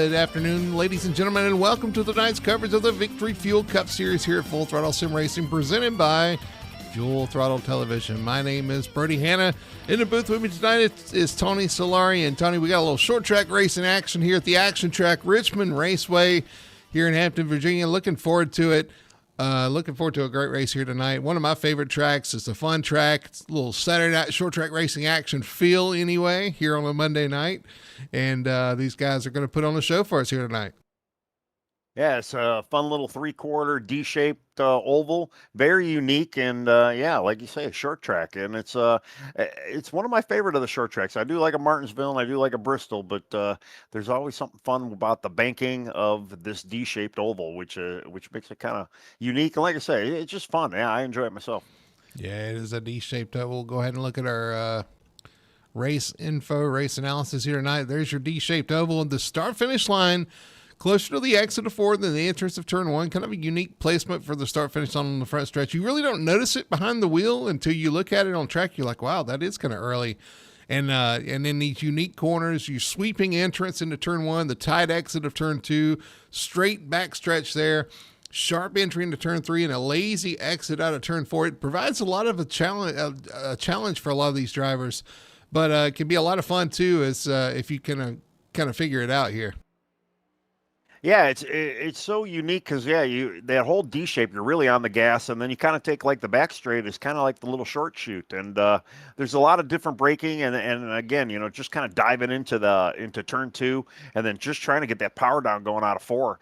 Good afternoon, ladies and gentlemen, and welcome to tonight's coverage of the Victory Fuel Cup Series here at Full Throttle Sim Racing, presented by Full Throttle Television. My name is Brody Hanna. In the booth with me tonight is Tony Solari. And Tony, we got a little short track racing action here at the Action Track Richmond Raceway here in Hampton, Virginia. Looking forward to it. Looking forward to a great race here tonight. One of my favorite tracks. It's a fun track. It's a little Saturday night short track racing action feel anyway here on a Monday night. And these guys are going to put on a show for us here tonight. Yeah, it's a fun little three-quarter D-shaped oval, very unique, and yeah, like you say, a short track, and it's one of my favorite of the short tracks. I do like a Martinsville and I do like a Bristol, but there's always something fun about the banking of this D-shaped oval, which makes it kind of unique. And like I say, it's just fun. Yeah, I enjoy it myself. Yeah, it is a D-shaped oval. We'll go ahead and look at our race info, race analysis here tonight. There's your D-shaped oval, and the start-finish line closer to the exit of 4 than the entrance of turn 1. Kind of a unique placement for the start-finish line on the front stretch. You really don't notice it behind the wheel until you look at it on track. You're like, wow, that is kind of early. And then these unique corners, your sweeping entrance into turn 1, the tight exit of turn 2, straight back stretch there, sharp entry into turn 3, and a lazy exit out of turn 4. It provides a lot of a challenge for a lot of these drivers, but it can be a lot of fun too, as if you can kind of figure it out here. Yeah, it's so unique because that whole D shape, you're really on the gas, and then you kind of take like the back straight is kind of like the little short shoot, and there's a lot of different braking, and again, just kind of diving into turn 2, and then just trying to get that power down going out of 4.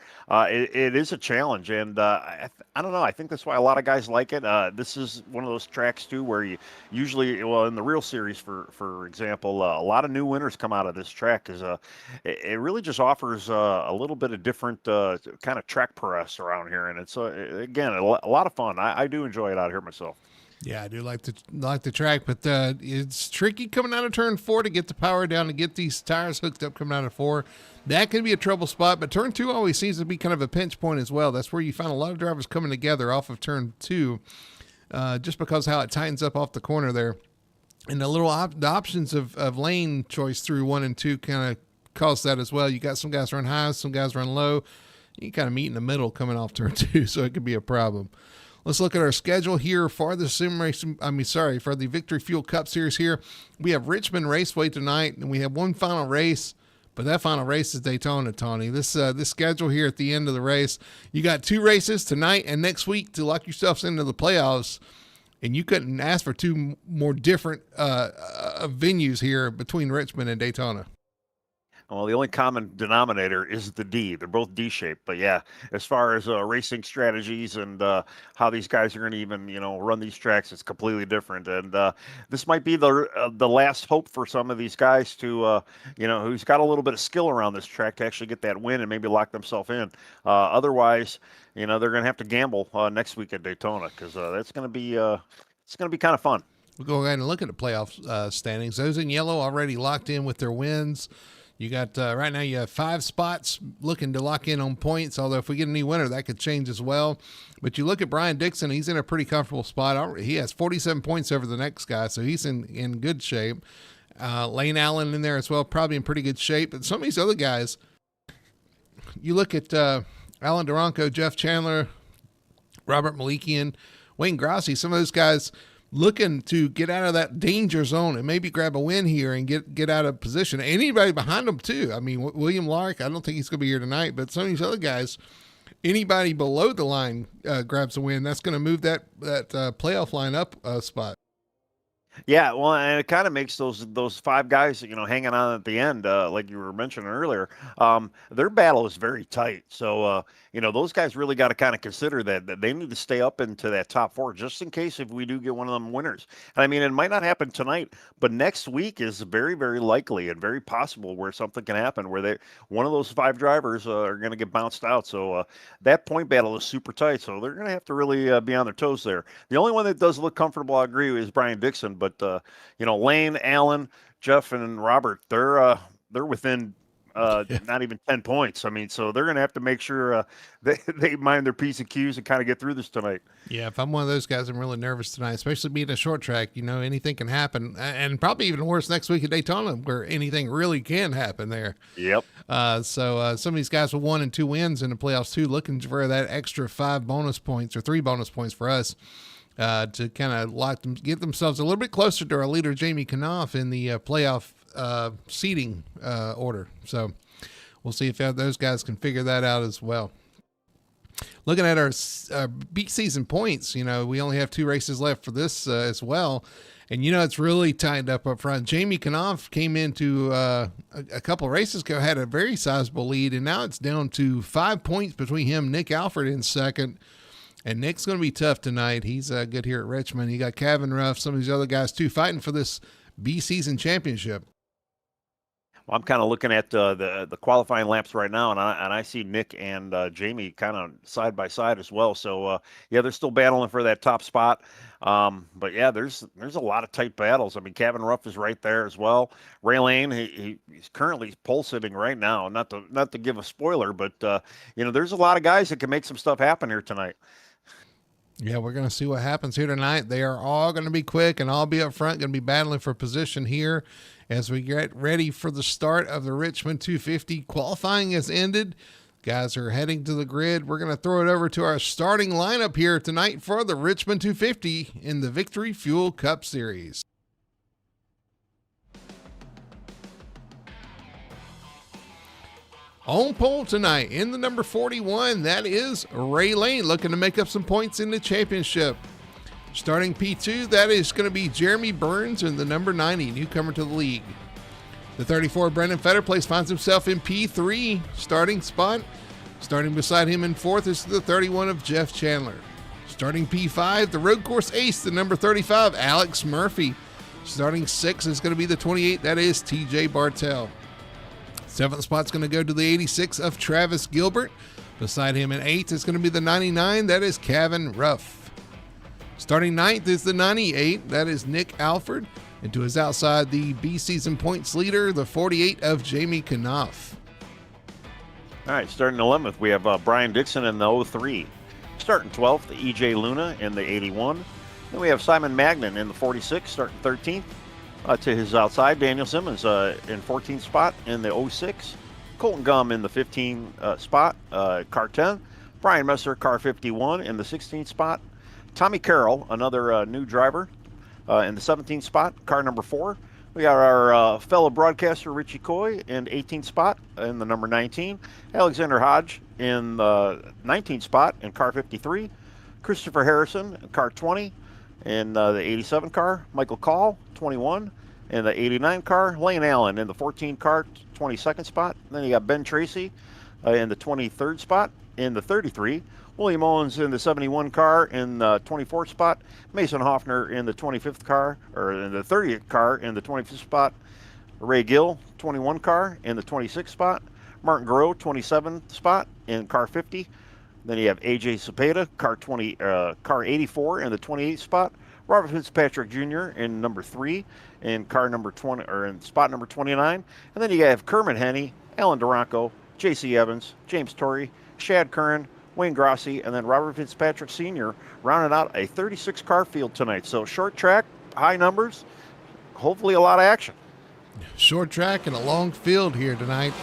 It is a challenge, and I don't know. I think that's why a lot of guys like it. This is one of those tracks too where you usually, well, in the real series, for example, a lot of new winners come out of this track because it really just offers a little bit of different kind of track press around here, and it's again a lot of fun. I do enjoy it out here myself. Yeah, I do like the track, but it's tricky coming out of turn 4 to get the power down, to get these tires hooked up coming out of 4. That can be a trouble spot, but turn 2 always seems to be kind of a pinch point as well. That's where you find a lot of drivers coming together off of turn 2, just because how it tightens up off the corner there. And the little the options of lane choice through 1 and 2 kind of cause that as well. You got some guys run high, some guys run low. You kind of meet in the middle coming off turn 2, so it could be a problem. Let's look at our schedule here for the for the Victory Fuel Cup Series here. We have Richmond Raceway tonight, and we have one final race, but that final race is Daytona, Tony. This schedule here at the end of the race, you got 2 races tonight and next week to lock yourselves into the playoffs, and you couldn't ask for 2 more different venues here between Richmond and Daytona. Well, the only common denominator is the D. They're both D-shaped. But yeah, as far as racing strategies and how these guys are going to even, run these tracks, it's completely different. And this might be the last hope for some of these guys to, who's got a little bit of skill around this track to actually get that win and maybe lock themselves in. Otherwise, they're going to have to gamble next week at Daytona because that's going to be it's going to be kind of fun. We'll go ahead and look at the playoff standings. Those in yellow already locked in with their wins. You got right now you have 5 spots looking to lock in on points, although if we get a new winner, that could change as well. But you look at Brian Dixon, he's in a pretty comfortable spot. He has 47 points over the next guy, so he's in good shape. Lane Allen in there as well, probably in pretty good shape. But some of these other guys, you look at Alan Duranco, Jeff Chandler, Robert Malikian, Wayne Grassi, some of those guys looking to get out of that danger zone and maybe grab a win here and get out of position. Anybody behind them too. I mean, William Lark, I don't think he's going to be here tonight, but some of these other guys, anybody below the line grabs a win, that's going to move that playoff line up a spot. Yeah, well, and it kind of makes those 5 guys, hanging on at the end, like you were mentioning earlier. Their battle is very tight. So, those guys really got to kind of consider that they need to stay up into that top 4 just in case if we do get one of them winners. And I mean, it might not happen tonight, but next week is very, very likely and very possible where something can happen where one of those 5 drivers are going to get bounced out. So that point battle is super tight. So they're going to have to really be on their toes there. The only one that does look comfortable, I agree, is Brian Dixon, but Lane, Allen, Jeff, and Robert, they're within not even 10 points. I mean, so they're going to have to make sure they mind their P's and Q's and kind of get through this tonight. Yeah, if I'm one of those guys, I'm really nervous tonight, especially being a short track. Anything can happen, and probably even worse next week at Daytona, where anything really can happen there. Yep. So some of these guys with 1 and 2 wins in the playoffs too, looking for that extra 5 bonus points or 3 bonus points for us to kind of get themselves a little bit closer to our leader Jamie Knopf in the playoff seeding order. So we'll see if those guys can figure that out as well. Looking at our beat season points, we only have 2 races left for this as well. And, it's really tightened up front. Jamie Knopf came into a couple races ago, had a very sizable lead, and now it's down to 5 points between him and Nick Alford in second. And Nick's going to be tough tonight. He's good here at Richmond. You got Kevin Ruff, some of these other guys too, fighting for this B season championship. Well, I'm kind of looking at the qualifying laps right now, and I see Nick and Jamie kind of side by side as well. So they're still battling for that top spot. But yeah, there's a lot of tight battles. I mean, Kevin Ruff is right there as well. Ray Lane, he's currently pole sitting right now. Not to give a spoiler, but there's a lot of guys that can make some stuff happen here tonight. Yeah, we're going to see what happens here tonight. They are all going to be quick and all be up front, going to be battling for position here as we get ready for the start of the Richmond 250. Qualifying has ended. Guys are heading to the grid. We're going to throw it over to our starting lineup here tonight for the Richmond 250 in the Victory Fuel Cup Series. On pole tonight in the number 41, that is Ray Lane, looking to make up some points in the championship. Starting P2, that is going to be Jeremy Burns in the number 90, newcomer to the league. The 34, Brendan Fetterplace, finds himself in P3 starting spot. Starting beside him in 4th is the 31 of Jeff Chandler. Starting P5, the road course ace, the number 35, Alex Murphy. Starting 6th is going to be the 28, that is TJ Bartell. 7th spot's going to go to the 86 of Travis Gilbert. Beside him in 8th is going to be the 99, that is Kevin Ruff. Starting 9th is the 98, that is Nick Alford. And to his outside, the B season points leader, the 48 of Jamie Knopf. All right, starting 11th, we have Brian Dixon in the 03. Starting 12th, EJ Luna in the 81. Then we have Simon Magnan in the 46, starting 13th. To his outside, Daniel Simmons in 14th spot in the 06. Colton Gum in the 15 spot, car 10. Brian Messer, car 51 in the 16th spot. Tommy Carroll, another new driver, in the 17th spot, car number 4. We got our fellow broadcaster, Richie Coy, in 18th spot in the number 19. Alexander Hodge in the 19th spot in car 53. Christopher Harrison, car 20 in the 87 car. Michael Call, 21 in the 89 car. Lane Allen in the 14 car, 22nd spot. Then you got Ben Tracy in the 23rd spot in the 33. William Owens in the 71 car in the 24th spot. Mason Hoffner in the 25th car, or in the 30th car in the 25th spot. Ray Gill, 21 car in the 26th spot. Martin Gros, 27th spot in car 50. Then you have AJ Cepeda, car 84 in the 28th spot. Robert Fitzpatrick Jr. in number 3 in car number 20, or in spot number 29. And then you have Kermit Henney, Alan Duranco, J.C. Evans, James Torrey, Shad Curran, Wayne Grossi, and then Robert Fitzpatrick Sr. rounded out a 36 car field tonight. So short track, high numbers, hopefully a lot of action. Short track and a long field here tonight.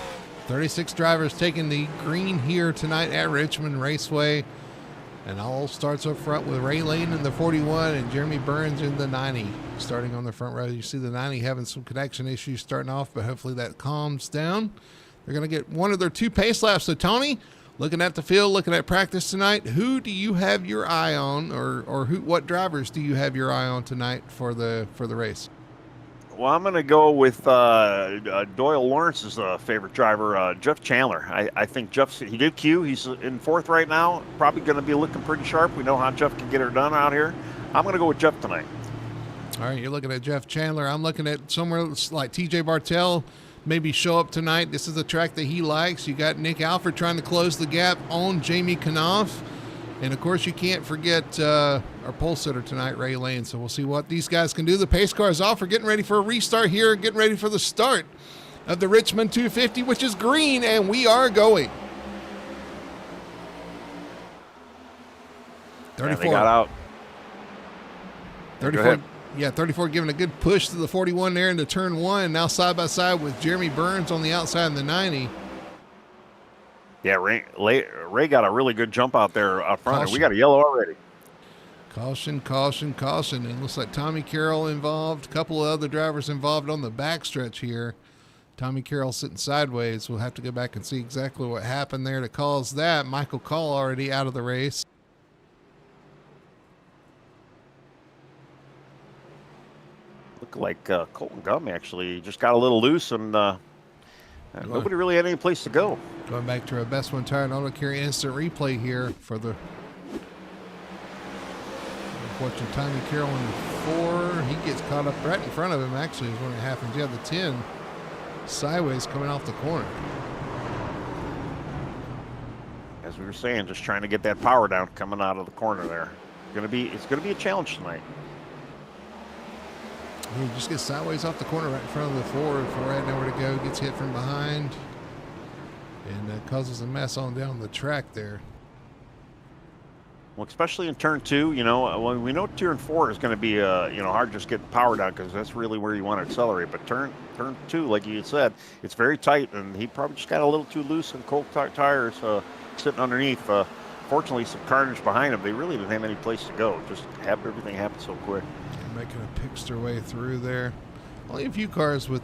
36 drivers taking the green here tonight at Richmond Raceway. And all starts up front with Ray Lane in the 41 and Jeremy Burns in the 90. Starting on the front row, you see the 90 having some connection issues starting off, but hopefully that calms down. They're going to get one of their 2 pace laps. So, Tony, looking at the field, looking at practice tonight, who do you have your eye on, or what drivers do you have your eye on tonight for the race? Well, I'm going to go with Doyle Lawrence's favorite driver, Jeff Chandler. I think he did Q. He's in 4th right now. Probably going to be looking pretty sharp. We know how Jeff can get her done out here. I'm going to go with Jeff tonight. All right, you're looking at Jeff Chandler. I'm looking at somewhere like TJ Bartell maybe show up tonight. This is the track that he likes. You got Nick Alford trying to close the gap on Jamie Knopf. And, of course, you can't forget our pole sitter tonight, Ray Lane. So we'll see what these guys can do. The pace car is off. We're getting ready for a restart here, getting ready for the start of the Richmond 250, which is green, and we are going. 34. And they got out. 34. Yeah, 34 giving a good push to the 41 there into turn one. Now side by side with Jeremy Burns on the outside in the 90. Yeah, Ray got a really good jump out there up front. Caution. We got a yellow already. Caution, caution, caution. And it looks like Tommy Carroll involved. A couple of other drivers involved on the backstretch here. Tommy Carroll sitting sideways. We'll have to go back and see exactly what happened there to cause that. Michael Call already out of the race. Looked like Colton Gum actually just got a little loose, and nobody really had any place to go. Going back to our best one tire and auto carry instant replay here for the watching Tommy Carroll in the 4. He gets caught up right in front of him, actually, is when it happens. Yeah, the 10 sideways coming off the corner. As we were saying, just trying to get that power down coming out of the corner there. It's gonna be a challenge tonight. He just gets sideways off the corner right in front of the 4. 4 had nowhere to go, gets hit from behind, and causes a mess on down the track there. Well, especially in turn 2, when we know turn 4 is going to be, hard just getting power down because that's really where you want to accelerate. But turn 2, like you had said, it's very tight, and he probably just got a little too loose and cold tires sitting underneath. Fortunately, some carnage behind him. They really didn't have any place to go. Just have everything happen so quick. Making a pixter way through there. Only a few cars with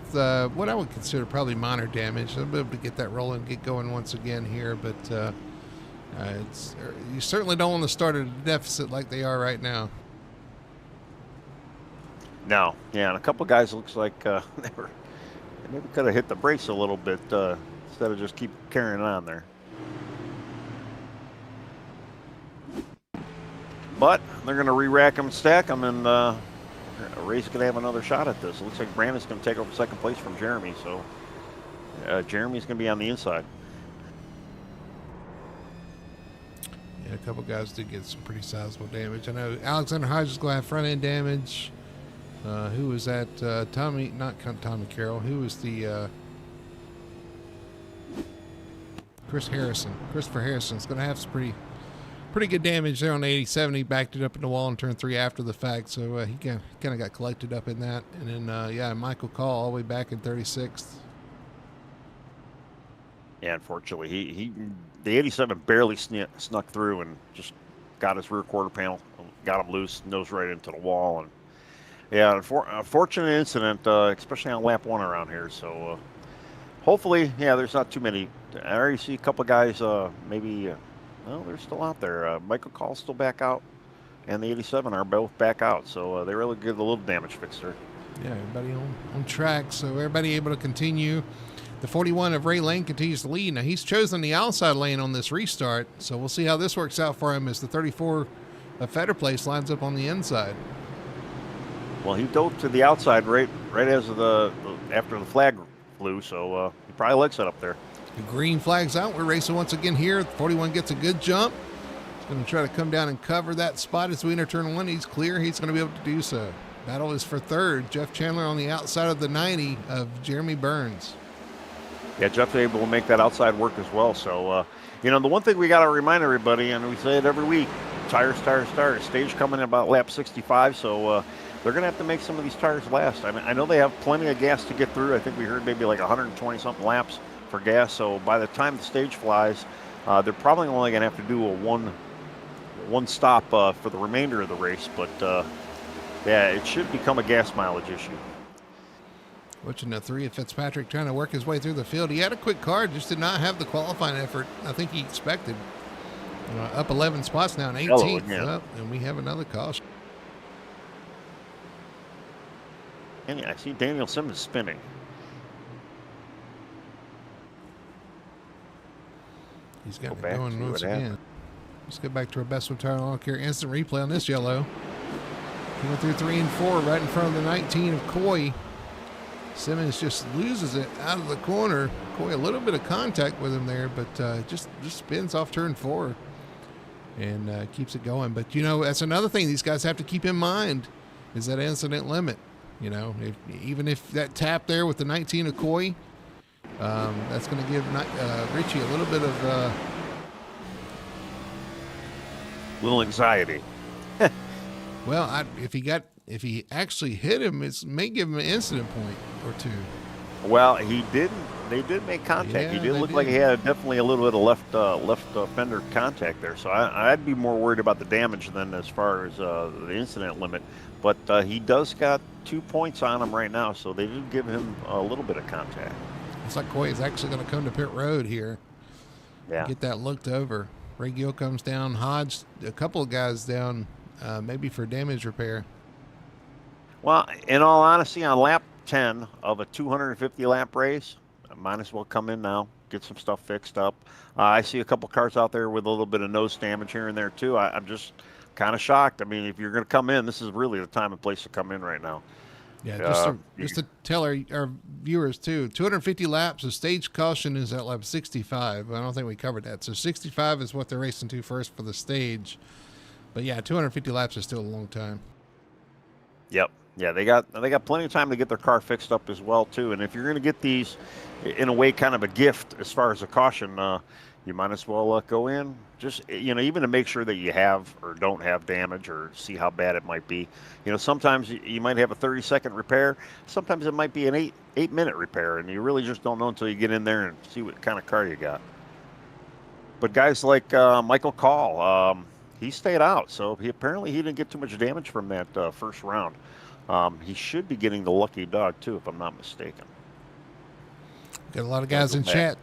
what I would consider probably minor damage. They'll be able to get that rolling, get going once again here, but you certainly don't want to start at a deficit like they are right now. No, yeah, and a couple guys looks like they maybe could have hit the brakes a little bit instead of just keep carrying on there. But they're going to re-rack them, stack them, and Ray's going to have another shot at this. It looks like Brandon's going to take over second place from Jeremy, so Jeremy's going to be on the inside. Yeah, a couple guys did get some pretty sizable damage. I know Alexander Hodges is going to have front end damage. Who was that? Tommy Carroll. Who was the Christopher Harrison's going to have some pretty good damage there on the 87. He backed it up in the wall in turn 3 after the fact, so he kind of got collected up in that. And then, Michael Call all the way back in 36th. Yeah, unfortunately, the 87 barely snuck through and just got his rear quarter panel, got him loose, nose right into the wall. And yeah, unfortunate incident, especially on lap 1 around here. So hopefully, there's not too many. I already see a couple guys maybe. Well, they're still out there. Michael Call's still back out, and the 87 are both back out. So they really get a little damage fixed there. Yeah, everybody on track. So everybody able to continue. The 41 of Ray Lane continues to lead. Now, he's chosen the outside lane on this restart, so we'll see how this works out for him as the 34 of Fetter Place lines up on the inside. Well, he dove to the outside right as after the flag flew, so he probably likes it up there. The green flag's out. We're racing once again here. 41 gets a good jump. He's going to try to come down and cover that spot as we enter turn 1. He's clear. He's going to be able to do so. Battle is for third. Jeff Chandler on the outside of the 90 of Jeremy Burns. Yeah, Jeff's able to make that outside work as well. So, the one thing we got to remind everybody, and we say it every week, tires. Stage coming in about lap 65, so they're going to have to make some of these tires last. I know they have plenty of gas to get through. I think we heard maybe like 120-something laps for gas. So by the time the stage flies, they're probably only going to have to do a one stop for the remainder of the race. But, it should become a gas mileage issue. Watching the 3 of Fitzpatrick trying to work his way through the field. He had a quick car, just did not have the qualifying effort I think he expected. Up 11 spots now in 18th. Yeah. And we have another caution. And I see Daniel Simmons spinning. He's got it going once again. Let's get back to our best one tire and auto carry instant replay on this yellow. He went through 3 and 4 right in front of the 19 of Coy. Simmons just loses it out of the corner. Coy a little bit of contact with him there, but just spins off turn 4 and keeps it going. But, that's another thing these guys have to keep in mind is that incident limit. Even if that tap there with the 19 of Coy That's going to give Richie a little bit of Little anxiety. well, if he actually hit him, it may give him an incident point or two. Well, he didn't. They did make contact. Yeah, He did they look like he did. had definitely a little bit of left fender contact there. So I'd be more worried about the damage than as far as the incident limit. But he does got 2 points on him right now, so they did give him a little bit of contact. Looks like Coy is actually going to come to pit road here. Yeah. Get that looked over. Ray Gill comes down. Hodge, a couple of guys down, maybe for damage repair. Well, in all honesty, on lap 10 of a 250 lap race, I might as well come in now, get some stuff fixed up. I see a couple cars out there with a little bit of nose damage here and there too. I'm just kind of shocked. I mean, if you're going to come in, this is really the time and place to come in right now. Yeah, just to tell our viewers too, 250 laps, the stage caution is at lap 65. I don't think we covered that. So 65 is what they're racing to first for the stage. But yeah, 250 laps is still a long time. Yep. Yeah, they got plenty of time to get their car fixed up as well too. And if you're going to get these, in a way, kind of a gift as far as a caution, you might as well go in. Just even to make sure that you have or don't have damage or see how bad it might be. Sometimes you might have a 30-second repair. Sometimes it might be an 8-minute repair, and you really just don't know until you get in there and see what kind of car you got. But guys like Michael Call, he stayed out, so he didn't get too much damage from that first round. He should be getting the lucky dog too, if I'm not mistaken. Got a lot of guys in chat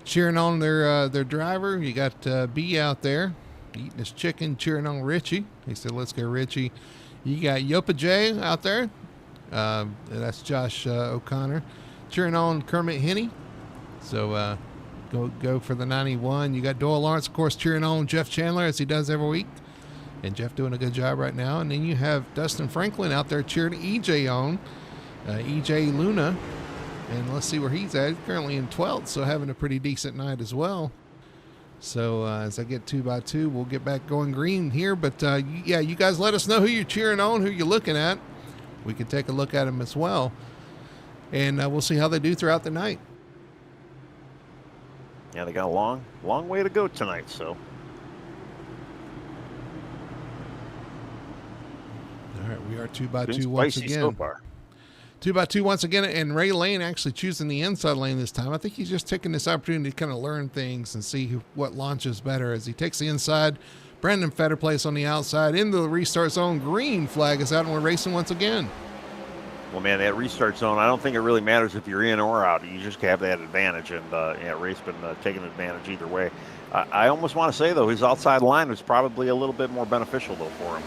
cheering on their driver. You got B out there eating his chicken, cheering on Richie. He said, "Let's go, Richie." You got Yopa J out there. That's Josh O'Connor cheering on Kermit Henney. So go for the 91. You got Doyle Lawrence, of course, cheering on Jeff Chandler as he does every week. And Jeff doing a good job right now. And then you have Dustin Franklin out there cheering EJ on. EJ Luna. And let's see where he's at. Currently in 12th, so having a pretty decent night as well. So as I get 2x2, we'll get back going green here. But yeah, you guys let us know who you're cheering on, who you're looking at. We can take a look at them as well. And we'll see how they do throughout the night. Yeah, they got a long way to go tonight, so. All right, we are 2x2 once again. So far. 2x2 once again, and Ray Lane actually choosing the inside lane this time. I think he's just taking this opportunity to kind of learn things and see what launches better as he takes the inside. Brandon Fetterplace on the outside into the restart zone. Green flag is out, and we're racing once again. Well, man, that restart zone, I don't think it really matters if you're in or out. You just have that advantage, and Ray's been taking advantage either way. I almost want to say, though, his outside line was probably a little bit more beneficial, though, for him.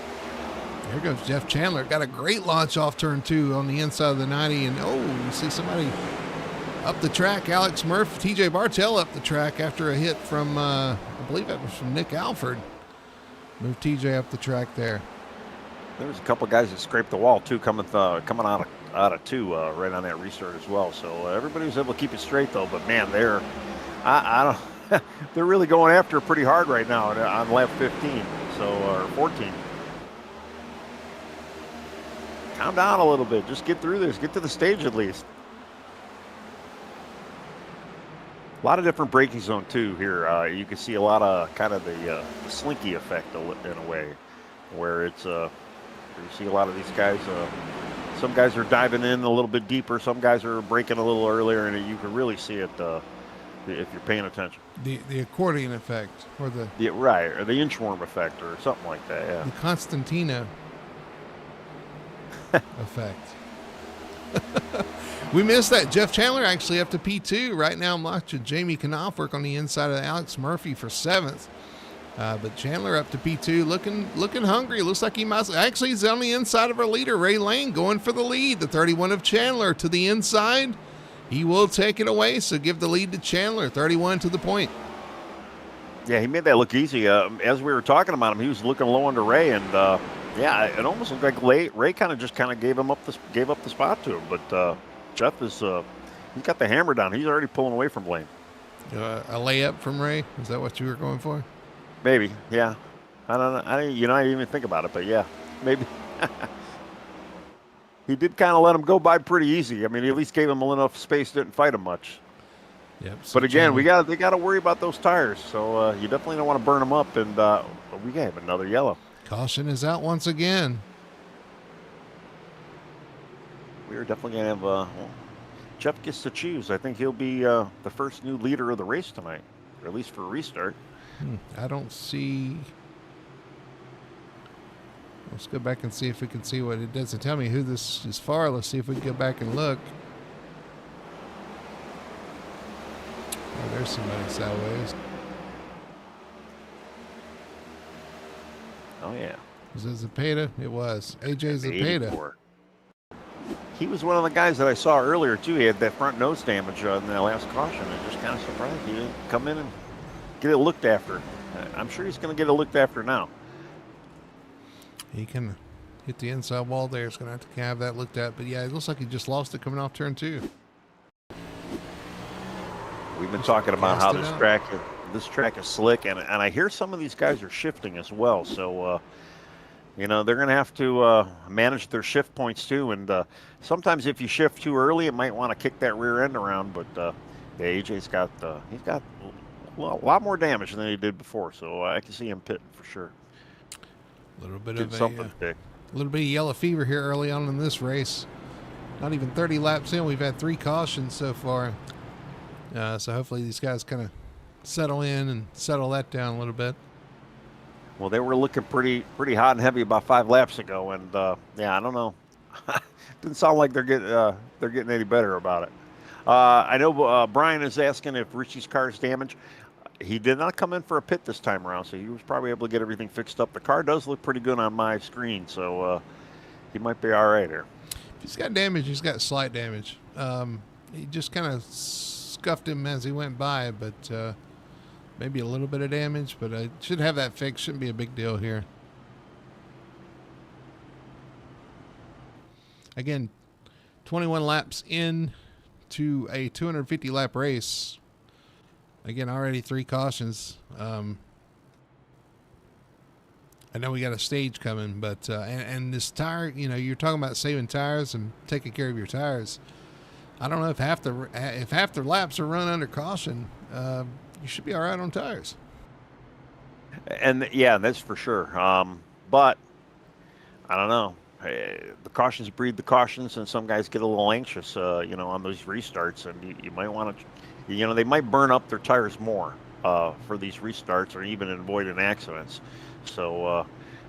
Here goes Jeff Chandler. Got a great launch off turn 2 on the inside of the 90. And, you see somebody up the track. Alex Murphy, TJ Bartell up the track after a hit from, I believe that was from Nick Alford. Moved TJ up the track there. There was a couple guys that scraped the wall, too, coming out of 2 right on that restart as well. So everybody was able to keep it straight, though. But, man, they're really going after it pretty hard right now on lap 15, or 14. Calm down a little bit. Just get through this. Get to the stage at least. A lot of different braking zone too here. You can see a lot of kind of the slinky effect in a way, where it's you see a lot of these guys. Some guys are diving in a little bit deeper. Some guys are braking a little earlier, and you can really see it if you're paying attention. The accordion effect, or the or the inchworm effect, or something like that. Yeah. The Constantina effect. We missed that. Jeff Chandler actually up to P2. Right now I'm watching Jamie Knopfwerk on the inside of Alex Murphy for 7th. But Chandler up to P2, looking hungry. Looks like he might. Actually, he's on the inside of our leader, Ray Lane, going for the lead. The 31 of Chandler to the inside. He will take it away, so give the lead to Chandler. 31 to the point. Yeah, he made that look easy. As we were talking about him, he was looking low under Ray, and yeah, it almost looked like Ray kind of gave up the spot to him. But Jeff he's got the hammer down. He's already pulling away from Lane. A layup from Ray? Is that what you were going for? Maybe, yeah. I don't know. I didn't even think about it, but yeah, maybe. He did kind of let him go by pretty easy. I mean, he at least gave him enough space, didn't fight him much. Yep. So But again, Jamie, they got to worry about those tires. So you definitely don't want to burn them up. And we have another yellow. caution is out once again. We're definitely going to have well, Jeff gets to choose. I think he'll be the first new leader of the race tonight, or at least for a restart. I don't see. Let's go back and see if we can see what it doesn't tell me who this is for. Let's see if we can go back and look. Oh, there's somebody sideways. Oh yeah. Was it Zapata? It was. AJ Zapata. 84. He was one of the guys that I saw earlier too. He had that front nose damage in that last caution. I'm just kind of surprised he didn't come in and get it looked after. I'm sure he's going to get it looked after now. He can hit the inside wall there. It's going to have to have that looked at. But yeah, it looks like he just lost it coming off turn 2. We've been talking about how this track is slick, and I hear some of these guys are shifting as well. So they're going to have to manage their shift points too. And sometimes if you shift too early, it might want to kick that rear end around. But AJ's got he's got a lot more damage than he did before. So I can see him pitting for sure. A little bit Did of something a little bit of yellow fever here early on in this race. Not even 30 laps in, we've had 3 cautions so far. So hopefully these guys kind of settle in and settle that down a little bit. Well, they were looking pretty hot and heavy about 5 laps ago, and I don't know. Didn't sound like they're getting any better about it. I know Brian is asking if Richie's car is damaged. He did not come in for a pit this time around, so he was probably able to get everything fixed up. The car does look pretty good on my screen, so he might be all right here. If he's got damage, he's got slight damage. He just kind of scuffed him as he went by, but maybe a little bit of damage, but I should have that fixed. Shouldn't be a big deal here. Again, 21 laps in to a 250 lap race. Again, already 3 cautions. I know we got a stage coming, but and this tire, you're talking about saving tires and taking care of your tires. I don't know if half the laps are run under caution. You should be all right on tires. And yeah, that's for sure. But I don't know. The cautions breed the cautions, and some guys get a little anxious, on those restarts, and you might want to. They might burn up their tires more for these restarts, or even avoiding accidents. So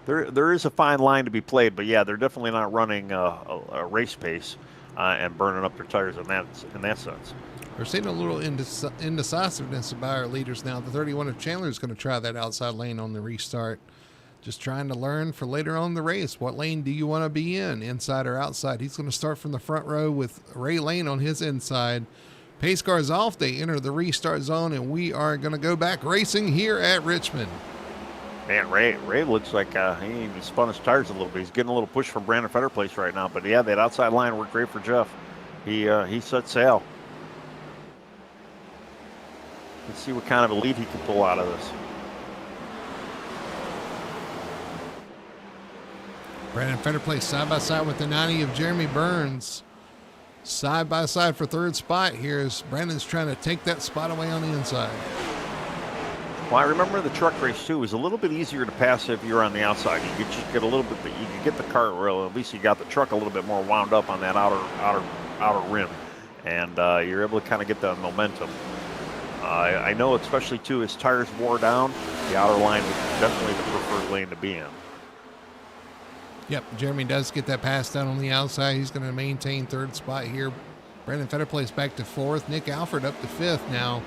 there is a fine line to be played, but yeah, they're definitely not running a race pace and burning up their tires in that sense. We're seeing a little indecisiveness by our leaders now. The 31 of Chandler is going to try that outside lane on the restart. Just trying to learn for later on in the race. What lane do you want to be in, inside or outside? He's going to start from the front row with Ray Lane on his inside. Pace cars off, they enter the restart zone, and we are going to go back racing here at Richmond. Man, Ray looks like he spun his tires a little bit. He's getting a little push from Brandon Fetterplace right now. But yeah, that outside line worked great for Jeff. He set sail. Let's see what kind of a lead he can pull out of this. Brandon Fetterplace side by side with the 90 of Jeremy Burns. Side by side for third spot here as Brandon's trying to take that spot away on the inside. Well, I remember the truck race too. It was a little bit easier to pass if you're on the outside. You could just get a little bit. You could get the car, well, at least you got the truck a little bit more wound up on that outer rim, and you're able to kind of get the momentum. I know, especially too, as tires wore down, the outer line was definitely the preferred lane to be in. Yep, Jeremy does get that pass down on the outside. He's going to maintain third spot here. Brandon Fetterplace back to 4th. Nick Alford up to 5th now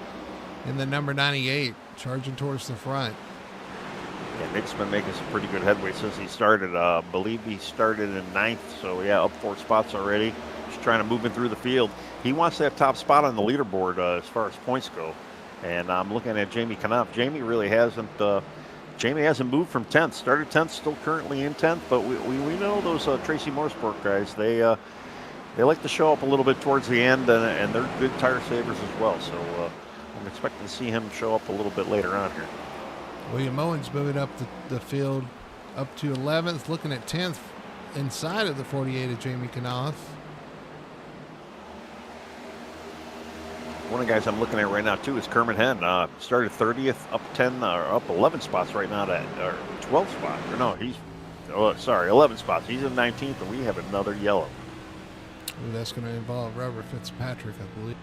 in the number 98, charging towards the front. Yeah, Nick's been making some pretty good headway since he started. I believe he started in 9th, so yeah, up 4 spots already. Just trying to move him through the field. He wants that top spot on the leaderboard as far as points go. And I'm looking at Jamie Knopf. Jamie really hasn't... Jamie hasn't moved from 10th. Started 10th, still currently in 10th, but we know those Tracy Motorsport guys. They like to show up a little bit towards the end, and they're good tire savers as well. So I'm expecting to see him show up a little bit later on here. William Owens moving up the field up to 11th, looking at 10th inside of the 48 of Jamie Knopf. One of the guys I'm looking at right now too is Kermit Henn. Started 30th, up 10 or up 11 spots right now or 12 spots. Or no, he's 11 spots. He's in 19th, and we have another yellow. Ooh, that's going to involve Robert Fitzpatrick, I believe.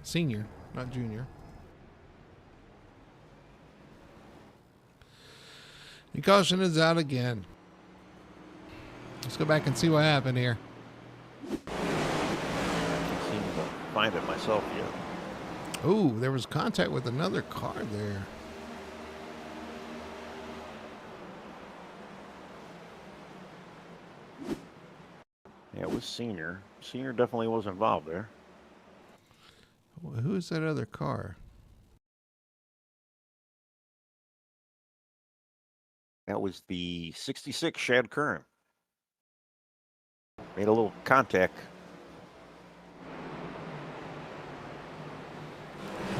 Senior, not junior. The caution is out again. Let's go back and see what happened here. I can't seem to find it myself yet. Oh, there was contact with another car there. Yeah, it was Senior. Senior definitely was involved there. Well, who is that other car? That was the 66 Shad Curran. Made a little contact.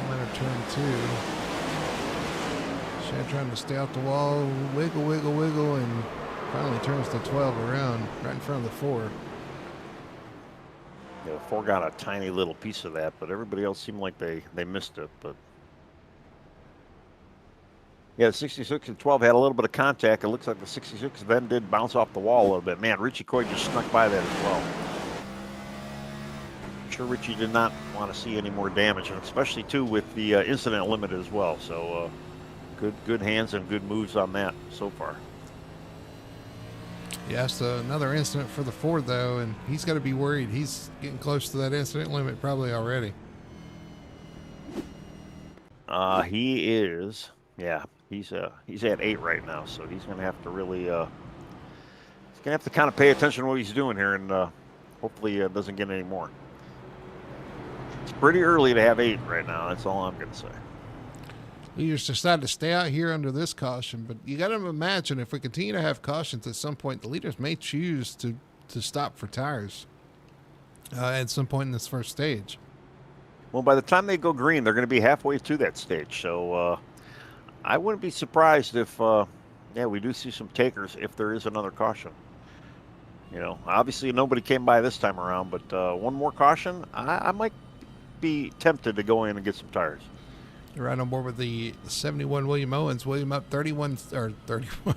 Minor turn 2. Shad trying to stay off the wall, wiggle, wiggle, wiggle, and finally turns the 12 around right in front of the 4. Yeah, the 4 got a tiny little piece of that, but everybody else seemed like they missed it. But yeah, the 66 and 12 had a little bit of contact. It looks like the 66 then did bounce off the wall a little bit. Man, Richie Coy just snuck by that as well. I'm sure Richie did not want to see any more damage, and especially too with the incident limit as well. So good hands and good moves on that so far. Yes, another incident for the 4 though, and he's got to be worried. He's getting close to that incident limit probably already. He is. Yeah, he's at 8 right now, so he's going to have to really he's going to have to kind of pay attention to what he's doing here, and hopefully doesn't get any more. It's pretty early to have 8 right now. That's all I'm going to say. Leaders decide to stay out here under this caution, but you got to imagine if we continue to have cautions at some point, the leaders may choose to stop for tires at some point in this first stage. Well, by the time they go green, they're going to be halfway to that stage, so I wouldn't be surprised if we do see some takers if there is another caution. You know, obviously nobody came by this time around, but one more caution, I might be tempted to go in and get some tires. Right on board with the 71 William Owens. William up 31 or 31.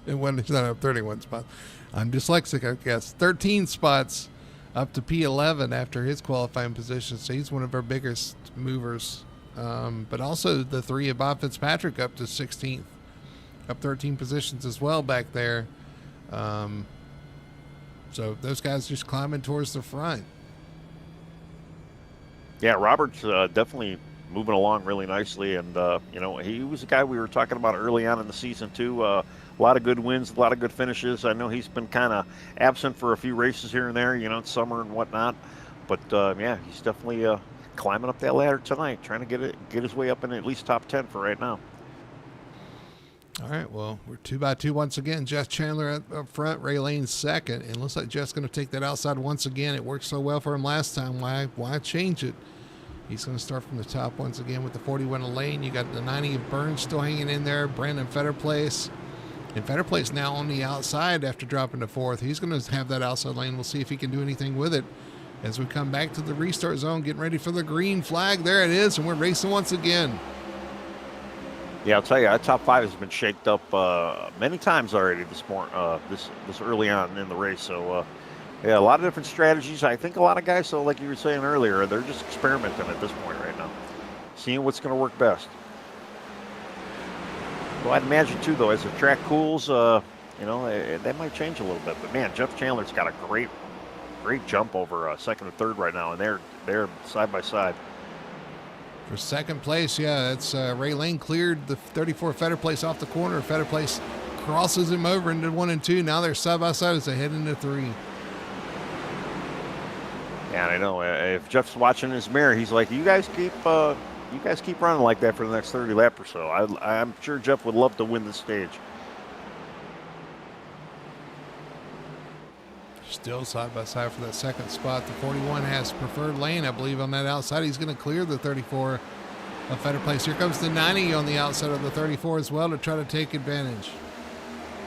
And when he's not up 31 spots. I'm dyslexic, I guess. 13 spots up to P11 after his qualifying position. So he's one of our biggest movers. But also the 3 of Bob Fitzpatrick up to 16th. Up 13 positions as well back there. So those guys just climbing towards the front. Yeah, Robert's definitely moving along really nicely, and you know, he was a guy we were talking about early on in the season too. A lot of good wins, a lot of good finishes. I know he's been kind of absent for a few races here and there, you know, summer and whatnot, but yeah, he's definitely climbing up that ladder tonight, trying to get his way up in at least top 10 for right now. All right, well, we're 2x2 once again. Jeff Chandler up front, Ray Lane second, and looks like Jeff's going to take that outside once again. It worked so well for him last time. Why change it? He's going to start from the top once again with the 41 of Lane. You got the 90 of Burns still hanging in there. Brandon Fetterplace. And Fetterplace now on the outside after dropping to 4th. He's going to have that outside lane. We'll see if he can do anything with it as we come back to the restart zone, getting ready for the green flag. There it is, and we're racing once again. Yeah, I'll tell you, our top 5 has been shaked up many times already this early on in the race. So, yeah, a lot of different strategies. I think a lot of guys, so like you were saying earlier, they're just experimenting at this point right now, seeing what's going to work best. Well, I'd imagine too, though, as the track cools, you know, that might change a little bit. But man, Jeff Chandler's got a great jump over second and third right now, and they're side by side. For second place, yeah, it's Ray Lane cleared the 34 Fetterplace off the corner. Fetterplace crosses him over into 1 and 2. Now they're side by side as they head into 3. Yeah, I know. If Jeff's watching his mirror, he's like, "You guys keep running like that for the next 30 laps or so." I'm sure Jeff would love to win this stage. Still side by side for that second spot. The 41 has preferred lane, I believe, on that outside. He's going to clear the 34 of Fetterplace. Here comes the 90 on the outside of the 34 as well to try to take advantage.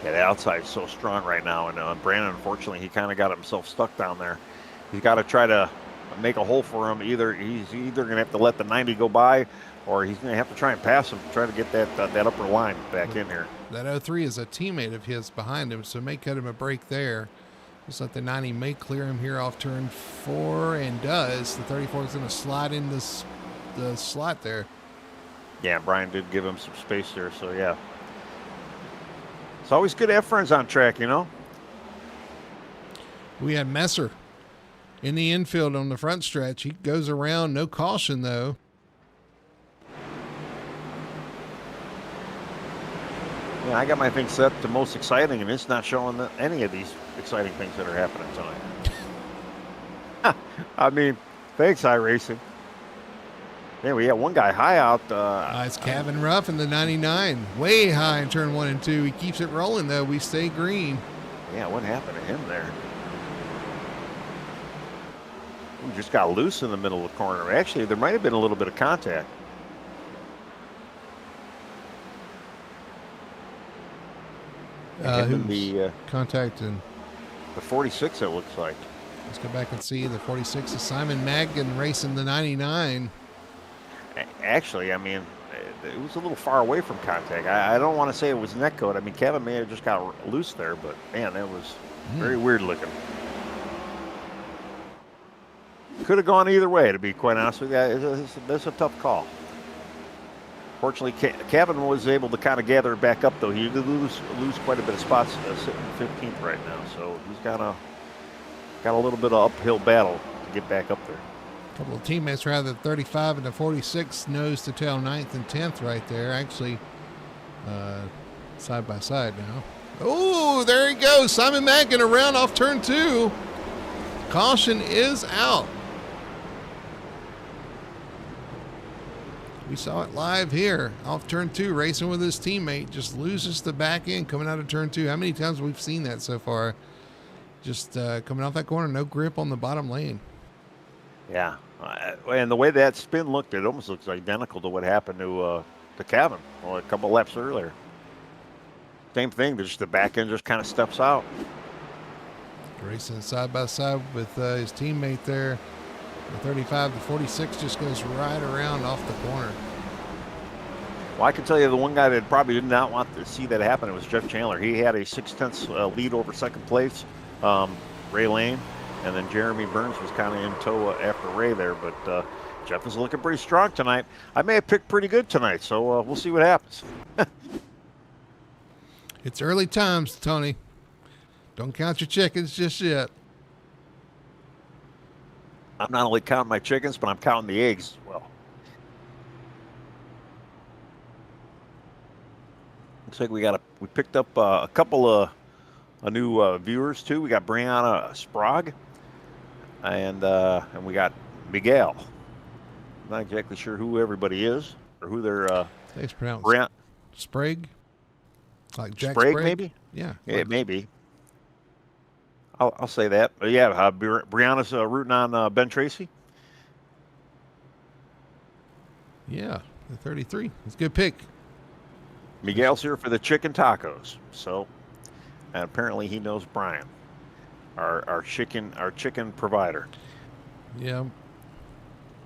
Yeah, the outside is so strong right now, and Brandon, unfortunately, he kind of got himself stuck down there. He's got to try to make a hole for him. He's either going to have to let the 90 go by, or he's going to have to try and pass him to try to get that upper line back in here. That 03 is a teammate of his behind him, so may cut him a break there. Just let the 90 may clear him here off turn 4, and does. The 34 is going to slide in the slot there. Yeah, Brian did give him some space there, so yeah. It's always good to have friends on track, you know? We had Messer in the infield on the front stretch. He goes around, no caution though. Yeah, I got my thing set to most exciting, and it's not showing any of these exciting things that are happening tonight. I mean, thanks, iRacing. Yeah, we got one guy high out. It's Kevin Ruff in the 99. Way high in turn 1 and 2. He keeps it rolling, though. We stay green. Yeah, what happened to him there? He just got loose in the middle of the corner. Actually, there might have been a little bit of contact. Who's the contacting? The 46, it looks like. Let's go back and see. The 46 is Simon Magden racing the 99. Actually, I mean, it was a little far away from contact. I don't want to say it was neck code. I mean, Kevin may have just got loose there, but man, that was very weird looking. Could have gone either way, to be quite honest with you. That's a tough call. Fortunately, Kevin was able to kind of gather it back up, though. He did lose quite a bit of spots, sitting 15th right now. So he's got a little bit of uphill battle to get back up there. A couple of teammates, rather, the 35 and the 46, nose to tail 9th and 10th right there. Actually, side by side now. Oh, there he goes. Simon Magden around off turn 2. Caution is out. We saw it live here off turn 2, racing with his teammate. Just loses the back end coming out of turn 2. How many times we've seen that so far? Just coming off that corner, no grip on the bottom lane. Yeah, and the way that spin looked, it almost looks identical to what happened to Kevin a couple laps earlier. Same thing, just the back end just kind of steps out. Racing side by side with his teammate there. The 35 to 46 just goes right around off the corner. Well, I can tell you the one guy that probably did not want to see that happen, it was Jeff Chandler. He had a 6/10 lead over second place, Ray Lane, and then Jeremy Burns was kind of in tow after Ray there, but Jeff is looking pretty strong tonight. I may have picked pretty good tonight, so we'll see what happens. It's early times, Tony. Don't count your chickens just yet. I'm not only counting my chickens, but I'm counting the eggs as well. Looks like we picked up a couple of new viewers too. We got Brianna Sprague, and we got Miguel. I'm not exactly sure who everybody is or who they're. It's pronounced Sprague, like Jack Sprague, Sprague? maybe. Yeah, Maybe. I'll say that. But yeah, Brianna's rooting on Ben Tracy. Yeah, the 33. It's a good pick. Miguel's here for the chicken tacos. So, and apparently he knows Brian, our chicken provider. Yeah.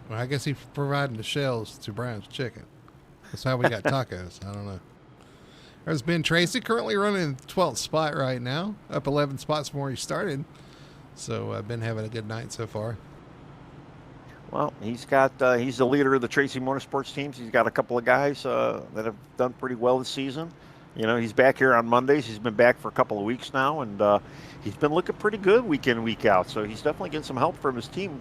Well, I guess he's providing the shells to Brian's chicken. That's how we got tacos. I don't know. There's Ben Tracy, currently running in the 12th spot right now, up 11 spots from where he started. So I've been having a good night so far. Well, he's the leader of the Tracy Motorsports teams. He's got a couple of guys that have done pretty well this season. You know, he's back here on Mondays. He's been back for a couple of weeks now, and he's been looking pretty good week in, week out. So he's definitely getting some help from his team.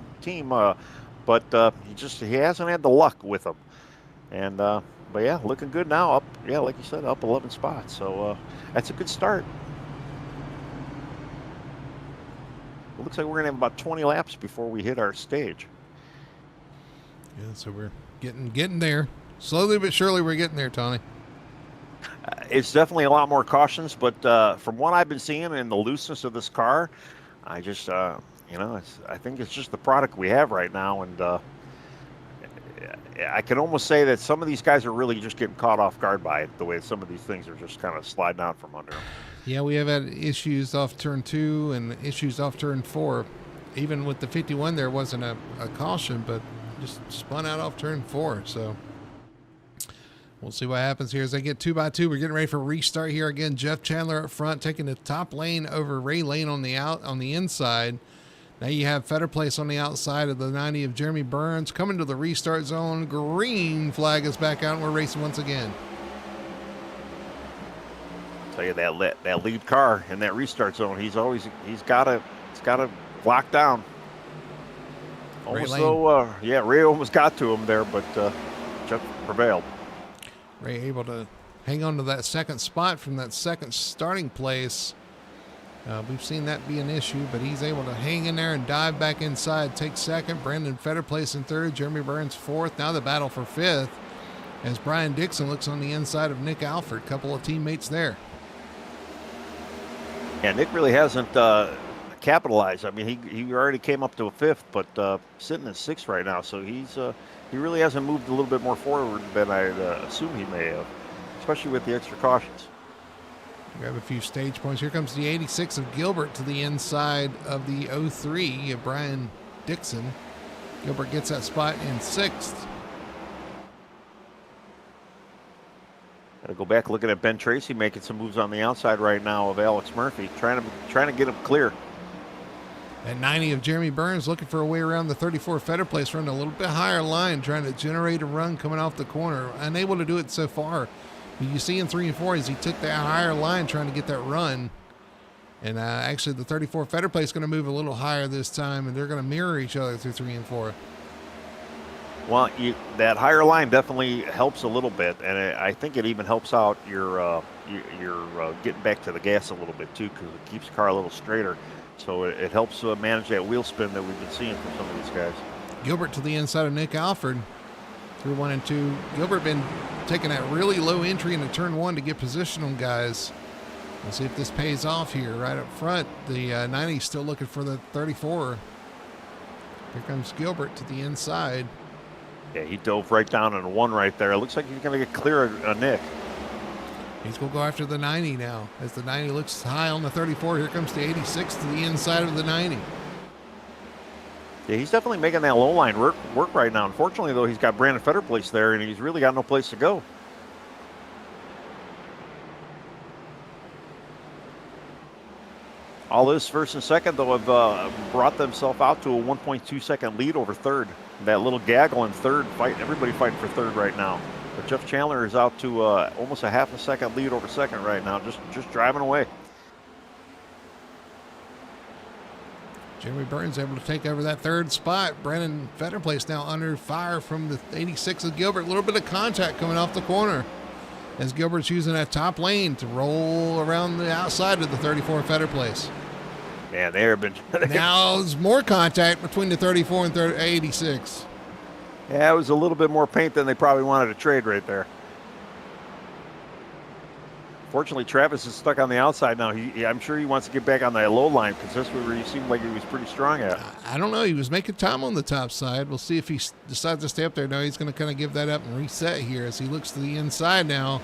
But he hasn't had the luck with them. And but yeah, looking good now. Up, yeah, like you said, up 11 spots. So that's a good start. It looks like we're gonna have about 20 laps before we hit our stage. Yeah, so we're getting there. Slowly but surely we're getting there, Tony. It's definitely a lot more cautions, but from what I've been seeing and the looseness of this car, I just, I think it's just the product we have right now, and I can almost say that some of these guys are really just getting caught off guard by it, the way some of these things are just kind of sliding out from under them. Yeah, we have had issues off turn 2 and issues off turn 4 even with the 51, there wasn't a caution, but just spun out off turn 4. So we'll see what happens here as they get 2 by 2. We're getting ready for restart here again. Jeff Chandler up front, taking the top lane over Ray Lane on the inside. Now you have Fetter Place on the outside of the 90 of Jeremy Burns coming to the restart zone. Green flag is back out, and we're racing once again. Tell you that lead car in that restart zone, he's got to lock down. Almost though, Ray almost got to him there, but Jeff prevailed. Ray able to hang on to that second spot from that second starting place. We've seen that be an issue, but he's able to hang in there and dive back inside, take second. Brandon Fetter place in third, Jeremy Burns fourth. Now the battle for fifth as Brian Dixon looks on the inside of Nick Alford. Couple of teammates there. Yeah, Nick really hasn't capitalized. I mean, he already came up to a fifth, but sitting in sixth right now. So he really hasn't moved a little bit more forward than I'd assume he may have, especially with the extra cautions. Grab a few stage points. Here comes the 86 of Gilbert to the inside of the 03 of Brian Dixon. Gilbert gets that spot in sixth. Gotta go back looking at Ben Tracy making some moves on the outside right now of Alex Murphy, trying to get him clear. At 90 of Jeremy Burns looking for a way around the 34 Fetter Place, running a little bit higher line, trying to generate a run coming off the corner. Unable to do it so far. You see in 3 and 4 as he took that higher line trying to get that run. And actually the 34 Fetter Place is going to move a little higher this time, and they're going to mirror each other through 3 and 4. Well, that higher line definitely helps a little bit, and I think it even helps out your getting back to the gas a little bit too, because it keeps the car a little straighter. So it helps manage that wheel spin that we've been seeing from some of these guys. Gilbert to the inside of Nick Alford through 1 and 2. Gilbert been taking that really low entry into turn 1 to get position on guys. We'll see if this pays off here. Right up front, the 90 still looking for the 34. Here comes Gilbert to the inside. Yeah, he dove right down on 1 right there. It looks like he's going to get clear of Nick. He's going to go after the 90 now. As the 90 looks high on the 34, here comes the 86 to the inside of the 90. Yeah, he's definitely making that low line work right now. Unfortunately, though, he's got Brandon Fetter place there, and he's really got no place to go. All this first and second, though, have brought themselves out to a 1.2 second lead over third. That little gaggle in third, everybody fighting for third right now. But Jeff Chandler is out to almost a half a second lead over second right now, just driving away. Jeremy Burns able to take over that third spot. Brandon Fetter place now under fire from the 86 of Gilbert. A little bit of contact coming off the corner as Gilbert's using that top lane to roll around the outside of the 34 Fetter place. Man, they have been. Now there's more contact between the 34 and 86. Yeah, it was a little bit more paint than they probably wanted to trade right there. Fortunately, Travis is stuck on the outside now. I'm sure he wants to get back on that low line because that's where he seemed like he was pretty strong at. I don't know. He was making time on the top side. We'll see if he decides to stay up there. No, he's going to kind of give that up and reset here as he looks to the inside now.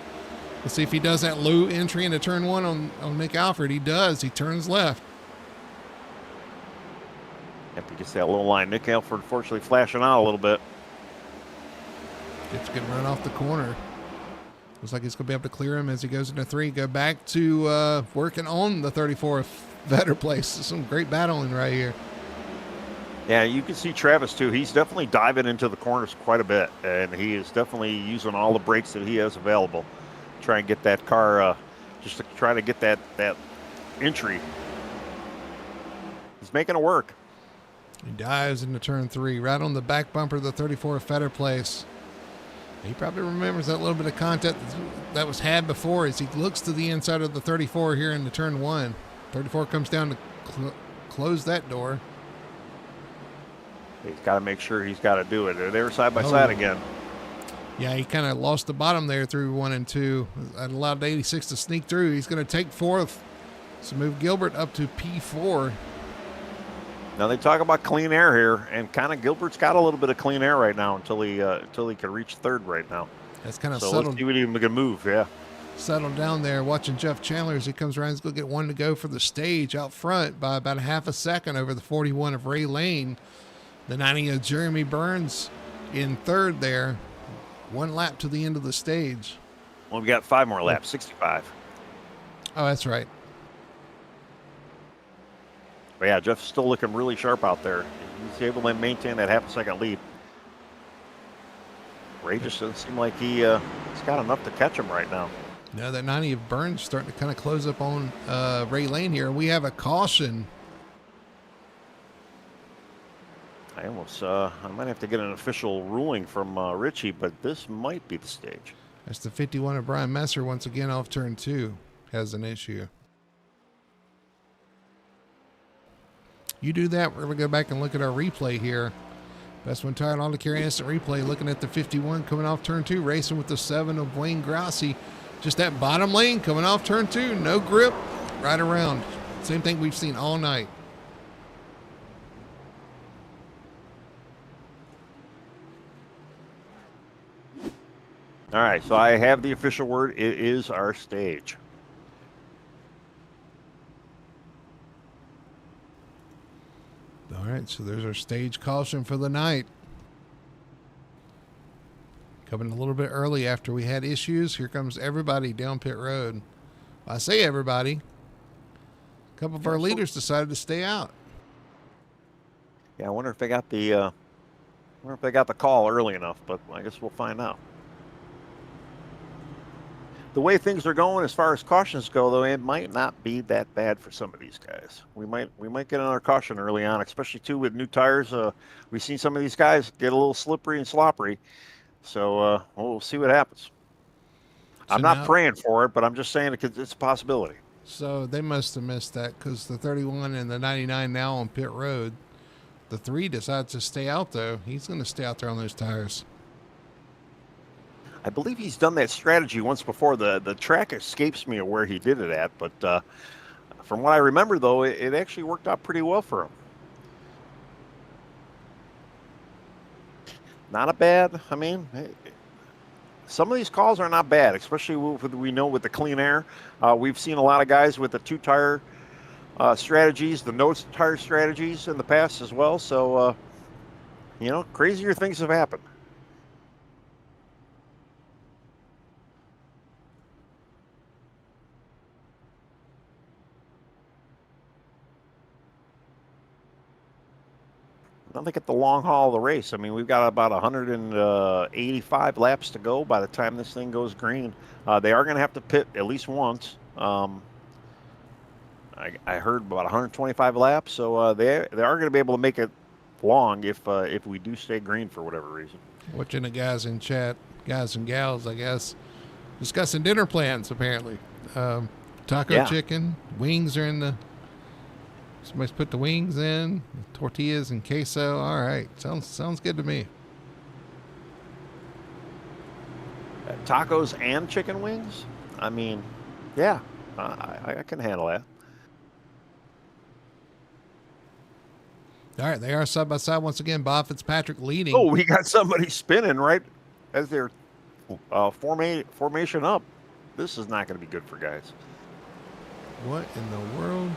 We'll see if he does that low entry into turn 1 on Nick Alford. He does. He turns left. Yep, he gets that low line. Nick Alford, fortunately, flashing out a little bit. Gets a good run off the corner. Looks like he's going to be able to clear him as he goes into 3. Go back to working on the 34th Fetter place. Some great battling right here. Yeah, you can see Travis, too. He's definitely diving into the corners quite a bit, and he is definitely using all the brakes that he has available to try and get that car, just to try to get that entry. He's making it work. He dives into turn 3, right on the back bumper of the 34 Fetter place. He probably remembers that little bit of contact that was had before as he looks to the inside of the 34 here into turn 1. 34 comes down to close that door. He's got to make sure he's got to do it. They're side by side again. Yeah, he kind of lost the bottom there through 1 and 2. That allowed 86 to sneak through. He's going to take 4th. So move Gilbert up to P4. Now they talk about clean air here, and kind of Gilbert's got a little bit of clean air right now until he can reach 3rd right now. That's kind of so settled. Let's see what he can move. Yeah, settled down there watching Jeff Chandler as he comes around. He's going to get one to go for the stage out front by about a half a second over the 41 of Ray Lane. The 90 of Jeremy Burns in third there. One lap to the end of the stage. Well, we got 5 more laps, 65. Oh, that's right. But yeah, Jeff's still looking really sharp out there. He's able to maintain that half a second lead. Ray just doesn't seem like he's got enough to catch him right now. Now that 90 of Burns starting to kind of close up on Ray Lane here. We have a caution. I might have to get an official ruling from Richie, but this might be the stage. That's the 51 of Brian Messer once again off turn 2. Has an issue. You do that, we're going to go back and look at our replay here. Best one tire on to carry instant replay. Looking at the 51 coming off turn 2, racing with the 7 of Wayne Grassi. Just that bottom lane coming off turn 2, no grip, right around. Same thing we've seen all night. All right, so I have the official word. It is our stage. All right, so there's our stage caution for the night. Coming a little bit early after we had issues. Here comes everybody down pit road. I say everybody. A couple of our leaders decided to stay out. Yeah, I wonder if they got the call early enough, but I guess we'll find out. The way things are going as far as cautions go, though, it might not be that bad for some of these guys. We might get another caution early on, especially too with new tires. We've seen some of these guys get a little slippery and sloppy, so we'll see what happens. So I'm not praying for it, but I'm just saying it's a possibility. So they must have missed that because the 31 and the 99 now on pit road. The 3 decides to stay out, though. He's going to stay out there on those tires. I believe he's done that strategy once before. The track escapes me of where he did it at, but from what I remember, though, it actually worked out pretty well for him. Not a bad, I mean, some of these calls are not bad, especially we know with the clean air. We've seen a lot of guys with the 2-tire strategies, the no tire strategies in the past as well. So, crazier things have happened. I think at the long haul of the race, I mean, we've got about 185 laps to go by the time this thing goes green. They are going to have to pit at least once. I heard about 125 laps, so they are going to be able to make it long if we do stay green for whatever reason. Watching the guys in chat, guys and gals, I guess, discussing dinner plans apparently. Taco chicken, wings are in the. Somebody's put the wings in, tortillas and queso. All right, sounds good to me. Tacos and chicken wings? I mean, yeah, I can handle that. All right, they are side by side once again. Bob Fitzpatrick leading. Oh, we got somebody spinning right as they're formation up. This is not going to be good for guys. What in the world?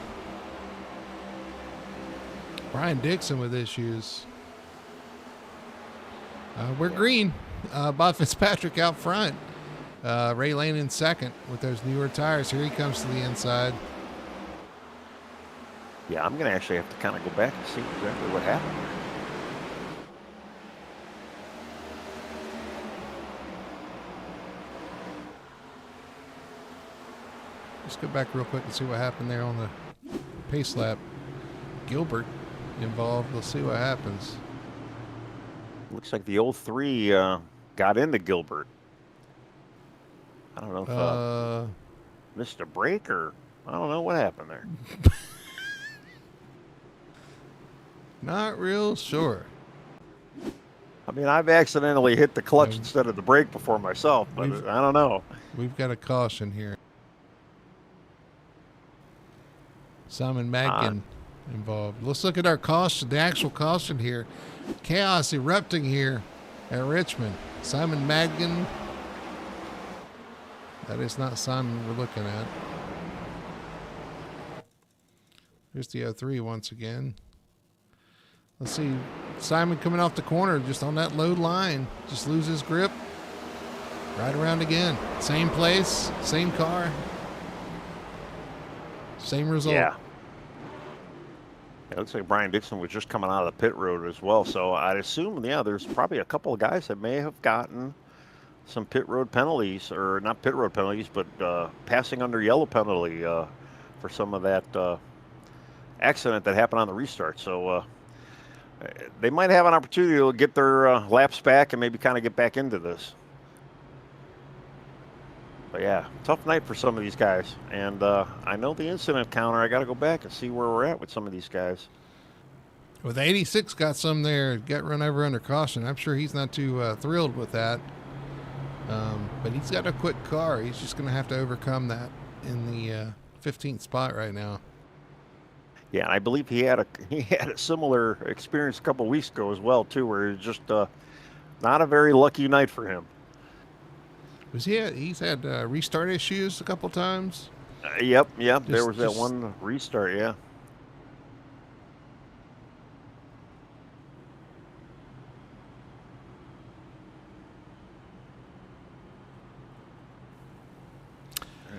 Brian Dixon with issues. We're green. Bob Fitzpatrick out front. Ray Lane in second with those newer tires. Here he comes to the inside. Yeah, I'm going to actually have to kind of go back and see exactly what happened there. Let's go back real quick and see what happened there on the pace lap. Gilbert involved. We'll see what happens. Looks like the 03 got into Gilbert. I don't know if missed a break or I don't know what happened there. Not real sure. I mean, I've accidentally hit the clutch instead of the brake before myself, but I don't know. We've got a caution here. Simon Magden involved. Let's look at our caution, the actual caution here. Chaos erupting here at Richmond. Simon Magden That is not Simon we're looking at. Here's the 03 once again. Let's see. Simon coming off the corner just on that low line. Just loses grip. Right around again. Same place, same car. Same result. Yeah. It looks like Brian Dixon was just coming out of the pit road as well. So I'd assume, yeah, there's probably a couple of guys that may have gotten some pit road penalties, or not pit road penalties, but passing under yellow penalty for some of that accident that happened on the restart. So they might have an opportunity to get their laps back and maybe kind of get back into this. But yeah, tough night for some of these guys. And I know the incident counter, I got to go back and see where we're at with some of these guys. Well, the 86 got some there, got run over under caution. I'm sure he's not too thrilled with that. But he's got a quick car. He's just going to have to overcome that in the 15th spot right now. Yeah, and I believe he had a similar experience a couple of weeks ago as well, too, where it was just not a very lucky night for him. He's had restart issues a couple times? Yep. There was that one restart, yeah.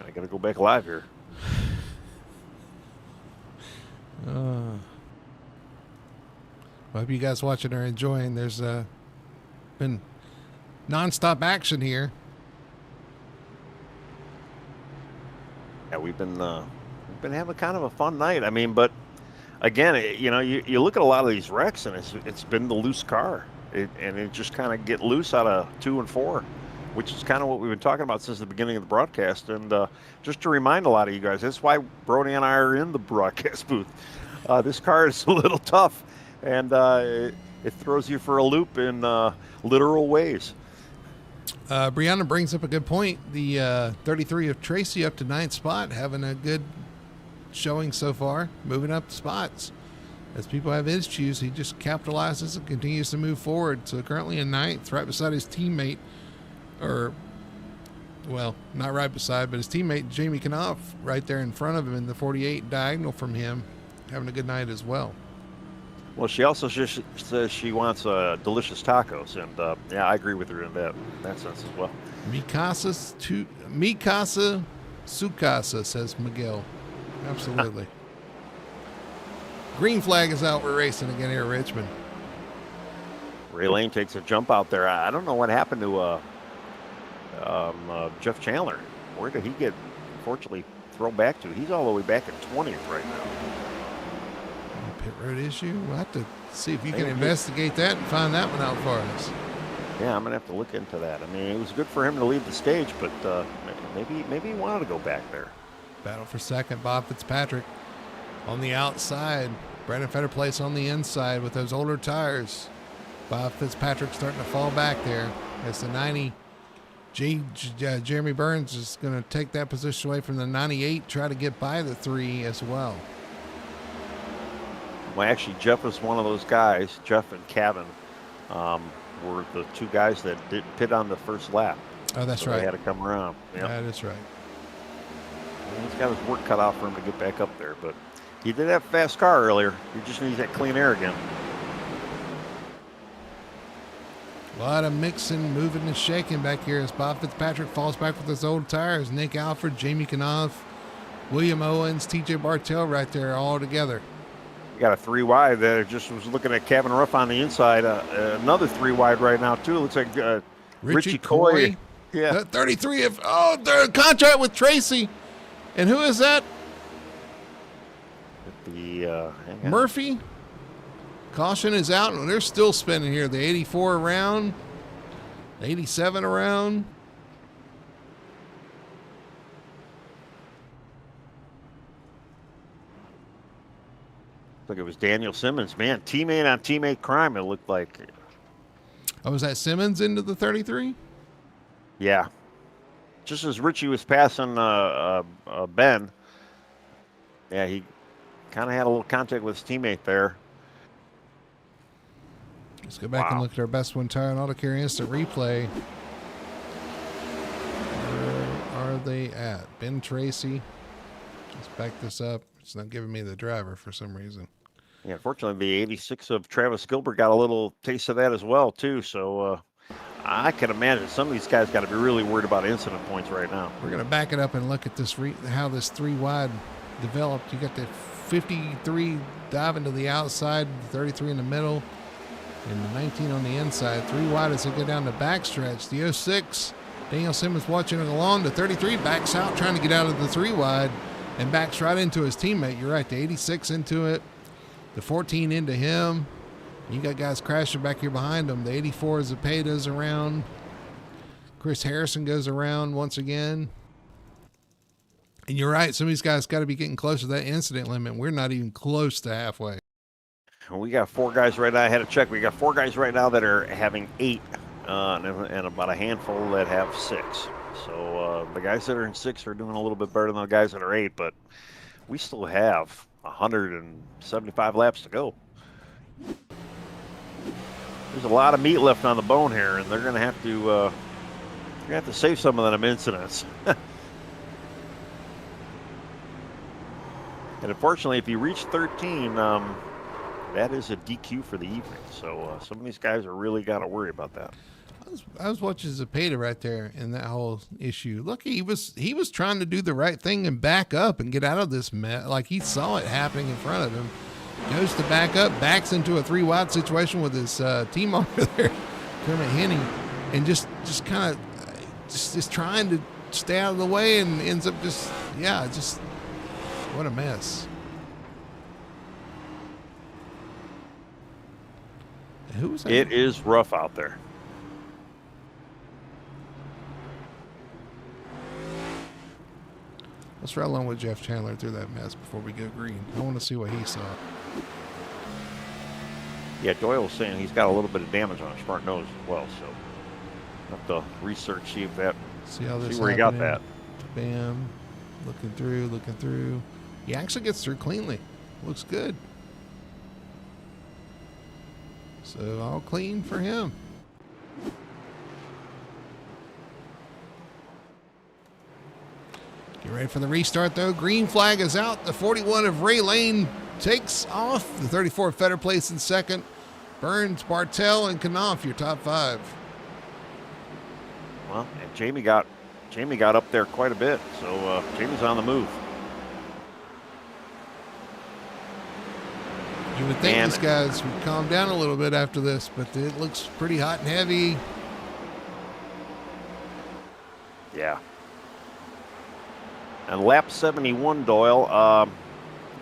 I got to go back live here. I hope you guys watching are enjoying. There's been nonstop action here. Yeah, we've been having kind of a fun night. I mean, but again, you look at a lot of these wrecks, and it's been the loose car, and it just kind of get loose out of 2 and 4, which is kind of what we've been talking about since the beginning of the broadcast. And just to remind a lot of you guys, that's why Brody and I are in the broadcast booth. This car is a little tough, and it throws you for a loop in literal ways. Brianna brings up a good point. The 33 of Tracy up to 9th spot, having a good showing so far, moving up spots. As people have issues, he just capitalizes and continues to move forward. So currently in 9th, right beside his teammate, or, well, not right beside, but his teammate, Jamie Knopf, right there in front of him in the 48, diagonal from him, having a good night as well. Well, she also just says she wants delicious tacos, and yeah, I agree with her in that sense as well. Mikasa Sukasa, says Miguel. Absolutely. Green flag is out. We're racing again here at Richmond. Ray Lane takes a jump out there. I don't know what happened to Jeff Chandler. Where did he get, fortunately, thrown back to? He's all the way back at 20th right now. Pit road issue? We'll have to see if you can investigate that and find that one out for us. Yeah, I'm going to have to look into that. I mean, it was good for him to leave the stage, but maybe he wanted to go back there. Battle for second, Bob Fitzpatrick on the outside. Brandon Fetterplace on the inside with those older tires. Bob Fitzpatrick starting to fall back there. As the 90, Jeremy Burns is going to take that position away from the 98, try to get by the 3 as well. Well, actually, Jeff was one of those guys. Jeff and Kevin were the 2 guys that did pit on the first lap. Oh, that's right. They had to come around. Yep. That is right. He's got his work cut out for him to get back up there, but he did have a fast car earlier. He just needs that clean air again. A lot of mixing, moving, and shaking back here as Bob Fitzpatrick falls back with his old tires. Nick Alford, Jamie Knopf, William Owens, TJ Bartell right there all together. Got a 3 wide there. Just was looking at Kevin Ruff on the inside. Another 3 wide right now, too. Looks like Richie Coy. Yeah. 33 of, they're in contract with Tracy. And who is that? Murphy. Caution is out, and they're still spinning here. The 84 around, the 87 around. Like it was Daniel Simmons. Man, teammate on teammate crime, it looked like. Oh, was that Simmons into the 33? Yeah. Just as Richie was passing Ben, yeah, he kind of had a little contact with his teammate there. Let's go back and look at our best one tire and auto carry instant replay. Where are they at? Ben Tracy. Let's back this up. It's not giving me the driver for some reason. Yeah, unfortunately, the 86 of Travis Gilbert got a little taste of that as well, too. So I can imagine some of these guys got to be really worried about incident points right now. We're going to back it up and look at this how this 3 wide developed. You got the 53 diving to the outside, 33 in the middle, and the 19 on the inside. 3 wide as they go down the backstretch. The 06, Daniel Simmons watching it along. The 33 backs out trying to get out of the 3 wide and backs right into his teammate. You're right, the 86 into it. The 14 into him. You got guys crashing back here behind him. The 84 Zepeda's around. Chris Harrison goes around once again. And you're right, some of these guys got to be getting close to that incident limit. We're not even close to halfway. We got 4 guys right now. I had to check. We got 4 guys right now that are having 8 and about a handful that have 6. So the guys that are in 6 are doing a little bit better than the guys that are 8, but we still have 175 laps to go. There's a lot of meat left on the bone here, and they're going to have to save some of them incidents. And unfortunately, if you reach 13, that is a DQ for the evening. So some of these guys are really got to worry about that. I was watching Zepeda right there in that whole issue. Look, he was trying to do the right thing and back up and get out of this mess. Like he saw it happening in front of him. Goes to back up, backs into a 3 wide situation with his team over there, Kermit Henney, and just kind of trying to stay out of the way and ends up just what a mess. Who was that? It is rough out there. Let's ride along with Jeff Chandler through that mess before we go green. I want to see what he saw. Yeah, Doyle was saying he's got a little bit of damage on his front nose as well, so I'll have to research, see where he got that. Bam. Looking through. He actually gets through cleanly. Looks good. So all clean for him. Get ready for the restart, though. Green flag is out. The 41 of Ray Lane takes off. The 34 Fetter place in second. Burns, Bartell, and Knopf, your top 5. Well, and Jamie got up there quite a bit, so Jamie's on the move. You would think these guys would calm down a little bit after this, but it looks pretty hot and heavy. Yeah. And lap 71, Doyle,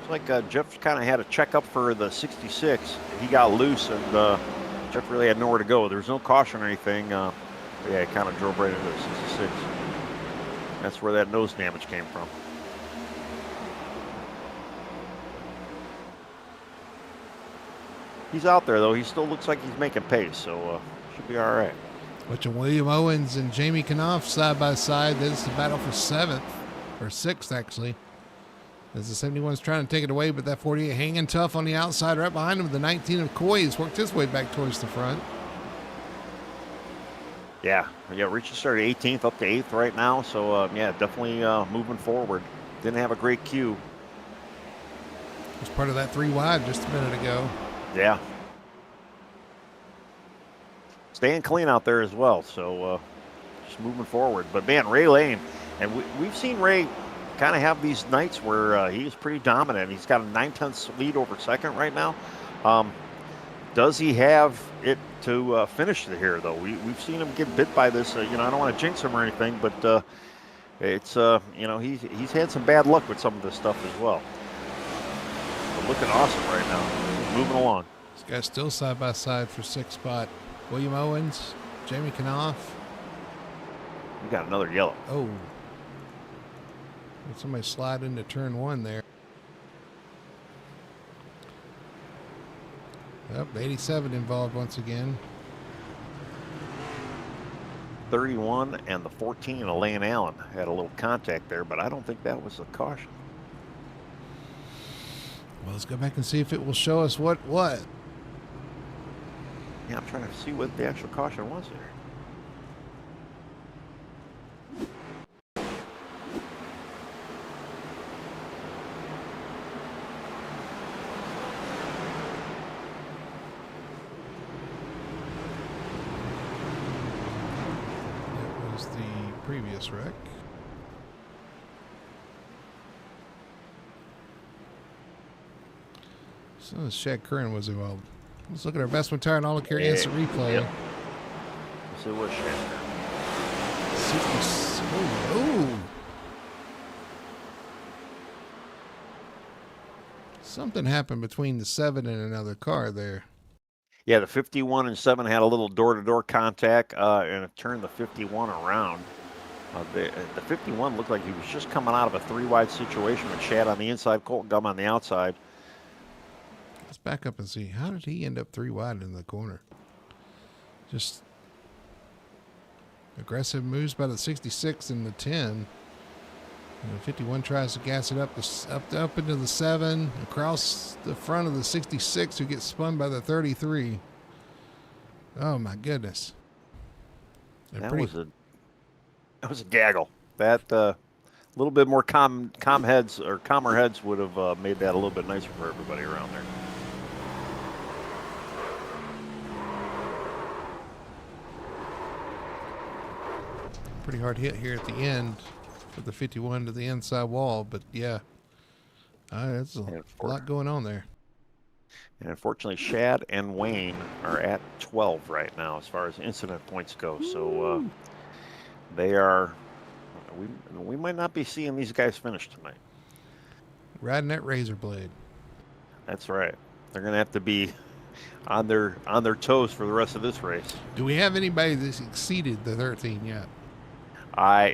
it's like Jeff kind of had a checkup for the 66. He got loose, and Jeff really had nowhere to go. There was no caution or anything. Yeah, he kind of drove right into the 66. That's where that nose damage came from. He's out there, though. He still looks like he's making pace, so should be all right. Watching William Owens and Jamie Knopf side by side. This is the battle for 7th, or 6th, actually. As the 71's trying to take it away, but that 48 hanging tough on the outside right behind him. The 19 of Coy has worked his way back towards the front. Yeah. Richie started 18th up to 8th right now, so yeah, definitely moving forward. Didn't have a great cue. Was part of that 3 wide just a minute ago. Yeah. Staying clean out there as well, so just moving forward. But man, Ray Lane, and we've seen Ray kind of have these nights where he is pretty dominant. He's got a 9/10 lead over second right now. Does he have it to finish here, though? We've seen him get bit by this. I don't want to jinx him or anything, but it's he's had some bad luck with some of this stuff as well. But looking awesome right now. He's moving along. This guy's still side by side for 6th spot. William Owens, Jamie Knopf. We got another yellow. Oh. Somebody slide into turn 1 there. Yep, 87 involved once again. 31 and the 14 of Lane Allen had a little contact there, but I don't think that was a caution. Well, let's go back and see if it will show us what. Yeah, I'm trying to see what the actual caution was there. previous wreck. So Shad Curran was involved. Let's look at our best one tire and all carry instant replay. Yep. So what Shad? Oh. Something happened between the 7 and another car there. Yeah, the 51 and 7 had a little door-to-door contact, and it turned the 51 around. The 51 looked like he was just coming out of a 3-wide situation with Shad on the inside, Colton Gum on the outside. Let's back up and see. How did he end up 3 wide in the corner? Just aggressive moves by the 66 and the 10. And the 51 tries to gas it up into the 7, across the front of the 66, who gets spun by the 33. Oh my goodness! That was a gaggle. That little bit more calmer heads would have made that a little bit nicer for everybody around there. Pretty hard hit here at the end for the 51 to the inside wall, but yeah, it's a lot going on there. And unfortunately, Shad and Wayne are at 12 right now as far as incident points go. So they are. We might not be seeing these guys finish tonight. Riding that razor blade. That's right. They're going to have to be on their toes for the rest of this race. Do we have anybody that's exceeded the 13 yet?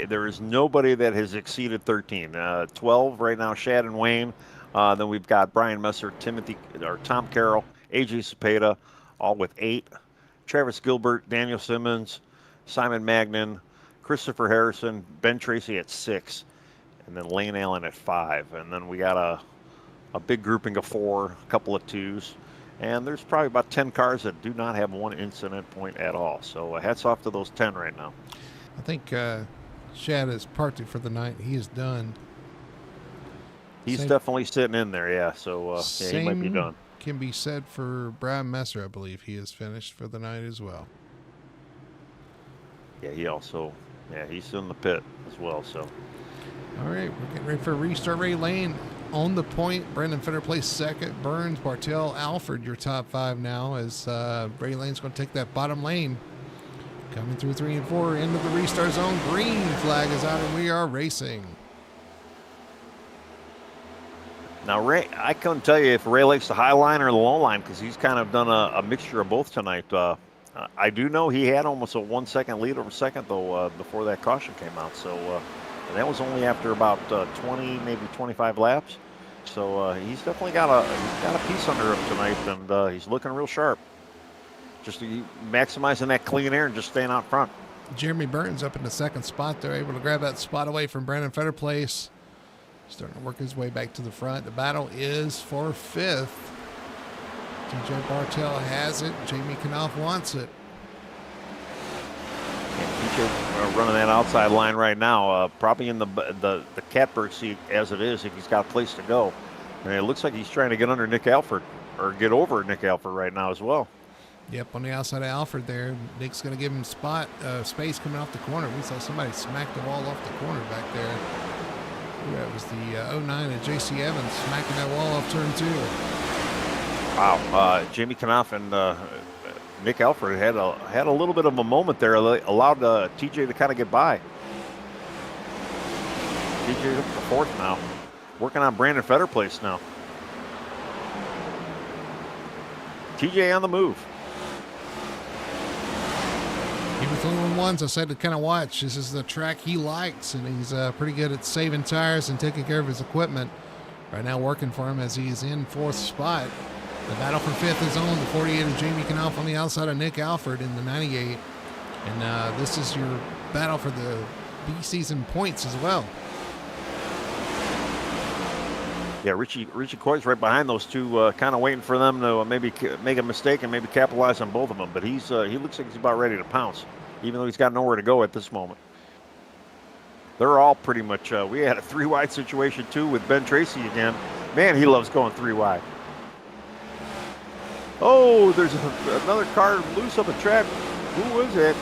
There is nobody that has exceeded 13. 12 right now, Shad and Wayne. Then we've got Brian Messer, Tom Carroll, AJ Cepeda, all with 8. Travis Gilbert, Daniel Simmons, Simon Magnan, Christopher Harrison, Ben Tracy at 6, and then Lane Allen at 5. And then we got a big grouping of 4, a couple of 2s. And there's probably about 10 cars that do not have one incident point at all. So hats off to those 10 right now. I think Shad is parked it for the night. He is done. He's definitely sitting in there, yeah. So he might be done. Can be said for Brian Messer, I believe. He is finished for the night as well. Yeah, he's in the pit as well. So, all right, we're getting ready for a restart. Ray Lane on the point. Brendan Feder plays second. Burns, Bartell, Alford, your top 5 now, as Ray Lane's going to take that bottom lane. Coming through 3 and 4 into the restart zone. Green flag is out, and we are racing. Now, Ray, I couldn't tell you if Ray likes the high line or the low line because he's kind of done a mixture of both tonight. I do know he had almost a 1 second lead over second, though, before that caution came out. So and that was only after about 20, maybe 25 laps. So he's definitely got a piece under him tonight, and he's looking real sharp. Just maximizing that clean air and just staying out front. Jeremy Burns up in the second spot. They're able to grab that spot away from Brandon Feder Place. Starting to work his way back to the front. The battle is for 5th. TJ Bartell has it. Jamie Knopf wants it. TJ running that outside line right now. Probably in the catbird seat as it is if he's got a place to go. And it looks like he's trying to get under Nick Alford or get over Nick Alford right now as well. Yep, on the outside of Alfred there. Nick's going to give him space coming off the corner. We saw somebody smack the wall off the corner back there. That was the 09 of J.C. Evans smacking that wall off turn 2. Wow, Jamie Knopf and Nick Alford had a little bit of a moment there, allowed TJ to kind of get by. TJ up for 4th now, working on Brandon Feder Place now. TJ on the move. He was the only ones I said to kind of watch. This is the track he likes, and he's pretty good at saving tires and taking care of his equipment. Right now working for him as he's in 4th spot. The battle for 5th is on. The 48 of Jamie Knopf on the outside of Nick Alford in the 98. And this is your battle for the B season points as well. Yeah, Richie Coy's right behind those two, kind of waiting for them to maybe make a mistake and maybe capitalize on both of them. But he looks like he's about ready to pounce, even though he's got nowhere to go at this moment. They're all pretty much. We had a 3 wide situation too with Ben Tracy again. Man, he loves going 3 wide. Oh, there's another car loose up a track. Who was it?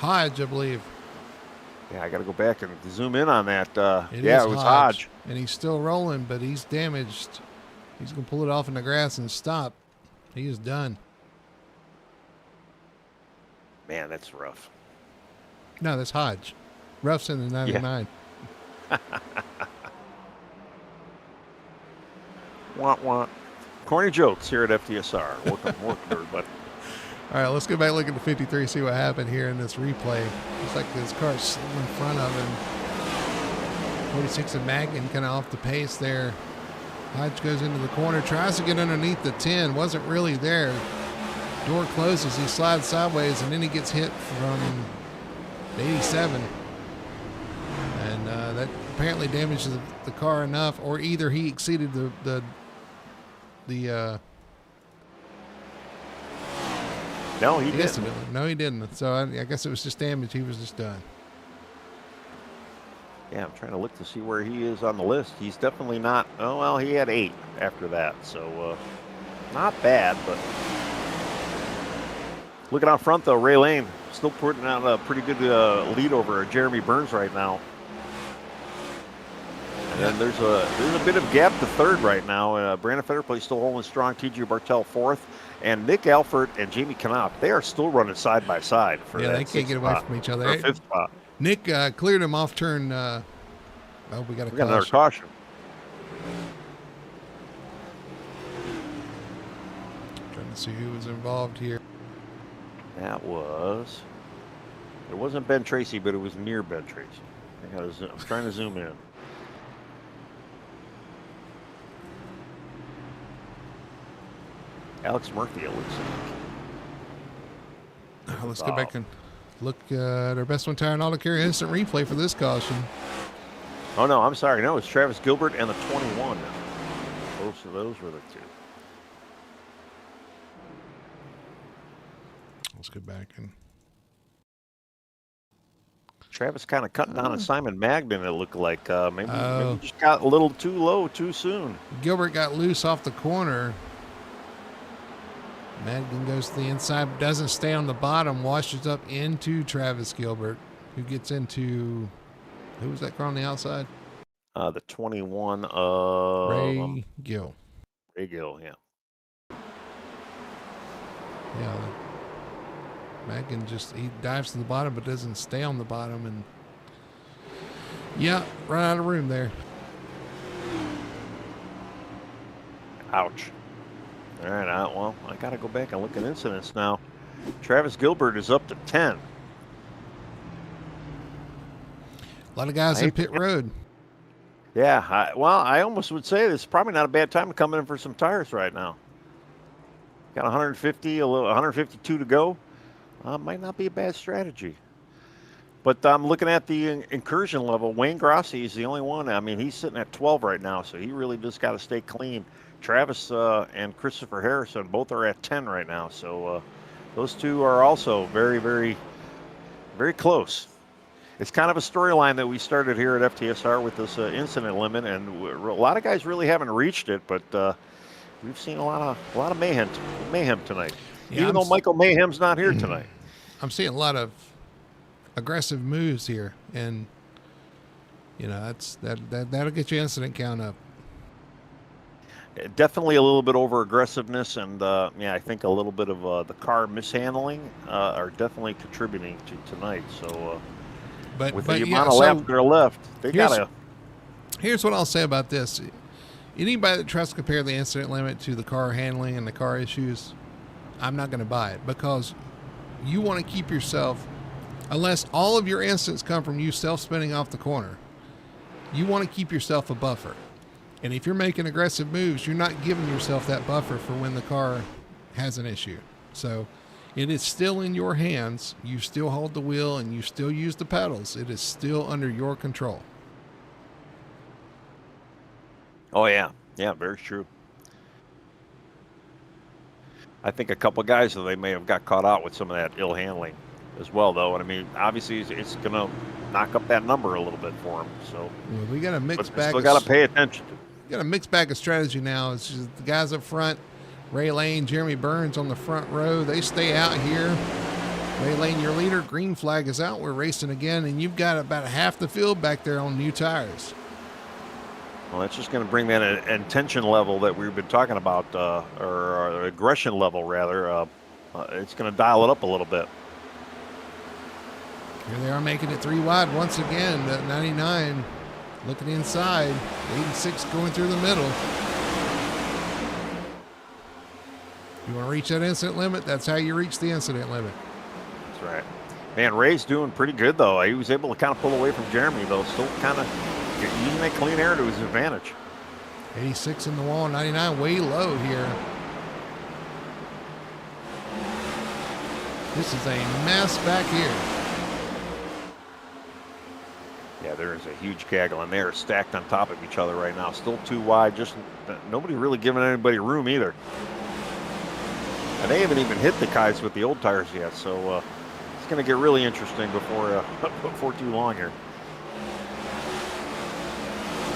Hodge, I believe. Yeah, I got to go back and zoom in on that. It was Hodge. And he's still rolling, but he's damaged. He's going to pull it off in the grass and stop. He is done. Man, that's rough. No, that's Hodge. Rough's in the 99. Yeah. Want. Corny jokes here at FTSR. Welcome, everybody. All right, let's go back and look at the 53, see what happened here in this replay. Looks like this car's still in front of him. 46 of Magnin kind of off the pace there. Hodge goes into the corner, tries to get underneath the 10, wasn't really there. Door closes, he slides sideways, and then he gets hit from the 87. And that apparently damages the car enough, or either he exceeded the No, he didn't. No, he didn't. So I guess it was just damage. He was just done. Yeah, I'm trying to look to see where he is on the list. He's definitely not. Oh, well, he had 8 after that. So not bad, but looking out front, though, Ray Lane still putting out a pretty good lead over Jeremy Burns right now. And then there's a bit of gap to third right now. Brandon Fetterplay still holding strong. T.J. Bartel fourth. And Nick Alford and Jamie Knopf, they are still running side by side for that. Yeah, they can't get away from each other. Fifth spot. Nick cleared him off turn. We got another caution. Trying to see who was involved here. It wasn't Ben Tracy, but it was near Ben Tracy. I'm trying to zoom in. Alex Murphy, it looks like. Let's go back and look at our Best One Tire and Auto Care instant replay for this caution. Oh, no, I'm sorry. No, it's Travis Gilbert and the 21. Those were the two. Let's go back and... Travis kind of cutting down on Simon Magnin, it looked like. Maybe just got a little too low too soon. Gilbert got loose off the corner. Magnin goes to the inside, doesn't stay on the bottom, washes up into Travis Gilbert, who gets into, who was that car on the outside? The 21 of Ray Gill. Ray Gill, yeah. Yeah. Magnin he dives to the bottom, but doesn't stay on the bottom, and yeah, run out of room there. Ouch. All right, well, I got to go back and look at incidents now. Travis Gilbert is up to 10. A lot of guys in pit road. Yeah, I almost would say this is probably not a bad time to come in for some tires right now. Got 152 to go. Might not be a bad strategy. But I'm looking at the incursion level. Wayne Grossi is the only one. I mean, he's sitting at 12 right now, so he really just got to stay clean. Travis and Christopher Harrison both are at 10 right now, so those two are also very, very, very close. It's kind of a storyline that we started here at FTSR with this incident limit, and a lot of guys really haven't reached it, but we've seen a lot of mayhem tonight. Yeah, even though Michael Mayhem's not here tonight. I'm seeing a lot of aggressive moves here, and you know that'll get your incident count up. Definitely a little bit over aggressiveness, and I think a little bit of the car mishandling are definitely contributing to tonight. So, with the amount of laps that are left, they gotta. Here's what I'll say about this: anybody that tries to compare the incident limit to the car handling and the car issues, I'm not going to buy it, because you want to keep yourself, unless all of your incidents come from you self-spinning off the corner, you want to keep yourself a buffer. And if you're making aggressive moves, you're not giving yourself that buffer for when the car has an issue. So it is still in your hands. You still hold the wheel and you still use the pedals. It is still under your control. Oh, yeah. Yeah, very true. I think a couple of guys, they may have got caught out with some of that ill handling as well, though. And I mean, obviously, it's going to knock up that number a little bit for him. So we got a mixed bag. Still got to pay attention to. Got a mixed bag of strategy now. It's just the guys up front, Ray Lane, Jeremy Burns on the front row. They stay out here. Ray Lane, your leader. Green flag is out. We're racing again, and you've got about half the field back there on new tires. Well, that's just going to bring that intention level that we've been talking about, or aggression level, rather. It's going to dial it up a little bit. Here they are making it 3 wide once again. That 99 looking inside. 86 going through the middle. You want to reach that incident limit? That's how you reach the incident limit. That's right. Man, Ray's doing pretty good, though. He was able to kind of pull away from Jeremy, though. Still kind of using that clean air to his advantage. 86 in the wall, 99 way low here. This is a mess back here. Yeah, there is a huge gaggle, and they are stacked on top of each other right now. Still too wide. Just nobody really giving anybody room either. And they haven't even hit the guys with the old tires yet, so it's going to get really interesting before too long here.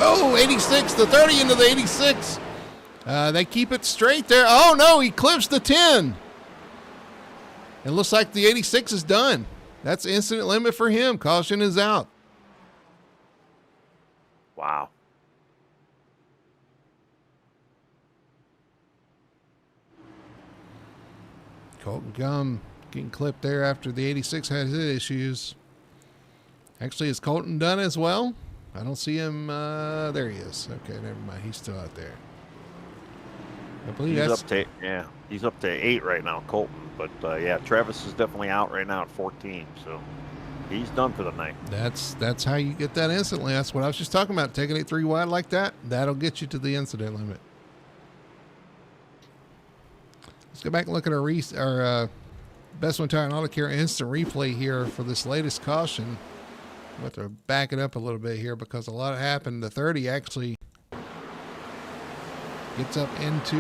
Oh, 86, the 30 into the 86. They keep it straight there. Oh, no, he clips the 10. It looks like the 86 is done. That's incident limit for him. Caution is out. Wow. Colton Gum getting clipped there after the 86 had his issues. Actually, is Colton done as well? I don't see him. There he is. Okay, never mind. He's still out there. I believe he's up to 8 right now, Colton. But yeah, Travis is definitely out right now at 14. So he's done for the night. That's how you get that instantly. That's what I was just talking about. Taking it 3 wide like that, that'll get you to the incident limit. Let's go back and look at our Best One Tire and Auto Care instant replay here for this latest caution. I'm going to back it up a little bit here because a lot happened. The 30 actually gets up into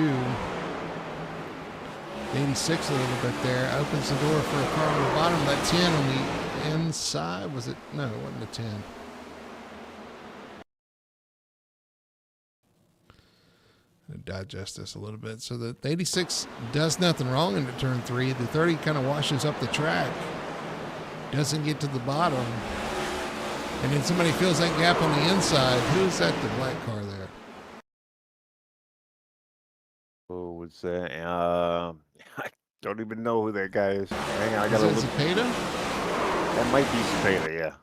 the 86 a little bit there. Opens the door for a car on the bottom. That 10 on the inside. Was it? No, it wasn't a 10. Digest this a little bit. So the 86 does nothing wrong into turn 3. The 30 kind of washes up the track. Doesn't get to the bottom. And then somebody fills that gap on the inside. Who's that? The black car there. Who was that? I don't even know who that guy is. Hang on, I gotta look. Is it Zepeda? That might be Zepeda, yeah.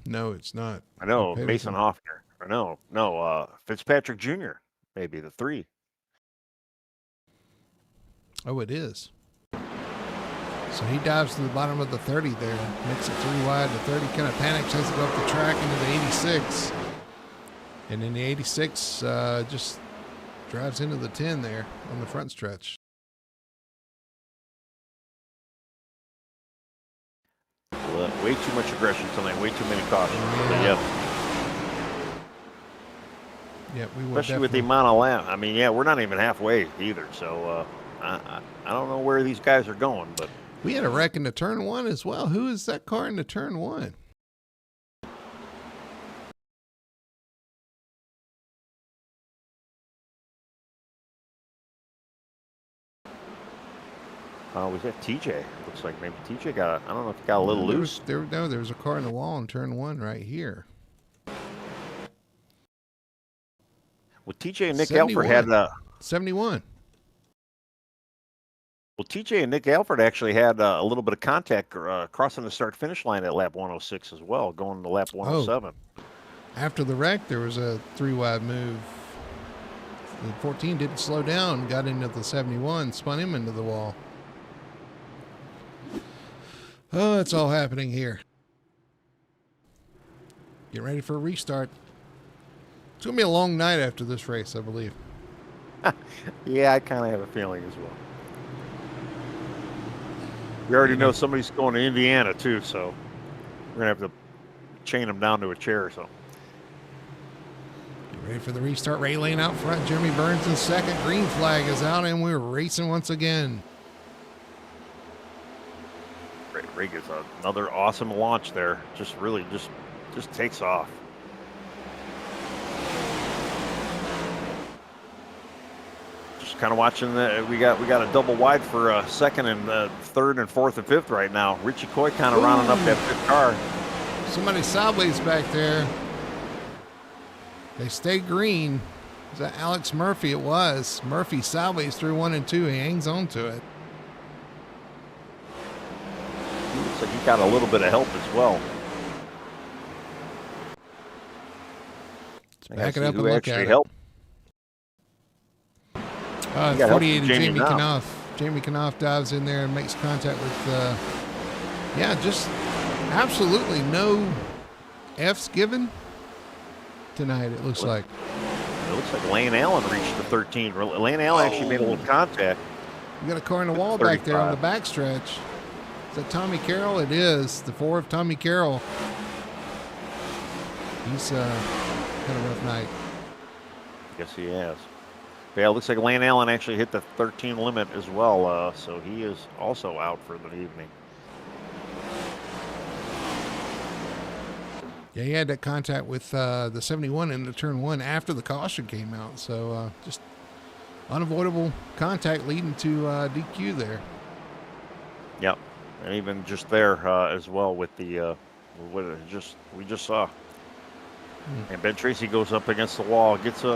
No, it's not. I know, Zepeda's Mason Hoffner. Or no, Fitzpatrick Jr., maybe the 3. Oh, it is. So he dives to the bottom of the 30 there. Makes it 3 wide. The 30 kind of panics, has to go up the track into the 86. And then the 86 just drives into the 10 there on the front stretch. Way too much aggression tonight. Way too many cautions. Yeah, we will. Especially with the amount of lap. I mean, yeah, we're not even halfway either. So I don't know where these guys are going, but we had a wreck in the turn 1 as well. Who is that car in the turn 1? Was that TJ? Looks like maybe TJ got, I don't know if he got a little loose. There was a car in the wall in turn 1 right here. Well, TJ and Nick Alford had 71. Well, TJ and Nick Alford actually had a little bit of contact crossing the start-finish line at lap 106 as well, going to lap 107. After the wreck, there was a 3 wide move. The 14 didn't slow down, got into the 71, spun him into the wall. Oh, it's all happening here. Get ready for a restart. It's going to be a long night after this race, I believe. Yeah, I kind of have a feeling as well. We already know somebody's going to Indiana, too, so we're going to have to chain them down to a chair or something. Get ready for the restart. Ray Lane out front. Jeremy Burns in second. Green flag is out, and we're racing once again. Ray gets another awesome launch there. Just really just takes off. kind of watching the. We got a double wide for second and third and fourth and fifth right now. Richie Coy kind of rounding up that fifth car. Somebody sideways back there. They stay green. Is that Alex Murphy? It was. Murphy sideways through 1 and 2. He hangs on to it. Looks like he got a little bit of help as well. Let's back it up and look at it. Helped. 48 Jamie Knopf. Jamie Knopf dives in there and makes contact with, just absolutely no F's given tonight, it looks like. It looks like Lane Allen reached the 13. Lane Allen actually made a little contact. You got a car in the wall back there on the backstretch. Is that Tommy Carroll? It is. The 4 of Tommy Carroll. He's had a rough night. Yes, he has. Yeah, it looks like Lane Allen actually hit the 13 limit as well, so he is also out for the evening. Yeah, he had that contact with the 71 in the turn 1 after the caution came out. So just unavoidable contact leading to DQ there. Yep, and even just there as well with the what we just saw. And Ben Tracy goes up against the wall, gets his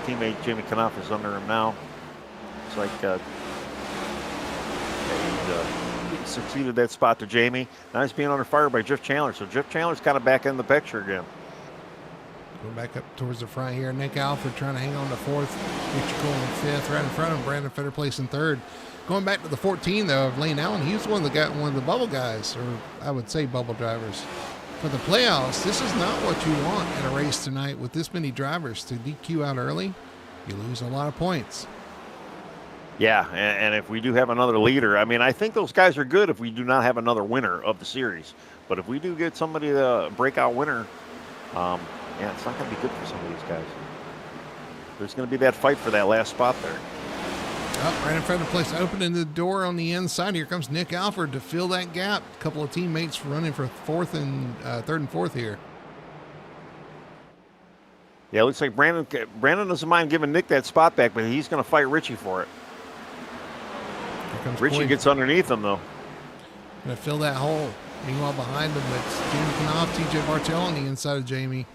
teammate Jamie Knopf is under him now. It's like he succeeded that spot to Jamie. Now he's being under fire by Jeff Chandler. So Jeff Chandler's kind of back in the picture again. Going back up towards the front here. Nick Alford trying to hang on to 4th. Richard Cole in 5th. Right in front of him, Brandon Fetter place in 3rd. Going back to the 14, though, of Lane Allen. He was one of the bubble guys, or I would say bubble drivers. For the playoffs, this is not what you want at a race tonight with this many drivers. To DQ out early, you lose a lot of points. Yeah, and if we do have another leader, I mean, I think those guys are good if we do not have another winner of the series. But if we do get somebody to breakout winner, it's not going to be good for some of these guys. There's going to be that fight for that last spot there. Right in front of the place, opening the door on the inside. Here comes Nick Alford to fill that gap. A couple of teammates running for 3rd and 4th here. Yeah, it looks like Brandon doesn't mind giving Nick that spot back, but he's going to fight Richie for it. Richie gets underneath him, though. Going to fill that hole. Meanwhile, behind him, it's Jamie Knopf, TJ Bartell on the inside of Jamie.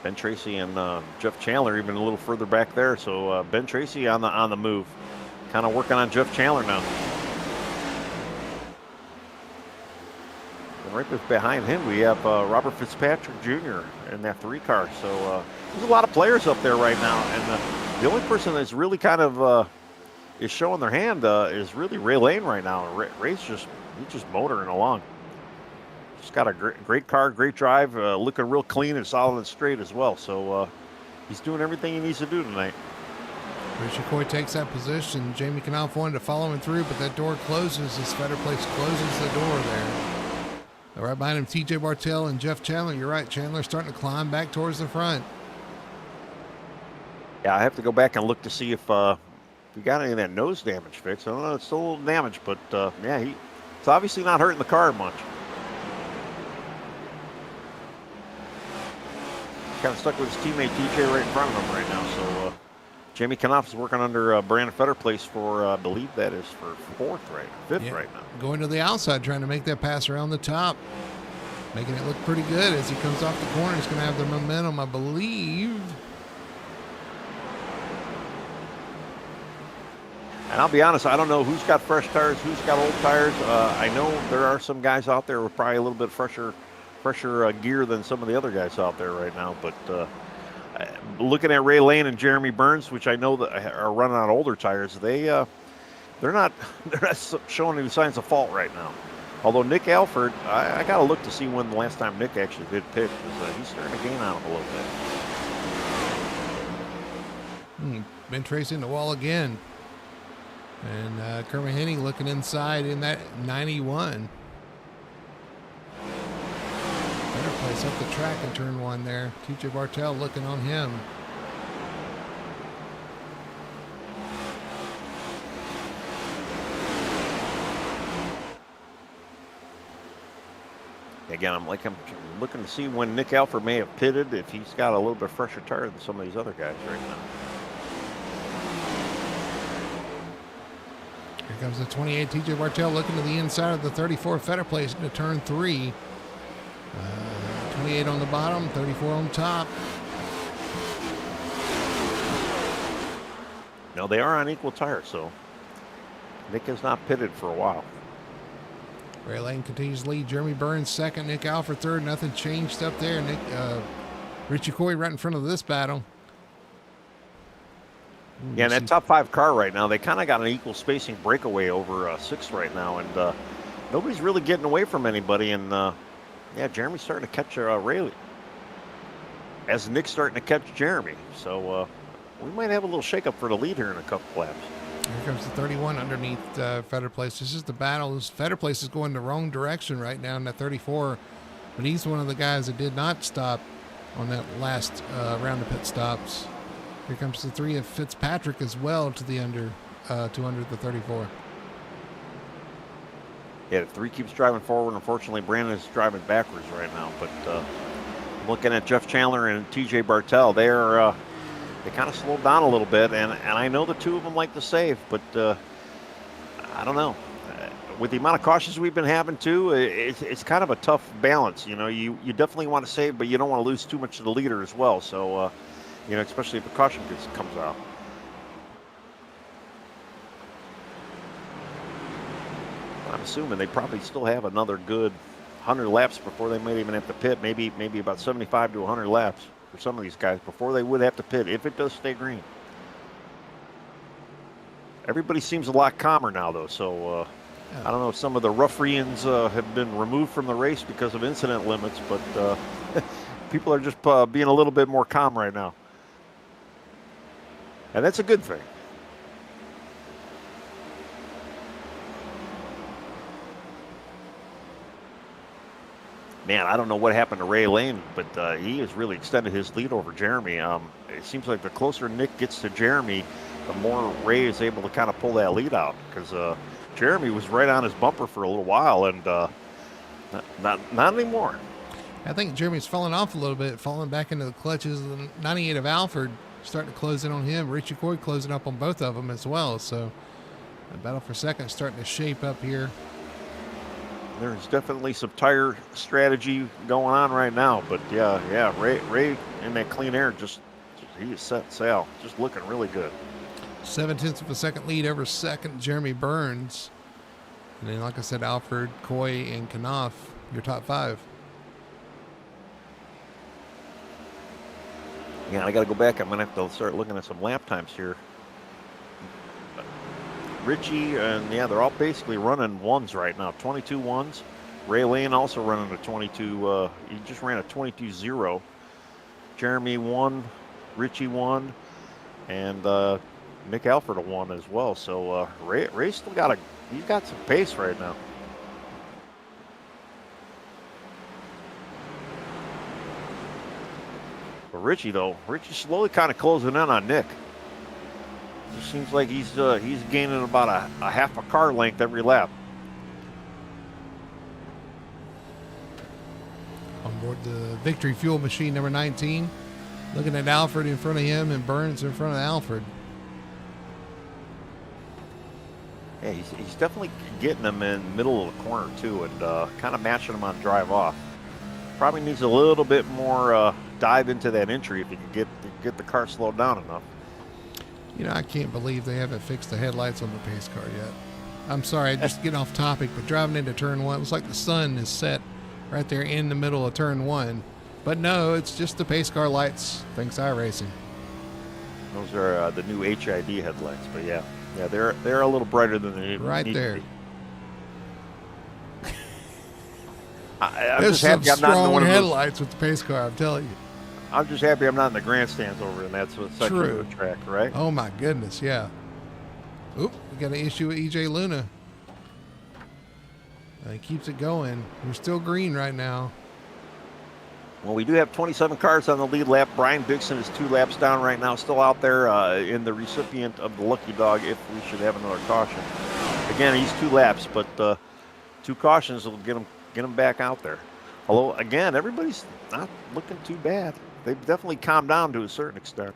Ben Tracy and Jeff Chandler even a little further back there. So Ben Tracy on the move, kind of working on Jeff Chandler now. And right behind him, we have Robert Fitzpatrick Jr. in that 3 car. So there's a lot of players up there right now. And the only person that's really kind of is showing their hand is really Ray Lane right now. Ray's just motoring along. Just got a great car, great drive, looking real clean and solid and straight as well. So he's doing everything he needs to do tonight. Richard Coy takes that position. Jamie Knopf wanted to follow him through, but that door closes. His Fetter place closes the door there. Right behind him, TJ Bartell and Jeff Chandler. You're right, Chandler starting to climb back towards the front. Yeah, I have to go back and look to see if we got any of that nose damage fixed. I don't know, it's still a little damage, but it's obviously not hurting the car much. Kind of stuck with his teammate TJ right in front of him right now. So Jamie Knopf is working under Brandon Fetter place for, I believe that is for 5th right now. Going to the outside, trying to make that pass around the top. Making it look pretty good as he comes off the corner. He's going to have the momentum, I believe. And I'll be honest, I don't know who's got fresh tires, who's got old tires. I know there are some guys out there with probably a little bit fresher gear than some of the other guys out there right now. But looking at Ray Lane and Jeremy Burns, which I know that are running on older tires, they're not showing any signs of fault right now. Although Nick Alford, I got to look to see when the last time Nick actually did pit, because he's starting to gain on him a little bit. Ben Tracy in the wall again. And Kermit Henning looking inside in that 91. Better place up the track in turn 1 there. TJ Bartell looking on him. Again, I'm looking to see when Nick Alford may have pitted, if he's got a little bit fresher tire than some of these other guys right now. Here comes the 28 TJ Bartell looking to the inside of the 34 Fetter Place into turn 3. 28 on the bottom, 34 on top. No, they are on equal tires, so Nick is not pitted for a while. Ray Lane continues to lead. Jeremy Burns second, Nick Alford third. Nothing changed up there. Richie Coy right in front of this battle. Yeah, and that top 5 car right now, they kind of got an equal spacing breakaway over 6th right now, and nobody's really getting away from anybody. And yeah, Jeremy's starting to catch Ray as Nick's starting to catch Jeremy. So we might have a little shakeup for the lead here in a couple laps. Here comes the 31 underneath Fetter Place. This is the battle. Fetter Place is going the wrong direction right now in that 34, but he's one of the guys that did not stop on that last round of pit stops. Here comes the 3 of Fitzpatrick as well to the under the 34. Yeah, the 3 keeps driving forward. Unfortunately, Brandon is driving backwards right now. But looking at Jeff Chandler and TJ Bartell, they kind of slowed down a little bit. And I know the 2 of them like to save, but I don't know. With the amount of cautions we've been having too, it's kind of a tough balance. You know, you definitely want to save, but you don't want to lose too much of the leader as well. So. You know, especially if a caution comes out. I'm assuming they probably still have another good 100 laps before they might even have to pit. Maybe about 75 to 100 laps for some of these guys before they would have to pit if it does stay green. Everybody seems a lot calmer now, though. So I don't know if some of the ruffians have been removed from the race because of incident limits, but people are just being a little bit more calm right now. And that's a good thing. Man, I don't know what happened to Ray Lane, but he has really extended his lead over Jeremy. It seems like the closer Nick gets to Jeremy, the more Ray is able to kind of pull that lead out. Because Jeremy was right on his bumper for a little while, and not anymore. I think Jeremy's falling off a little bit, falling back into the clutches of the 98 of Alford. Starting to close in on him. Richie Coy closing up on both of them as well. So the battle for second starting to shape up here. There's definitely some tire strategy going on right now. But yeah, Ray in that clean air, he is set sail. Just looking really good. 0.7 of a second lead over second, Jeremy Burns. And then, like I said, Alford, Coy, and Knopf, your top 5. Yeah, I got to go back. I'm going to have to start looking at some lap times here. Richie and, yeah, they're all basically running 1s right now, 22 1s. Ray Lane also running a 22. He just ran a 22.0. Jeremy 1, Richie 1, and Nick Alford a 1 as well. So Ray still he's got some pace right now. But Richie's slowly kind of closing in on Nick. It seems like he's gaining about a half a car length every lap. On board the Victory Fuel machine number 19. Looking at Alford in front of him and Burns in front of Alford. Yeah, he's definitely getting them in the middle of the corner too, and kind of matching them on drive off. Probably needs a little bit more dive into that entry if you can get the car slowed down enough. You know, I can't believe they haven't fixed the headlights on the pace car yet. I'm sorry, just getting off topic, but driving into turn 1, it looks like the sun is set right there in the middle of turn 1. But no, it's just the pace car lights, thanks iRacing. Those are the new HID headlights, but yeah, they're a little brighter than they right need there. To be. I'm There's just happy some I'm not in strong one of those. headlights with the pace car, I'm telling you. I'm just happy I'm not in the grandstands over in that section of the track, right? Oh my goodness, yeah. Oop, we got an issue with EJ Luna. He keeps it going. We're still green right now. Well, we do have 27 cars on the lead lap. Brian Bixson is 2 laps down right now, still out there in the recipient of the lucky dog if we should have another caution. Again, he's 2 laps, but 2 cautions will get him back out there. Although, again, everybody's not looking too bad. They've definitely calmed down to a certain extent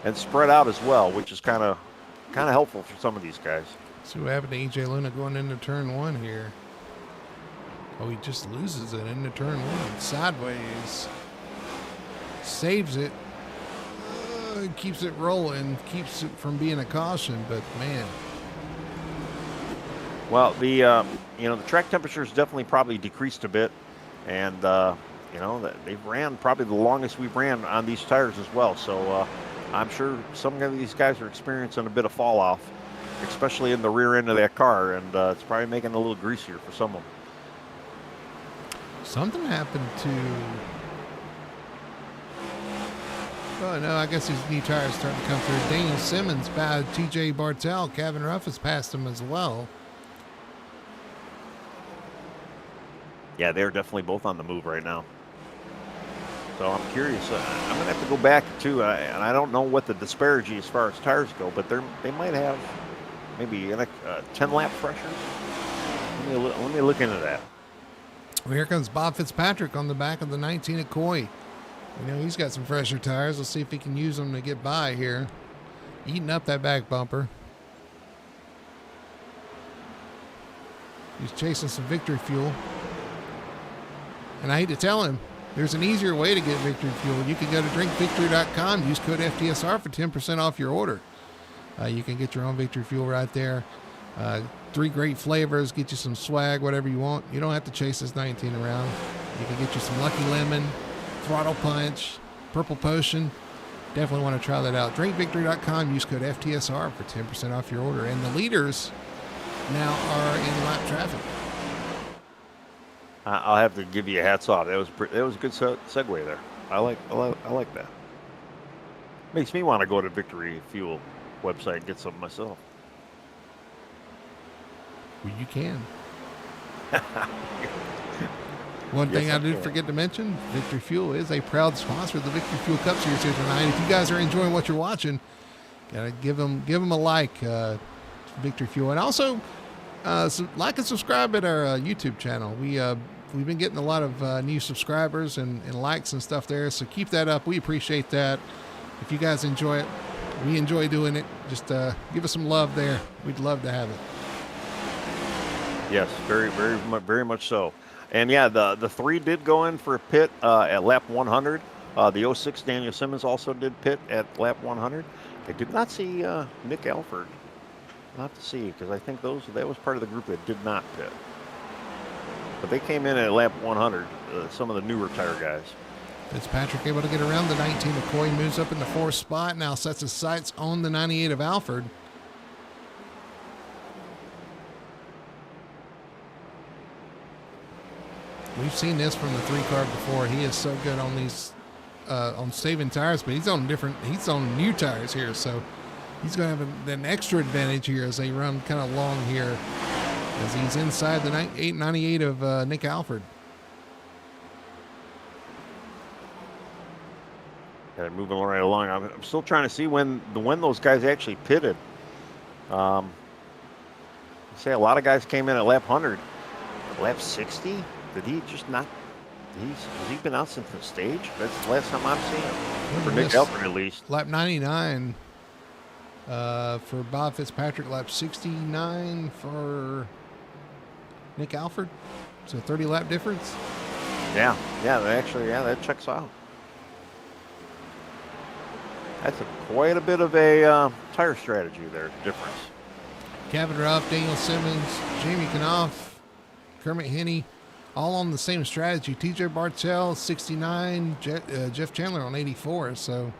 and spread out as well, which is kind of helpful for some of these guys. See what happened to EJ Luna going into turn 1 here. Oh, he just loses it into turn 1. Sideways. Saves it. Keeps it rolling. Keeps it from being a caution, but man. Well, the the track temperatures definitely probably decreased a bit, and they've ran probably the longest we've ran on these tires as well. So I'm sure some of these guys are experiencing a bit of fall off, especially in the rear end of that car, and it's probably making it a little greasier for some of them. Something happened to. Oh no, I guess these new tires starting to come through. Daniel Simmons by TJ Bartel. Kevin Ruff has passed him as well. Yeah, they're definitely both on the move right now. So I'm curious. I'm going to have to go back too, and I don't know what the disparity as far as tires go, but they might have maybe 10 lap pressures. Let me look into that. Well, here comes Bob Fitzpatrick on the back of the 19 at Coy. He's got some fresher tires. Let's see if he can use them to get by here. Eating up that back bumper. He's chasing some victory fuel. And I hate to tell him, there's an easier way to get victory fuel. You can go to drinkvictory.com, use code FTSR for 10% off your order. You can get your own victory fuel right there. 3 great flavors, get you some swag, whatever you want. You don't have to chase this 19 around. You can get you some Lucky Lemon, Throttle Punch, Purple Potion. Definitely want to try that out. Drinkvictory.com, use code FTSR for 10% off your order. And the leaders now are in lap traffic. I'll have to give you a hats off. That was a good segue there. I like that. Makes me want to go to Victory Fuel website and get some myself. Well, you can. One thing I did forget to mention, Victory Fuel is a proud sponsor of the Victory Fuel Cup Series here tonight. If you guys are enjoying what you're watching, gotta give them a like, Victory Fuel, and also like and subscribe at our YouTube channel. We've been getting a lot of new subscribers and likes and stuff there, so keep that up. We appreciate that. If you guys enjoy it, we enjoy doing it. Just give us some love there. We'd love to have it. Yes, very much so. And yeah, the 3 did go in for a pit at lap 100. The 06 Daniel Simmons also did pit at lap 100. I did not see Nick Alford. I'll have to see, because I think that was part of the group that did not pit. But they came in at lap 100, some of the newer tire guys. Fitzpatrick able to get around the 19. McCoy moves up in the 4th spot, now sets his sights on the 98 of Alford. We've seen this from the 3 car before. He is so good on these, on saving tires, but he's on new tires here, so he's going to have an extra advantage here as they run kind of long here, as he's inside the 898 of Nick Alford. Yeah, moving right along. I'm still trying to see when those guys actually pitted. Say a lot of guys came in at lap 100. Lap 60? Did he just not? Has he been out since the stage? That's the last time I've seen him. For Nick Alford, at least. Lap 99 for Bob Fitzpatrick. Lap 69 for Nick Alford. So 30 lap difference. Yeah, that checks out. That's quite a bit of a tire strategy there, difference. Kevin Ruff, Daniel Simmons, Jamie Knopf, Kermit Henney, all on the same strategy. TJ Bartel, 69, Jeff Chandler on 84. So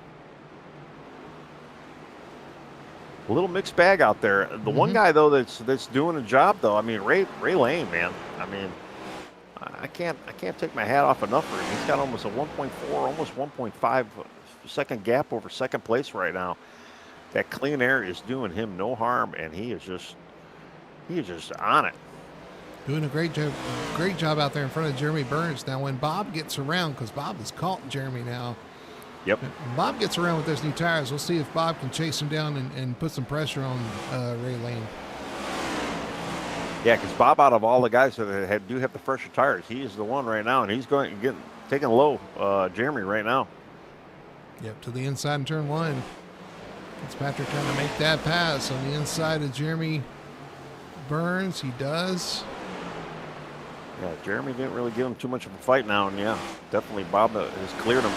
a little mixed bag out there. The one guy though that's doing a job though. I mean, Ray Lane, man. I mean, I can't take my hat off enough for him. He's got almost a 1.4, almost 1.5 second gap over second place right now. That clean air is doing him no harm, and he is just on it. Doing a great job out there in front of Jeremy Burns. Now, when Bob gets around, because Bob has caught Jeremy now. Yep. When Bob gets around with those new tires, we'll see if Bob can chase him down and put some pressure on Ray Lane. Yeah, because Bob, out of all the guys that do have the fresher tires, he is the one right now, and he's taking low Jeremy right now. Yep, to the inside in turn 1. Fitzpatrick trying to make that pass on the inside of Jeremy Burns. He does. Yeah, Jeremy didn't really give him too much of a fight now, and yeah, definitely Bob has cleared him.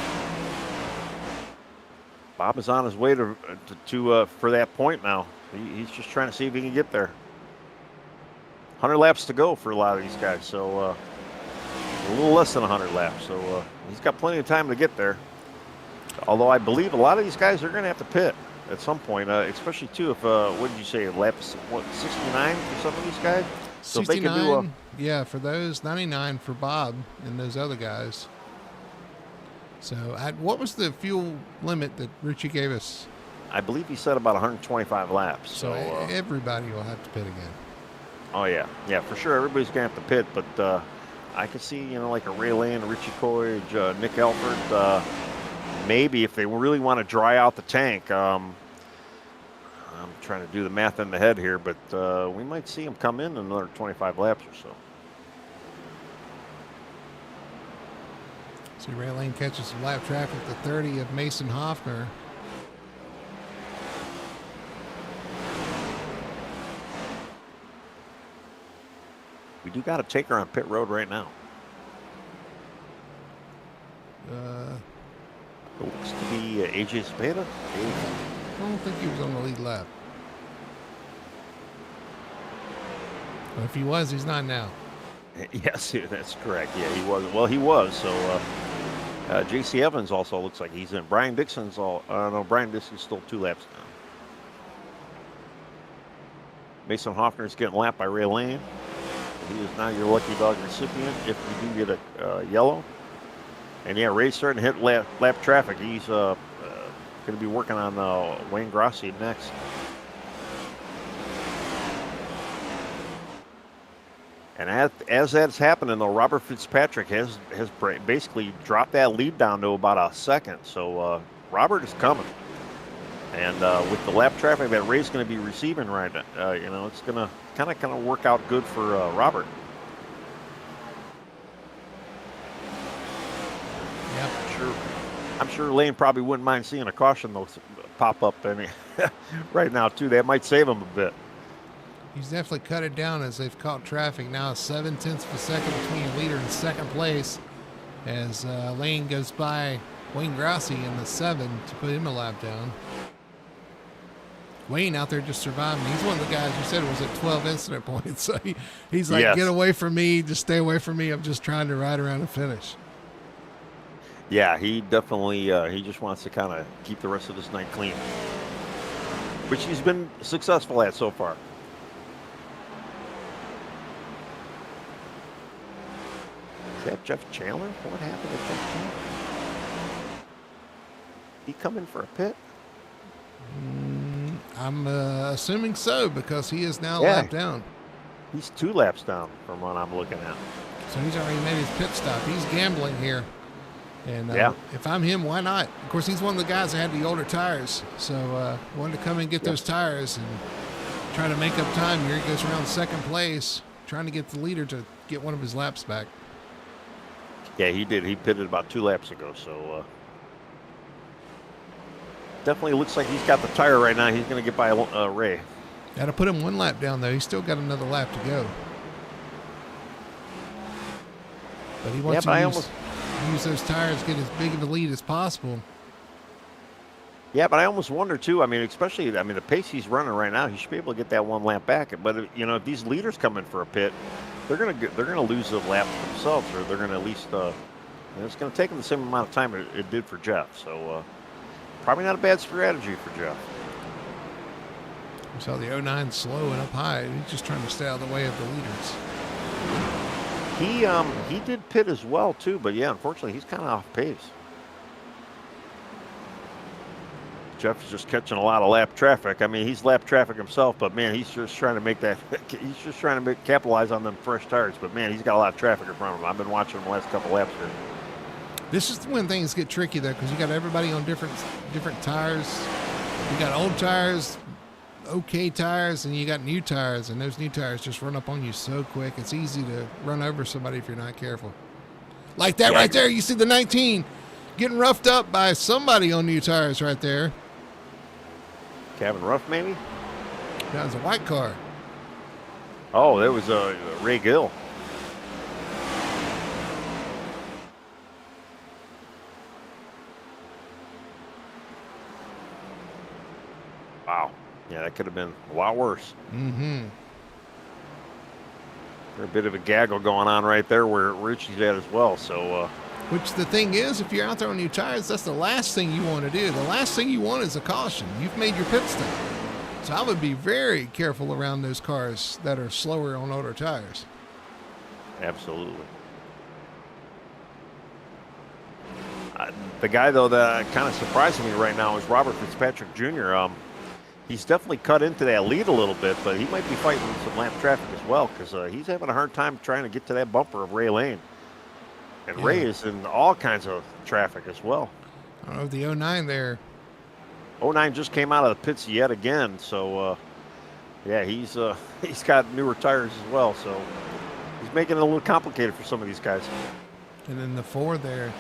Bob is on his way to for that point now. He's just trying to see if he can get there. 100 laps to go for a lot of these guys, so a little less than 100 laps. So he's got plenty of time to get there. Although I believe a lot of these guys are going to have to pit at some point, especially too if what did you say, lap 69 for some of these guys? So 69, if they can do yeah, for those 99 for Bob and those other guys. So what was the fuel limit that Richie gave us? I believe he said about 125 laps. So everybody will have to pit again. Oh yeah, for sure. Everybody's gonna have to pit, but I could see like a Ray Lane, Richie Coy, Nick Elford. Maybe if they really want to dry out the tank. I'm trying to do the math in the head here, but we might see him come in another 25 laps or so. See, Ray Lane catches some lap traffic at the 30 of Mason Hoffner. We do got a taker on pit road right now. It looks to be AJ Spada. I don't think he was on the lead lap. But if he was, he's not now. Yes, that's correct. Yeah, he was. Well, he was. So J.C. Evans also looks like he's in. Brian Dixon's Brian Dixon's still 2 laps now. Mason Hoffner's getting lapped by Ray Lane. He is now your lucky dog recipient if you do get a yellow. And yeah, Ray's starting to hit lap traffic. He's going to be working on Wayne Grossi next. And as that's happening, though, Robert Fitzpatrick has basically dropped that lead down to about a second. So Robert is coming. And with the lap traffic that Ray's going to be receiving right now, it's going to kind of work out good for Robert. Yeah, I'm sure Lane probably wouldn't mind seeing a caution though pop up right now too. That might save him a bit. He's definitely cut it down as they've caught traffic. Now 0.7 of a second between leader and second place as Lane goes by Wayne Grossi in the 7 to put him a lap down. Wayne out there just surviving. He's one of the guys you said was at 12 incident points. So he's like, yes. Get away from me. Just stay away from me. I'm just trying to ride around and finish. Yeah, he definitely, he just wants to kind of keep the rest of this night clean, which he's been successful at so far. Is that Jeff Chandler? What happened to Jeff Chandler? He coming for a pit? I'm assuming so because he is now lapped down. He's 2 laps down from what I'm looking at. So he's already made his pit stop. He's gambling here. And if I'm him, why not? Of course, he's one of the guys that had the older tires. So wanted to come and get those tires and try to make up time here. He goes around second place, trying to get the leader to get one of his laps back. Yeah, he did. He pitted about 2 laps ago. So definitely looks like he's got the tire right now. He's going to get by Ray. Got to put him 1 lap down, though. He's still got another lap to go. But he wants to use those tires, get as big of a lead as possible. Yeah, but I almost wonder too. I mean, especially, the pace he's running right now, he should be able to get that 1 lap back. But if these leaders come in for a pit, they're gonna lose a lap themselves, or they're gonna at least. It's gonna take them the same amount of time it did for Jeff. So probably not a bad strategy for Jeff. We saw the 09 slow and up high. He's just trying to stay out of the way of the leaders. He did pit as well too, but yeah, unfortunately, he's kind of off pace. Jeff's just catching a lot of lap traffic. I mean, he's lap traffic himself, but man, he's just trying to make that. He's just trying to capitalize on them fresh tires. But man, he's got a lot of traffic in front of him. I've been watching him the last couple laps here. This is when things get tricky though, because you got everybody on different tires. You got old tires, okay tires, and you got new tires, and those new tires just run up on you so quick. It's easy to run over somebody if you're not careful. Like that right there. You see the 19 getting roughed up by somebody on new tires right there. Kevin Ruff, maybe? That was a white car. Oh, there was Ray Gill. Wow. Yeah, that could have been a lot worse. Mm-hmm. There's a bit of a gaggle going on right there where Richie's at as well. So, Which the thing is, if you're out there on new tires, that's the last thing you want to do. The last thing you want is a caution. You've made your pit stop. So I would be very careful around those cars that are slower on older tires. absolutely. The guy, though, that kind of surprising me right now is Robert Fitzpatrick Jr. He's definitely cut into that lead a little bit, but he might be fighting some lap traffic as well because he's having a hard time trying to get to that bumper of Ray Lane. And Yeah. Ray is in all kinds of traffic as well. I don't know if the 09 there. 09 just came out of the pits yet again, so yeah, he's got newer tires as well, so he's making it a little complicated for some of these guys. And then the 4 there,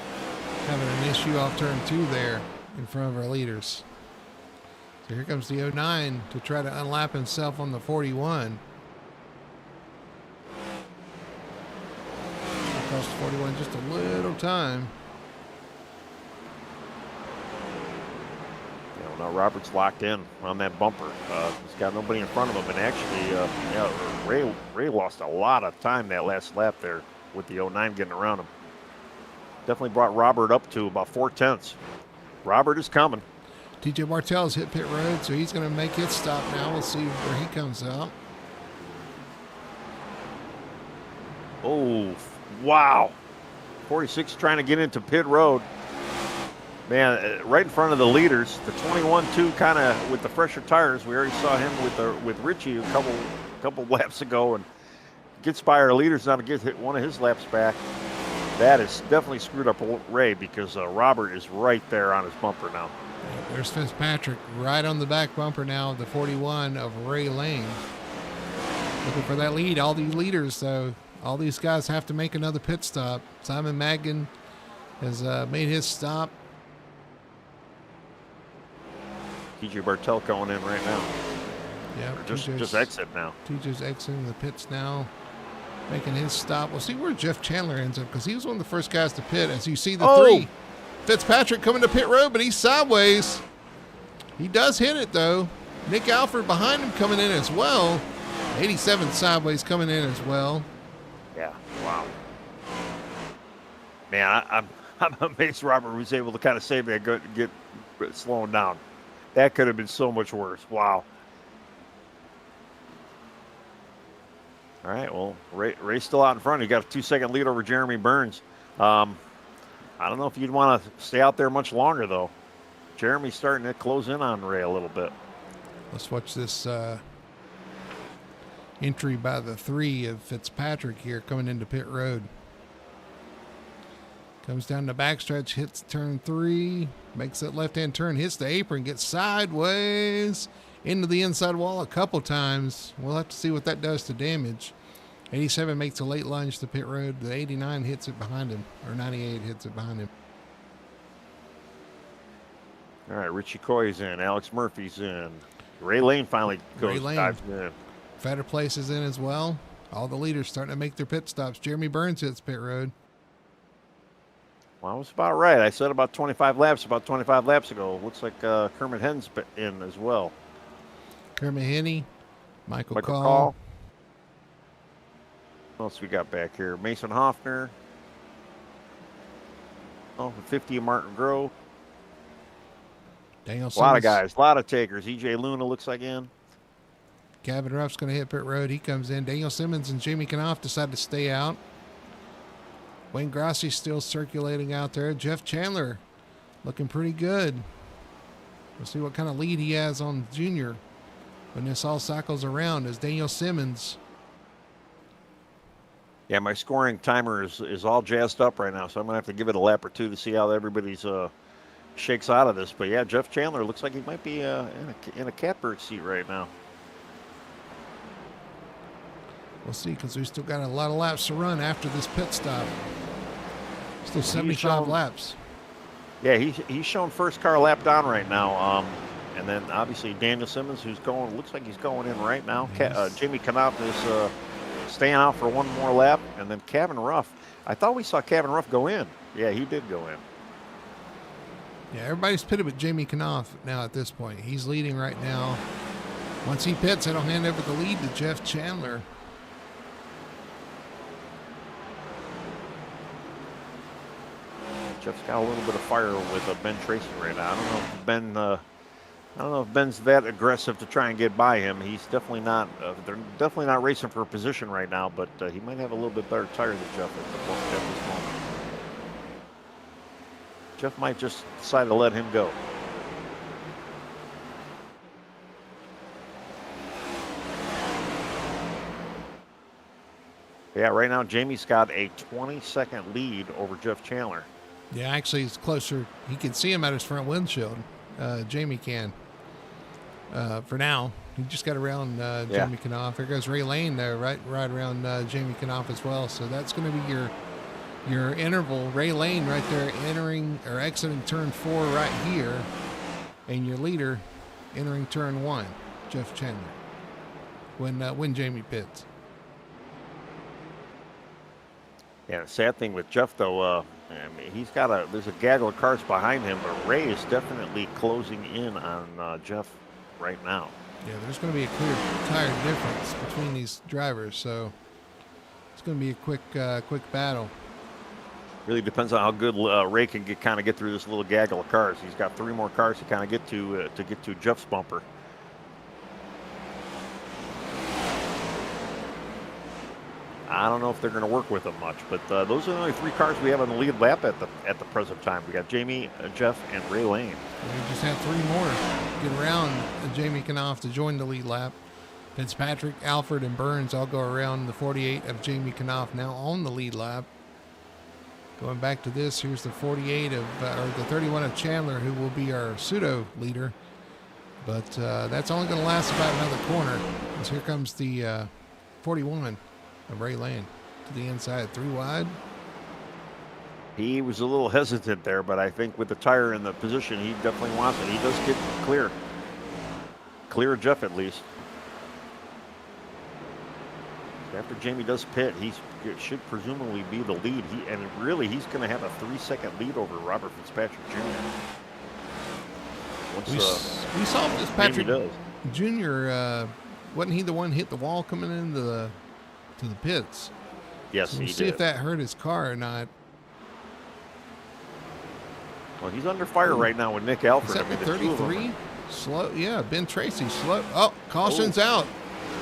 having an issue off turn 2 there in front of our leaders. So here comes the 09 to try to unlap himself on the 41. It cost 41 just a little time. Now Robert's locked in on that bumper. He's got nobody in front of him, and actually, yeah, Ray lost a lot of time that last lap there with the 09 getting around him. Definitely brought Robert up to about 4/10. Robert is coming. TJ Martell's hit pit road, so he's going to make his stop now. We'll see where he comes out. Oh, wow. 46 trying to get into pit road. Man, right in front of the leaders. The 21-2 kind of with the fresher tires. We already saw him with Richie a couple laps ago, and gets by our leaders now to get one of his laps back. That is definitely screwed up Ray because Robert is right there on his bumper now. There's Fitzpatrick right on the back bumper now of the 41 of Ray Lane. Looking for that lead. All these leaders, though, all these guys have to make another pit stop. Simon Magden has made his stop. TJ Bartel going in right now. Yeah, Or just exit now. TJ's exiting the pits now, making his stop. We'll see where Jeff Chandler ends up because he was one of the first guys to pit. As you see the 3. Fitzpatrick coming to pit road, but he's sideways. He does hit it, though. Nick Alford behind him coming in as well. 87 sideways coming in as well. Yeah, wow. Man, I'm amazed Robert was able to kind of save that, get slowing down. That could have been so much worse. Wow. All right, well, Ray's still out in front. He got a 2-second lead over Jeremy Burns. I don't know if you'd want to stay out there much longer, though. Jeremy's starting to close in on Ray a little bit. Let's watch this entry by the 3 of Fitzpatrick here coming into pit road. Comes down the backstretch, hits turn 3, makes that left-hand turn, hits the apron, gets sideways into the inside wall a couple times. We'll have to see what that does to damage. 87 makes a late lunge to pit road. The 89 hits it behind him, or 98 hits it behind him. All right, Richie Coy's in. Alex Murphy's in. Ray Lane finally dives in. Fatter Place is in as well. All the leaders starting to make their pit stops. Jeremy Burns hits pit road. Well, I was about right. I said about 25 laps ago. Looks like Kermit Henn's in as well. Kermit Henney, Michael Call. Call. What else we got back here? Mason Hoffner. Oh, 50 of Martin Grove. Daniel A Simmons. lot of guys, a lot of takers. EJ Luna looks like in. Gavin Ruff's going to hit pit road. He comes in. Daniel Simmons and Jamie Knopf decide to stay out. Wayne Grassi still circulating out there. Jeff Chandler looking pretty good. We'll see what kind of lead he has on Junior when this all cycles around as Daniel Simmons. Yeah, my scoring timer is all jazzed up right now, so I'm going to have to give it a lap or two to see how everybody's shakes out of this. But, yeah, Jeff Chandler looks like he might be in a catbird seat right now. We'll see because we've still got a lot of laps to run after this pit stop. Still 75 laps. Yeah, he's showing first car lap down right now. And then obviously Daniel Simmons, who's going, looks like he's going in right now. Yes. Jamie Knopf is staying out for one more lap. And then Kevin Ruff. I thought we saw Kevin Ruff go in. Yeah, he did go in. Yeah, everybody's pitted with Jamie Knopf now at this point. He's leading right now. Once he pits, it'll hand over the lead to Jeff Chandler. Jeff's got a little bit of fire with Ben Tracy right now. I don't know if Ben's that aggressive to try and get by him. He's definitely not. They're definitely not racing for a position right now, but he might have a little bit better tire than Jeff at this moment. Jeff might just decide to let him go. Yeah, right now Jamie's got a 20-second lead over Jeff Chandler. Yeah, actually, it's closer. He can see him at his front windshield. Jamie can. For now, he just got around Jamie Knopf. There goes Ray Lane there, right around Jamie Knopf as well. So that's going to be your interval. Ray Lane right there entering or exiting turn 4 right here, and your leader entering turn 1, Jeff Chandler. When Jamie pits. Yeah, the sad thing with Jeff though, there's a gaggle of cars behind him, but Ray is definitely closing in on Jeff right now. Yeah, there's going to be a clear tire difference between these drivers, so it's going to be a quick battle. Really depends on how good Ray can get through this little gaggle of cars. He's got 3 more cars to kind of get to Jeff's bumper. I don't know if they're going to work with him much, but those are the only 3 cars we have on the lead lap at the present time. We got Jamie, Jeff, and Ray Lane. We just have 3 more get around Jamie Knopf to join the lead lap. Fitzpatrick, Alford, and Burns all go around the 48 of Jamie Knopf now on the lead lap. Going back to this, here's the 48 of or the 31 of Chandler, who will be our pseudo leader. But that's only going to last about another corner. As here comes the 41. Of Ray Lane to the inside, 3 wide. He was a little hesitant there, but I think with the tire in the position, he definitely wants it. He does get clear of Jeff at least. After Jamie does pit, he should presumably be the lead. He's going to have a 3-second lead over Robert Fitzpatrick Jr. We saw Fitzpatrick Jr. Wasn't he the one hit the wall coming into the pits? Yes, so he did. See if that hurt his car or not. Well, he's under fire right now with Nick Alford. Is that 33? Slow. Yeah, Ben Tracy slow. Oh, caution's out.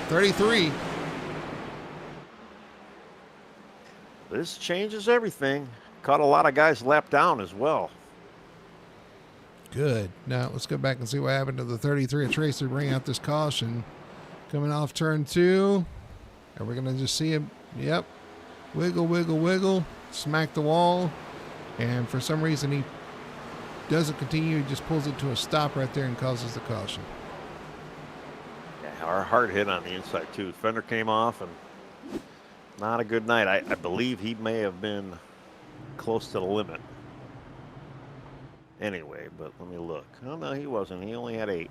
33. This changes everything. Caught a lot of guys lap down as well. Good. Now let's go back and see what happened to the 33 of Tracy to bring out this caution. Coming off turn 2. Are we going to just see him? Yep. Wiggle, wiggle, wiggle. Smack the wall. And for some reason, he doesn't continue. He just pulls it to a stop right there and causes the caution. Yeah, our hard hit on the inside, too. Fender came off, and not a good night. I believe he may have been close to the limit. Anyway, but let me look. Oh, no, he wasn't. He only had 8.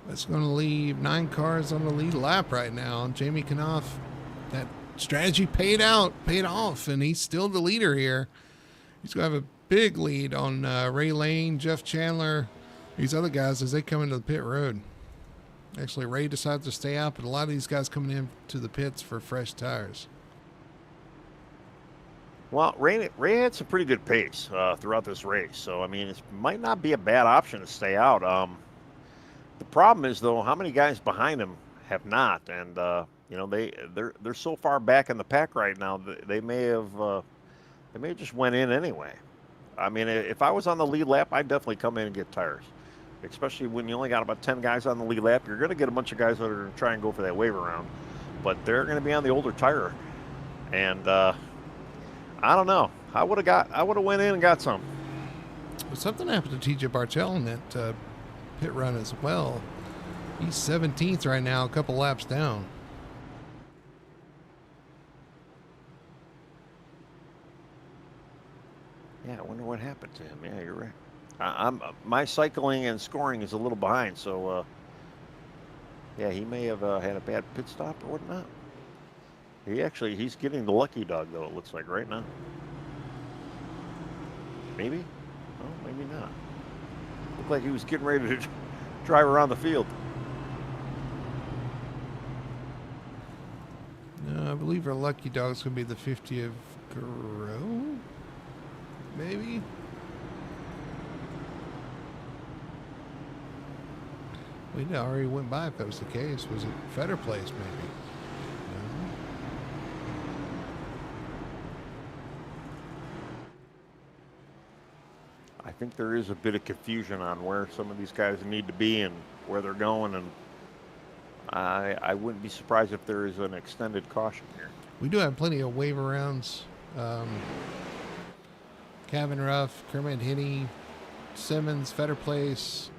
That's going to leave 9 cars on the lead lap right now. Jamie Knopf, that strategy paid off, and he's still the leader here. He's going to have a big lead on Ray Lane, Jeff Chandler, these other guys as they come into the pit road. Actually, Ray decides to stay out, but a lot of these guys coming in to the pits for fresh tires. Well, Ray had some pretty good pace throughout this race, so I mean, it might not be a bad option to stay out. The problem is, though, how many guys behind him have not, and they're so far back in the pack right now that they may have just went in anyway. I mean, if I was on the lead lap, I'd definitely come in and get tires, especially when you only got about 10 guys on the lead lap. You're going to get a bunch of guys that are going to try and go for that wave around, but they're going to be on the older tire, and I don't know. I would have went in and got some. Well, something happened to TJ Bartell in that pit run as well. He's 17th right now, a couple laps down. Yeah, I wonder what happened to him. Yeah, you're right. I'm my cycling and scoring is a little behind, so yeah, he may have had a bad pit stop or whatnot. He's getting the lucky dog though. It looks like right now. Maybe, oh maybe not. Looked like he was getting ready to drive around the field. No, I believe our lucky dog's gonna be the 50 of Grove, maybe. We already went by if that was the case. Was it Fetter Place, maybe? No. I think there is a bit of confusion on where some of these guys need to be and where they're going, and I wouldn't be surprised if there is an extended caution here. We do have plenty of wave arounds. Cabin Ruff, Kermit Hinney, Simmons, Fetter Place.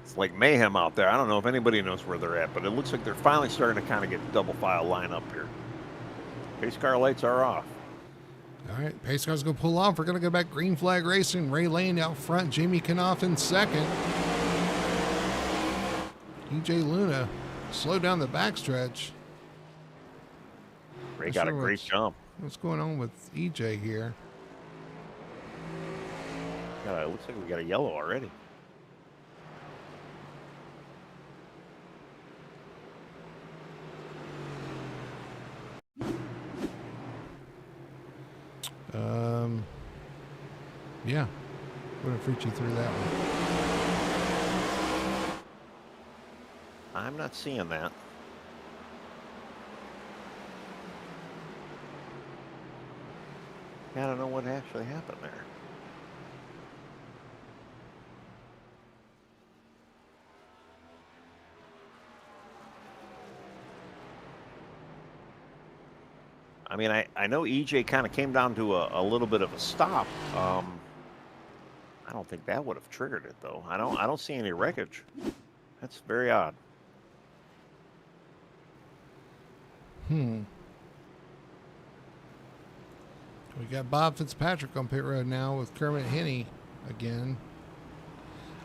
It's like mayhem out there. I don't know if anybody knows where they're at, but it looks like they're finally starting to kind of get double file line up here. Pace car lights are off. All right, pace car's going to pull off. We're going to go back green flag racing. Ray Lane out front. Jamie Knopf in second. EJ Luna slow down the backstretch. Ray got a great jump. What's going on with EJ here? Yeah, it looks like we got a yellow already. Yeah. Would have freaked you through that one. I'm not seeing that. I don't know what actually happened there. I mean, I know EJ kind of came down to a little bit of a stop. I don't think that would have triggered it though. I don't see any wreckage. That's very odd. We got Bob Fitzpatrick on pit road now with Kermit Hinney again.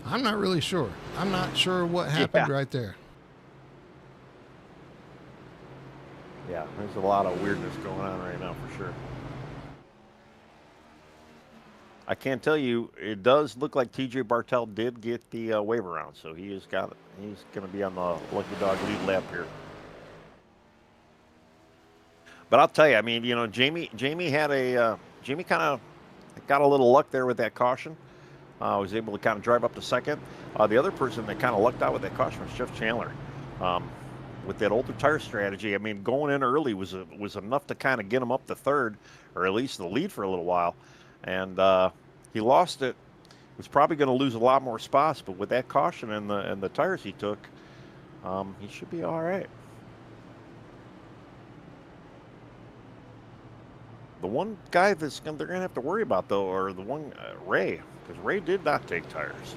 I'm not really sure. I'm not sure what happened right there. Yeah, there's a lot of weirdness going on right now for sure. I can't tell you. It does look like TJ Bartell did get the wave around, so he's going to be on the lucky dog lead lap here. But I'll tell you, I mean, you know, Jamie kind of got a little luck there with that caution. Was able to kind of drive up to second. The other person that kind of lucked out with that caution was Jeff Chandler. With that older tire strategy, I mean, going in early was enough to kind of get him up to third, or at least the lead for a little while. And he lost it. Was probably going to lose a lot more spots, but with that caution and the tires he took, he should be all right. The one guy they're going to have to worry about, though, are the one Ray, because Ray did not take tires.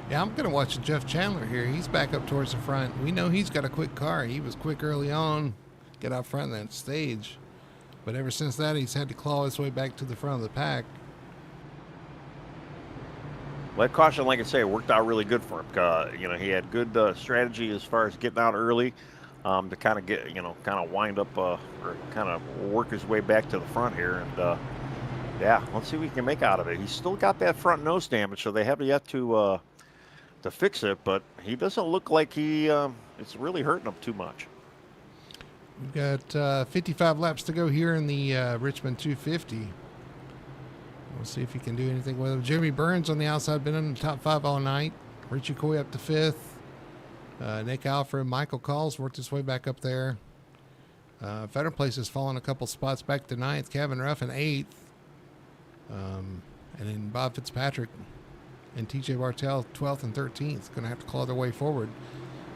Yeah, I'm going to watch Jeff Chandler here. He's back up towards the front. We know he's got a quick car. He was quick early on, get out front in that stage. But ever since that, he's had to claw his way back to the front of the pack. Well, that caution, like I say, worked out really good for him. You know, he had good strategy as far as getting out early. To kind of get, kind of wind up or kind of work his way back to the front here. And, yeah, let's see what he can make out of it. He's still got that front nose damage, so they have yet to fix it, but he doesn't look like it's really hurting him too much. We've got 55 laps to go here in the Richmond 250. We'll see if he can do anything with him. Jeremy Burns on the outside, been in the top 5 all night. Richie Coy up to 5th. Nick Alfred, Michael Calls worked his way back up there. Fetter Place has fallen a couple spots back to 9th. Kevin Ruff in 8th. And then Bob Fitzpatrick and TJ Bartell 12th and 13th. Going to have to claw their way forward.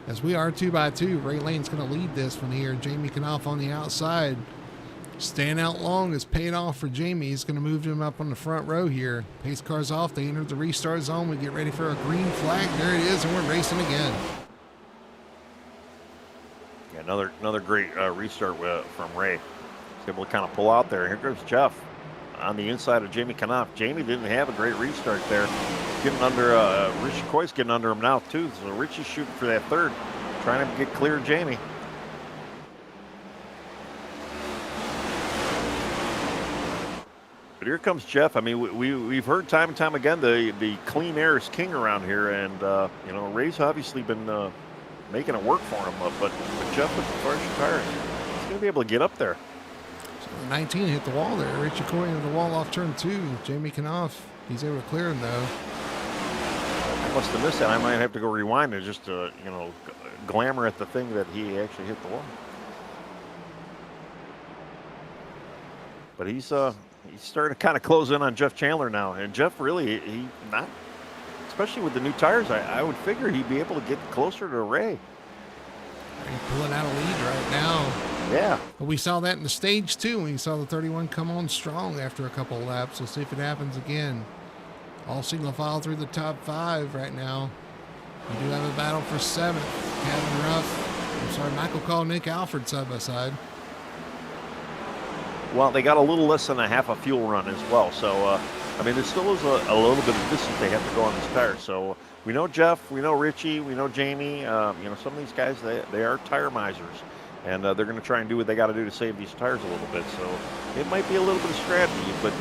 As we are 2x2, Ray Lane's going to lead this one here. Jamie Knopf on the outside. Staying out long is paid off for Jamie. He's going to move him up on the front row here. Pace car's off. They enter the restart zone. We get ready for a green flag. There it is, and we're racing again. Yeah, another great restart from Ray. He's able to kind of pull out there. Here goes Jeff on the inside of Jamie Knopf. Jamie didn't have a great restart there. Getting under, Richie Coy's getting under him now too. So Richie's shooting for that third, trying to get clear of Jamie. But here comes Jeff. I mean, we've heard time and time again the clean air is king around here, and you know, Ray's obviously been making it work for him. But Jeff with the fresh tires, he's going to be able to get up there. So 19 hit the wall there. Richie Coy into the wall off turn 2. Jamie Knopf, he's able to clear him though. I must have missed that. I might have to go rewind and just you know, glamour at the thing that he actually hit the wall. But he's starting to kind of close in on Jeff Chandler now, and Jeff really, he not, especially with the new tires, I would figure he'd be able to get closer to Ray. He's pulling out a lead right now. Yeah. But we saw that in the stage 2. We saw the 31 come on strong after a couple of laps. We'll see if it happens again. All single file through the top 5 right now. We do have a battle for 7th. Kevin Ruff, Michael Call, Nick Alfred side by side. Well, they got a little less than a half a fuel run as well. So, I mean, there still is a little bit of distance they have to go on this tire. So we know Jeff, we know Richie, we know Jamie. You know, some of these guys, they are tire misers. And they're going to try and do what they got to do to save these tires a little bit. So it might be a little bit of strategy. But,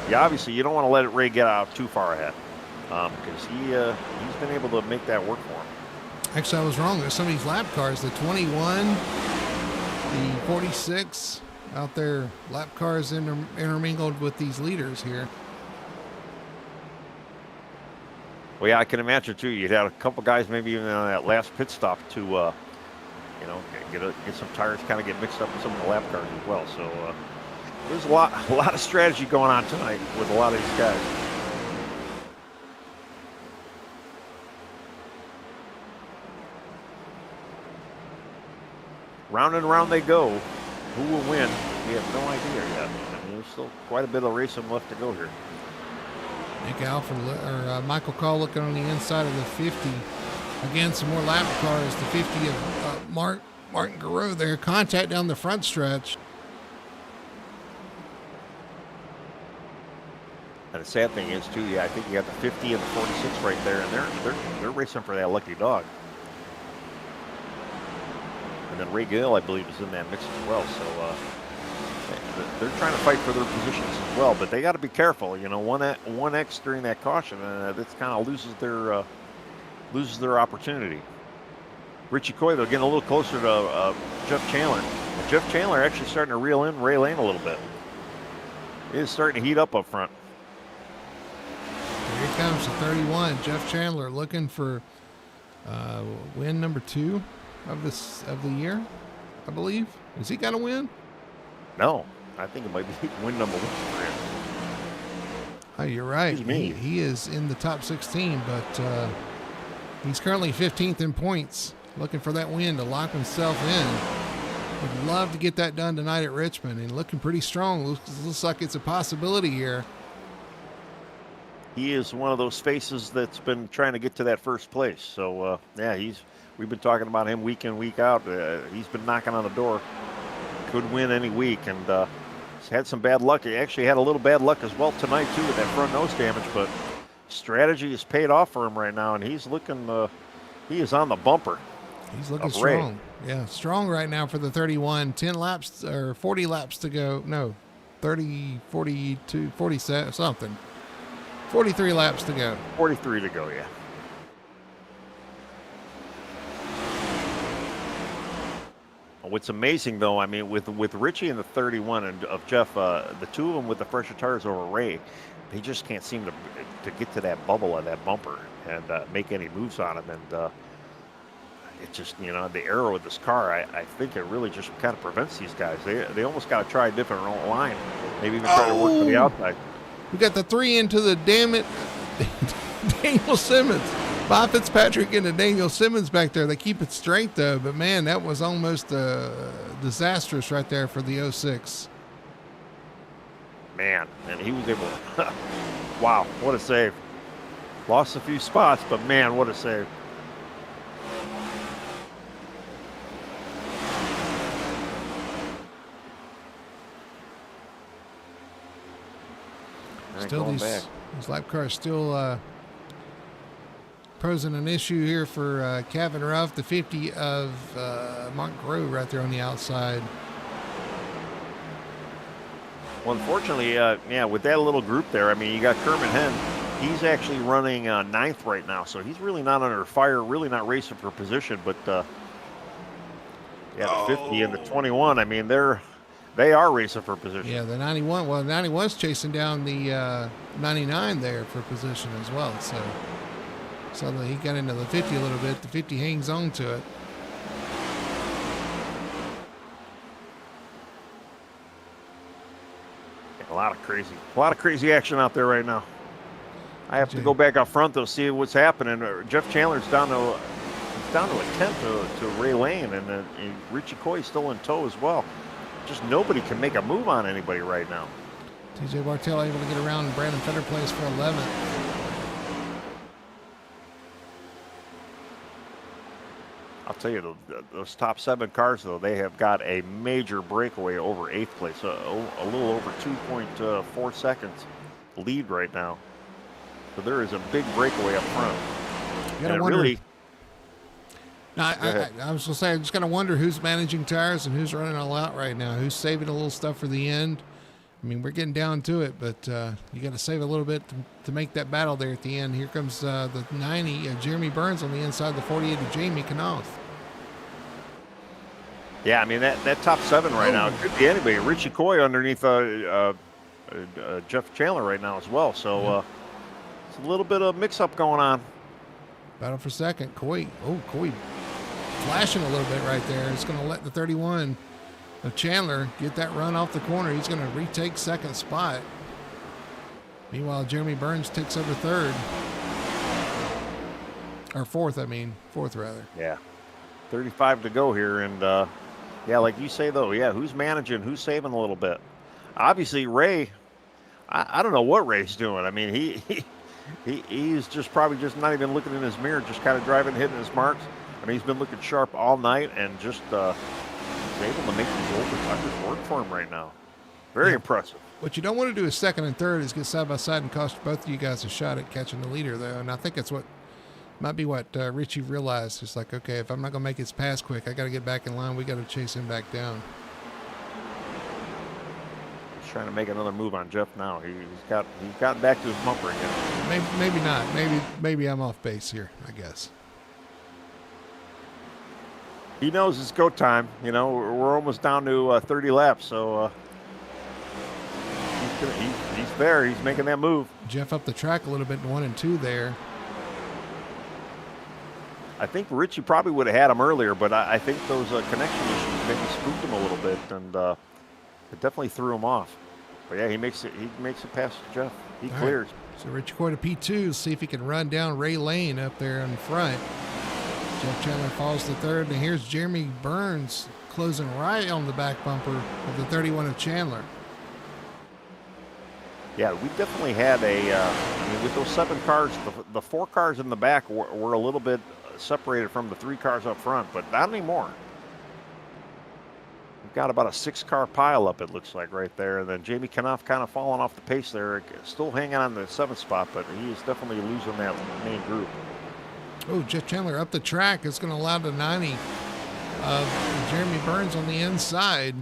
yeah, obviously you don't want to let Ray get out too far ahead. Because he's been able to make that work for him. Actually, I was wrong. There's some of these lap cars, the 21, the 46, out there, lap cars intermingled with these leaders here. Well, yeah, I can imagine too. You'd have a couple guys maybe even on that last pit stop to, you know, get some tires, kind of get mixed up with some of the lap cars as well. So there's a lot of strategy going on tonight with a lot of these guys. Round and round they go. Who will win? We have no idea yet. I mean, there's still quite a bit of racing left to go here. Nick Alfred or Michael Call looking on the inside of the 50. Again, some more lap cars. The 50 of Martin Garreau there. Contact down the front stretch. And the sad thing is too, yeah, I think you got the 50 and the 46 right there, and they're racing for that lucky dog. And then Ray Gill, I believe, is in that mix as well. So they're trying to fight for their positions as well. But they got to be careful. You know, 1X during that caution, this kind of loses their opportunity. Richie Coy, though, getting a little closer to Jeff Chandler. And Jeff Chandler actually starting to reel in Ray Lane a little bit. He is starting to heat up front. Here comes the 31. Jeff Chandler looking for win number 2 of the year, I believe. Is he got a win? No, I think it might be win number 1 for him. Oh, you're right. He is in the top 16, but he's currently 15th in points, looking for that win to lock himself in. Would love to get that done tonight at Richmond, and looking pretty strong. Looks like it's a possibility here. He is one of those faces that's been trying to get to that first place. So, yeah, we've been talking about him week in, week out. He's been knocking on the door. Could win any week, and he's had some bad luck. He actually had a little bad luck as well tonight, too, with that front nose damage, but strategy has paid off for him right now, and he's looking, he is on the bumper. He's looking strong. Yeah, strong right now for the 31. 10 laps, or 40 laps to go. No, 30, 42, 47, something. 43 laps to go. 43 to go, yeah. What's amazing, though, I mean, with Richie and the 31 and of Jeff, the two of them with the fresher tires over Ray, they just can't seem to get to that bubble of that bumper and make any moves on him. And it just, you know, the arrow of this car, I think it really just kind of prevents these guys. They almost got to try a different line, maybe even try to work to the outside. We got the 3 into the Daniel Simmons. Bob Fitzpatrick into Daniel Simmons back there. They keep it straight, though. But, man, that was almost disastrous right there for the 06. Man, and he was able to, wow, what a save. Lost a few spots, but man, what a save. Still these lap cars still posing an issue here for Kevin Ruff, the 50 of Montgrove right there on the outside. Well, unfortunately, yeah, with that little group there, I mean, you got Kerman Henn. He's actually running 9th right now, so he's really not under fire, really not racing for position. But yeah, the 50 and the 21, I mean, they are racing for position. Yeah, the 91. Well, the 91's chasing down the 99 there for position as well. So that he got into the 50 a little bit. The 50 hangs on to it. A lot of crazy action out there right now. I have to go back up front though, see what's happening. Jeff Chandler's down to a 10th to Ray Lane, and Richie Coy's still in tow as well. Just nobody can make a move on anybody right now. TJ Bartell able to get around, and Brandon Feder plays for 11th. I'll tell you, those top 7 cars, though, they have got a major breakaway over 8th place, a little over 2.4 seconds lead right now. So there is a big breakaway up front. You gotta wonder. Really, I was going to say, I just got to wonder who's managing tires and who's running all out right now, who's saving a little stuff for the end. I mean, we're getting down to it, but you got to save a little bit to make that battle there at the end. Here comes the 90, Jeremy Burns on the inside, the 48 of Jamie Knopf. Yeah, I mean, that top 7 right now, it could be anybody. Richie Coy underneath Jeff Chandler right now as well. So it's a little bit of mix-up going on. Battle for second. Coy flashing a little bit right there. It's going to let the 31 of Chandler get that run off the corner. He's going to retake second spot. Meanwhile, Jeremy Burns takes over third. Or fourth rather. Yeah. 35 to go here. And, yeah, like you say, though, yeah, who's managing, who's saving a little bit? Obviously, Ray, I don't know what Ray's doing. I mean, he's just probably just not even looking in his mirror, just kind of driving, hitting his marks. I mean, he's been looking sharp all night and just he's able to make these overtires work for him right now. Very impressive. What you don't want to do is second and third is get side by side and cost both of you guys a shot at catching the leader, though. And I think it's what might be what Richie realized. It's like, okay, if I'm not going to make his pass quick, I got to get back in line. We got to chase him back down. He's trying to make another move on Jeff now. He's gotten back to his bumper again. Maybe not. Maybe I'm off base here, I guess. He knows it's go time. You know, we're almost down to 30 laps, so he's there. He's making that move. Jeff up the track a little bit in 1 and 2 there. I think Richie probably would have had him earlier, but I think those connection issues maybe spooked him a little bit, and it definitely threw him off. But yeah, he makes it past Jeff. He clears. Right. So Richie Coy to P2, see if he can run down Ray Lane up there in front. Jeff Chandler falls to third, and here's Jeremy Burns closing right on the back bumper of the 31 of Chandler. Yeah, we definitely had I mean, with those 7 cars, the 4 cars in the back were a little bit separated from the 3 cars up front, but not anymore. We've got about a 6-car pile up, it looks like, right there. And then Jamie Knopf kind of falling off the pace there, still hanging on the 7th spot, but he is definitely losing that main group. Oh, Jeff Chandler up the track. It's going to allow the 90 of Jeremy Burns on the inside.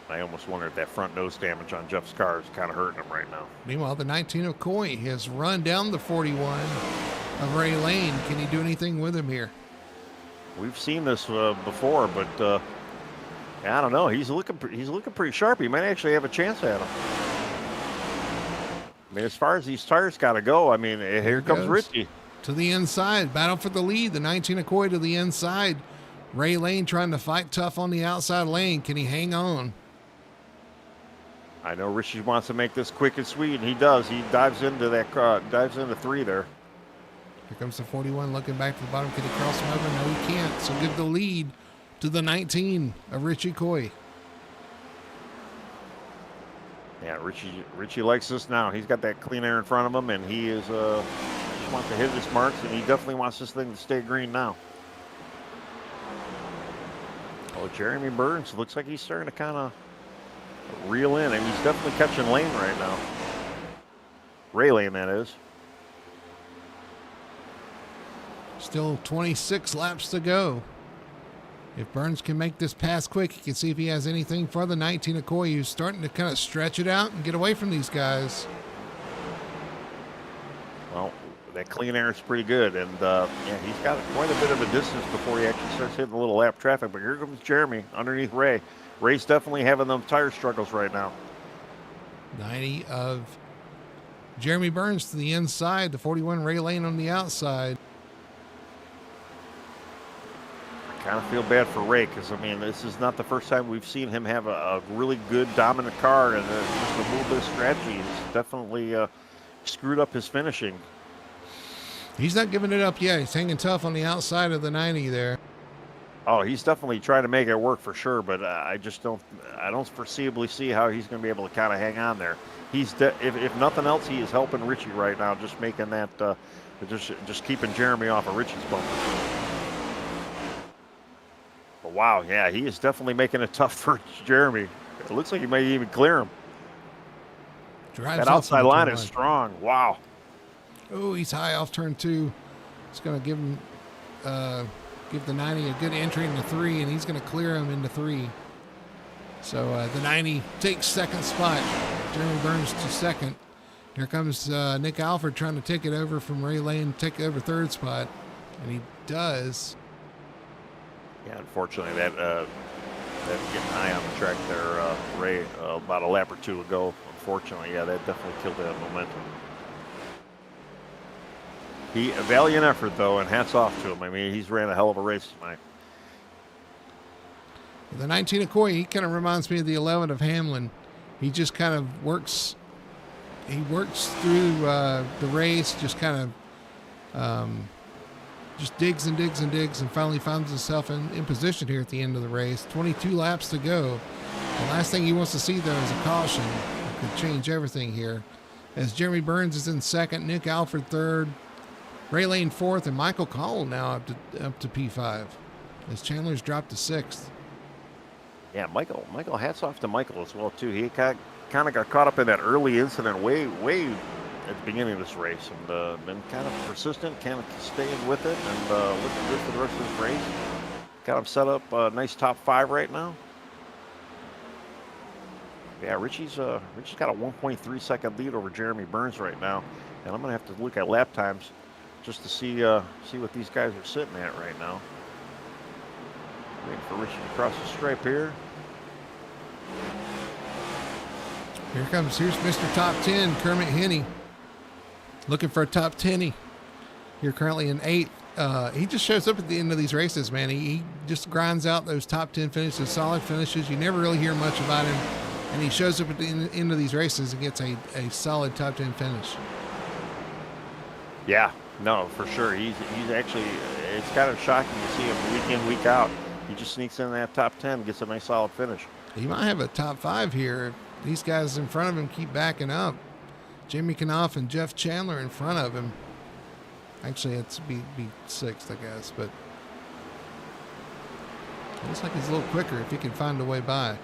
I almost wonder if that front nose damage on Jeff's car is kind of hurting him right now. Meanwhile, the 19 of Coy has run down the 41 of Ray Lane. Can he do anything with him here? We've seen this before, but I don't know. He's looking pretty sharp. He might actually have a chance at him. I mean, as far as these tires got to go, I mean, here comes Richie. To the inside, battle for the lead. The 19 of Coy to the inside. Ray Lane trying to fight tough on the outside lane. Can he hang on? I know Richie wants to make this quick and sweet, and he does. He dives into 3 there. Here comes the 41 looking back to the bottom. Can he cross him over? No, he can't. So give the lead to the 19 of Richie Coy. Yeah, Richie likes this now. He's got that clean air in front of him, and he is just wants to hit his marks, and he definitely wants this thing to stay green now. Oh, Jeremy Burns looks like he's starting to kind of reel in, and he's definitely catching lane right now. Ray lane, that is. Still 26 laps to go. If Burns can make this pass quick, he can see if he has anything for the 19 Okoye, who's starting to kind of stretch it out and get away from these guys. Well, that clean air is pretty good, and yeah, he's got quite a bit of a distance before he actually starts hitting a little lap traffic. But here comes Jeremy underneath Ray. Ray's definitely having them tire struggles right now. 90 of Jeremy Burns to the inside, the 41 Ray Lane on the outside. Kind of feel bad for Ray because, I mean, this is not the first time we've seen him have a really good dominant car, and just a little bit of strategy has definitely screwed up his finishing. He's not giving it up yet. He's hanging tough on the outside of the 90 there. Oh, he's definitely trying to make it work for sure, but I don't foreseeably see how he's going to be able to kind of hang on there. If nothing else, he is helping Richie right now, just making that, just keeping Jeremy off of Richie's bumper. But wow, yeah, he is definitely making it tough for Jeremy. It looks like he may even clear him. That outside line is strong. Wow. Oh, he's high off turn 2. It's going to give him, give the 90 a good entry into 3, and he's going to clear him into 3. So the 90 takes second spot. Jeremy Burns to second. Here comes Nick Alford trying to take it over from Ray Lane, take over third spot, and he does. Yeah, unfortunately, that getting high on the track there, Ray, about a lap or two ago. Unfortunately, yeah, that definitely killed that momentum. A valiant effort, though, and hats off to him. I mean, he's ran a hell of a race tonight. The 19 Okoye, he kind of reminds me of the 11 of Hamlin. He just kind of works. He works through the race, just kind of just digs and digs and digs, and finally finds himself in position here at the end of the race. 22 laps to go. The last thing he wants to see, though, is a caution. It could change everything here. As Jeremy Burns is in second, Nick Alford third, Ray Lane fourth, and Michael Cowell now up to P5. As Chandler's dropped to sixth. Yeah, Michael, hats off to Michael as well, too. He kind of got caught up in that early incident way at the beginning of this race, and been kind of persistent, kind of staying with it, and looking good for the rest of this race. Got him set up a nice top 5 right now. Yeah, Richie's got a 1.3 second lead over Jeremy Burns right now, and I'm gonna have to look at lap times just to see what these guys are sitting at right now. Waiting for Richie to cross the stripe here. Here's Mr. Top 10, Kermit Henney. Looking for a top 10. Here currently in 8th. He just shows up at the end of these races, man. He just grinds out those top 10 finishes, solid finishes. You never really hear much about him. And he shows up at the end of these races and gets a solid top 10 finish. Yeah, no, for sure. He's actually, it's kind of shocking to see him week in, week out. He just sneaks in that top 10, gets a nice solid finish. He might have a top 5 here. These guys in front of him keep backing up. Jimmy Knopf and Jeff Chandler in front of him. Actually, it's be 6th, I guess, but it looks like he's a little quicker if he can find a way by.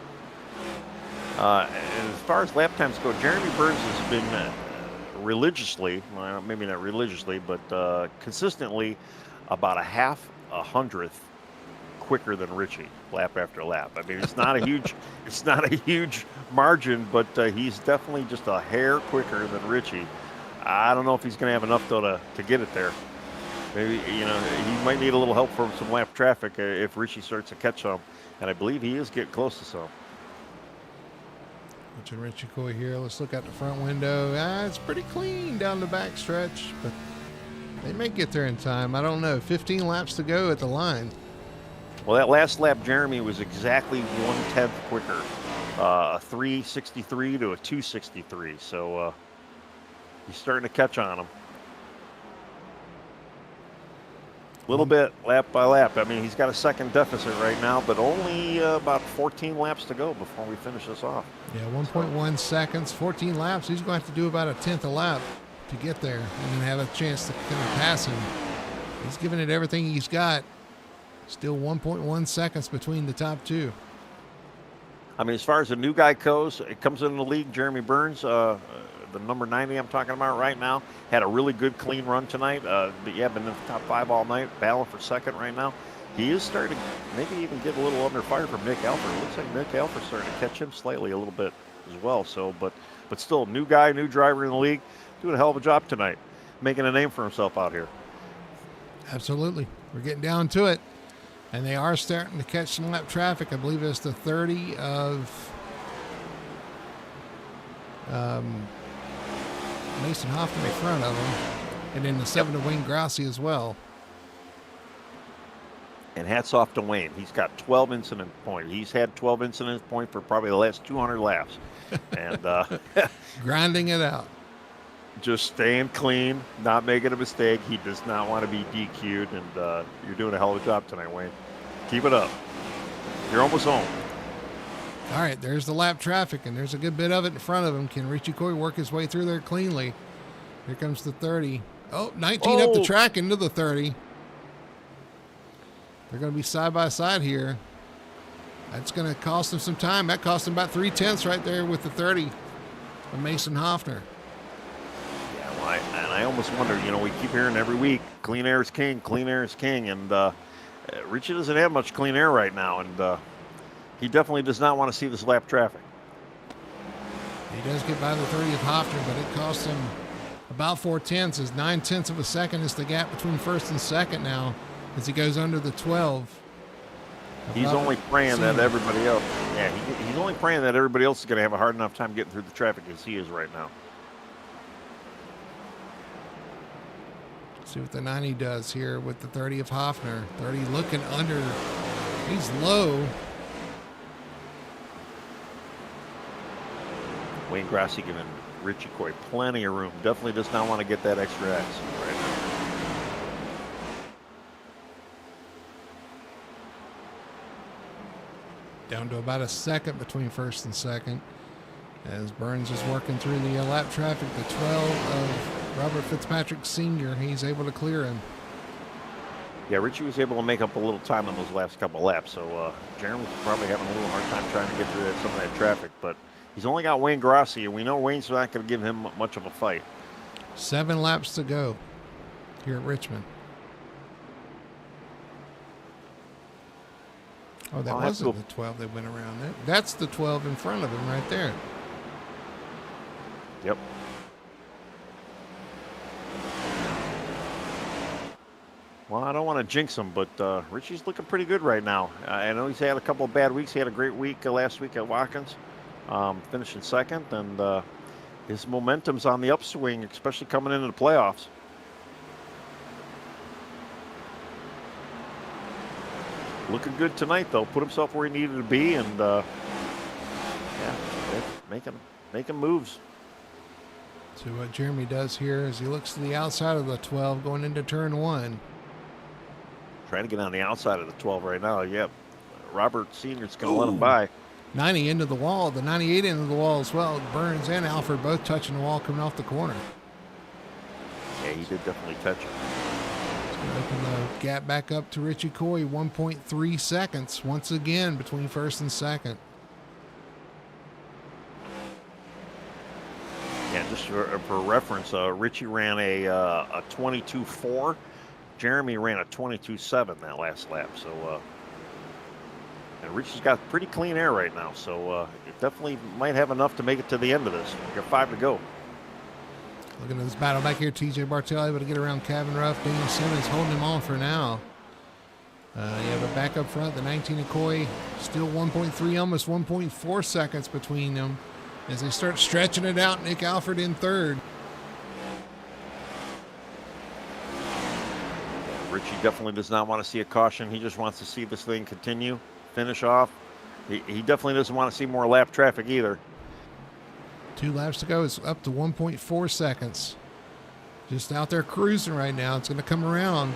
And as far as lap times go, Jeremy Burns has been religiously, well, maybe not religiously, but consistently about a hundredth quicker than Richie lap after lap. I mean, it's not a huge margin, but he's definitely just a hair quicker than Richie. I don't know if he's going to have enough though to get it there. Maybe, he might need a little help from some lap traffic if Richie starts to catch some, and I believe he is getting close to some. Watching Richie Coy here. Let's look out the front window. It's pretty clean down the back stretch, but they may get there in time. I don't know. 15 laps to go at the line. Well, that last lap, Jeremy was exactly 1/10 quicker, a 363 to a 263. So he's starting to catch on him. little bit, lap by lap. I mean, he's got a second deficit right now, but only about 14 laps to go before we finish this off. Yeah, 1.1 seconds, 14 laps. He's going to have to do about a tenth a lap to get there and then have a chance to kind of pass him. He's giving it everything he's got. Still 1.1 seconds between the top two. I mean, as far as the new guy goes, it comes in the league. Jeremy Burns, the number 90 I'm talking about right now, had a really good clean run tonight. But yeah, been in the top 5 all night, battling for second right now. He is starting to maybe even get a little under fire from Nick Alford. It looks like Nick Alford's starting to catch him slightly a little bit as well. So, but still, new guy, new driver in the league, doing a hell of a job tonight, making a name for himself out here. Absolutely. We're getting down to it. And they are starting to catch some lap traffic. I believe it's the 30 of Mason Hoffman in front of him. And then the 7 of Wayne Grassi as well. And hats off to Wayne. He's got 12 incident points. He's had 12 incident points for probably the last 200 laps. And grinding it out. Just staying clean, not making a mistake. He does not want to be DQ'd, and you're doing a hell of a job tonight, Wayne. Keep it up. You're almost home. All right, there's the lap traffic, and there's a good bit of it in front of him. Can Richie Coy work his way through there cleanly? Here comes the 30. Oh, 19 up the track into the 30. They're going to be side by side here. That's going to cost him some time. That cost him about 3/10 right there with the 30 of Mason Hoffner. And I almost wonder, we keep hearing every week, clean air is king, and Richie doesn't have much clean air right now, and he definitely does not want to see this lap traffic. He does get by the 30 of Hoffner, but it costs him about 4/10. As 9/10 of a second is the gap between first and second now as he goes under the 12. He's only praying that everybody else, he's only praying that everybody else is going to have a hard enough time getting through the traffic as he is right now. See what the 90 does here with the 30 of Hoffner. 30 looking under. He's low. Wayne Grassi giving Richie Coy plenty of room. Definitely does not want to get that extra X right now. Down to about a second between first and second. As Burns is working through the lap traffic, the 12 of Robert Fitzpatrick Sr., he's able to clear him. Yeah, Richie was able to make up a little time on those last couple laps, so Jeremy's probably having a little hard time trying to get through some of that traffic, but he's only got Wayne Grassi, and we know Wayne's not going to give him much of a fight. 7 laps to go here at Richmond. Oh, that wasn't the 12 that went around there. That's the 12 in front of him right there. Yep. Well, I don't want to jinx him, but Richie's looking pretty good right now. I know he's had a couple of bad weeks. He had a great week last week at Watkins, finishing second, and his momentum's on the upswing, especially coming into the playoffs. Looking good tonight, though. Put himself where he needed to be, and making moves. So what Jeremy does here is he looks to the outside of the 12 going into turn 1. Trying to get on the outside of the 12 right now. Yep. Robert Sr.'s going to let him by. 90 into the wall. The 98 into the wall as well. Burns and Alford both touching the wall coming off the corner. Yeah, he did definitely touch it. It's going to open the gap back up to Richie Coy. 1.3 seconds once again between first and second. Yeah, just for reference, Richie ran a 22.4. Jeremy ran a 22.7 that last lap. So, and Richie's got pretty clean air right now. So it definitely might have enough to make it to the end of this. We got 5 to go. Looking at this battle back here, TJ Bartel able to get around Kevin Ruff. Daniel Simmons holding him on for now. But back up front, the 19 of Coy, still 1.3, almost 1.4 seconds between them. As they start stretching it out, Nick Alford in third. Richie definitely does not want to see a caution. He just wants to see this thing continue, finish off. He definitely doesn't want to see more lap traffic either. 2 laps to go. It's up to 1.4 seconds. Just out there cruising right now. It's going to come around.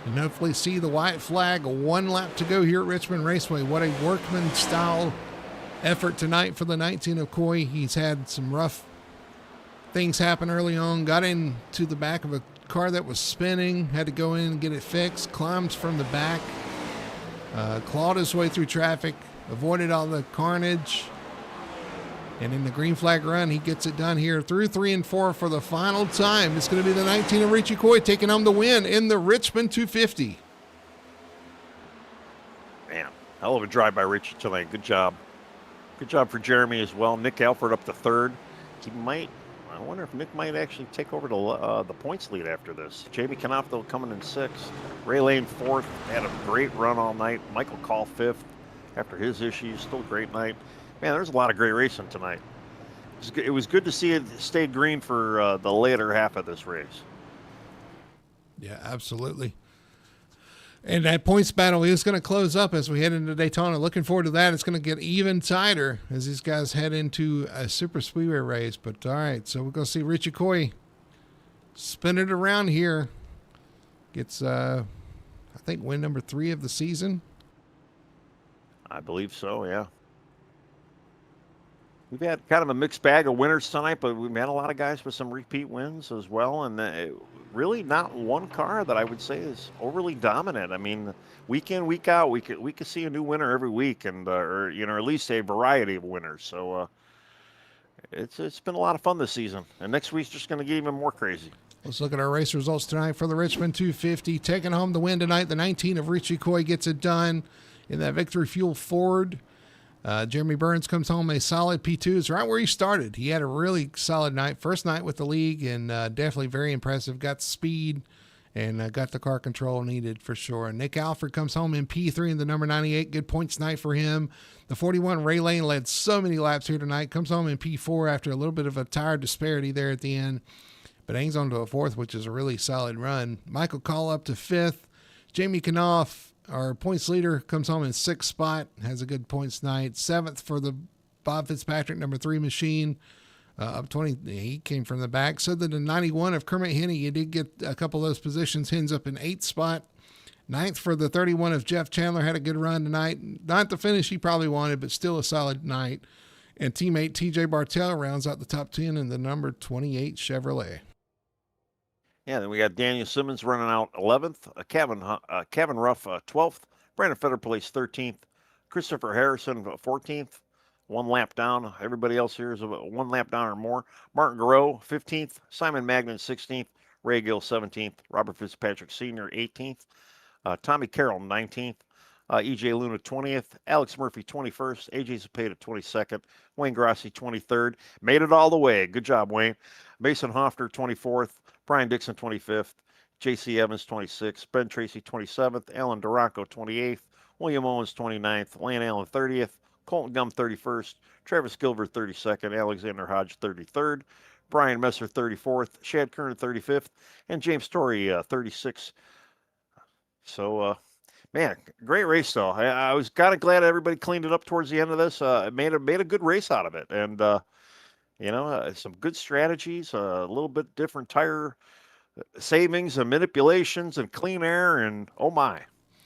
And hopefully see the white flag. 1 lap to go here at Richmond Raceway. What a workman-style effort tonight for the 19 of Coy. He's had some rough things happen early on. Got into the back of a car that was spinning. Had to go in and get it fixed. Climbs from the back. Clawed his way through traffic. Avoided all the carnage. And in the green flag run, he gets it done here through 3 and 4 for the final time. It's going to be the 19 of Richie Coy taking home the win in the Richmond 250. Man, hell of a drive by Richie tonight. Good job. Good job for Jeremy as well. Nick Alford up to 3rd. I wonder if Nick might actually take over the points lead after this. Jamie Knopfel coming in 6th. Ray Lane 4th. Had a great run all night. Michael Call 5th after his issues. Still a great night. Man, there's a lot of great racing tonight. It was good to see it stay green for the later half of this race. Yeah, absolutely. And that points battle is going to close up as we head into Daytona. Looking forward to that. It's going to get even tighter as these guys head into a super speedway race. But all right, so we're going to see Richie Coy spin it around here. Gets, I think, win number 3 of the season. I believe so, yeah. We've had kind of a mixed bag of winners tonight, but we've had a lot of guys with some repeat wins as well. And really not one car that I would say is overly dominant. I mean, week in, week out, we could see a new winner every week, and or at least a variety of winners. So it's been a lot of fun this season. And next week's just going to get even more crazy. Let's look at our race results tonight for the Richmond 250. Taking home the win tonight, the 19 of Richie Coy gets it done in that Victory Fuel Ford. Jeremy Burns comes home a solid P2. It's right where he started. He had a really solid night. First night with the league, and definitely very impressive. Got speed and got the car control needed for sure. Nick Alford comes home in P3 in the number 98. Good points night for him. The 41 Ray Lane led so many laps here tonight. Comes home in P4 after a little bit of a tire disparity there at the end, but hangs on to a 4th, which is a really solid run. Michael Call up to 5th. Jamie Knopf, our points leader, comes home in 6th spot, has a good points night. 7th for the Bob Fitzpatrick number 3 machine, up 20. He came from the back. So that the 91 of Kermit Henney, you did get a couple of those positions. Ends up in 8th spot. 9th for the 31 of Jeff Chandler, had a good run tonight. Not the finish he probably wanted, but still a solid night. And teammate TJ Bartell rounds out the top 10 in the number 28 Chevrolet. Yeah, then we got Daniel Simmons running out 11th, Kevin Ruff 12th, Brandon Fetter placed 13th, Christopher Harrison 14th, 1 lap down. Everybody else here is 1 lap down or more. Martin Garreau 15th, Simon Magnan 16th, Ray Gill 17th, Robert Fitzpatrick Sr. 18th, Tommy Carroll 19th, EJ Luna 20th, Alex Murphy 21st, AJ Zapata 22nd, Wayne Grassi 23rd. Made it all the way. Good job, Wayne. Mason Hoffner 24th, Brian Dixon 25th, J.C. Evans 26th, Ben Tracy 27th, Alan Duranco 28th, William Owens 29th, Lane Allen 30th, Colton Gum 31st, Travis Gilbert 32nd, Alexander Hodge 33rd, Brian Messer 34th, Shad Kern 35th, and James Torrey 36th. So, man, great race though. I was kind of glad everybody cleaned it up towards the end of this. It made a good race out of it, and some good strategies, a little bit different tire savings and manipulations and clean air, and oh my.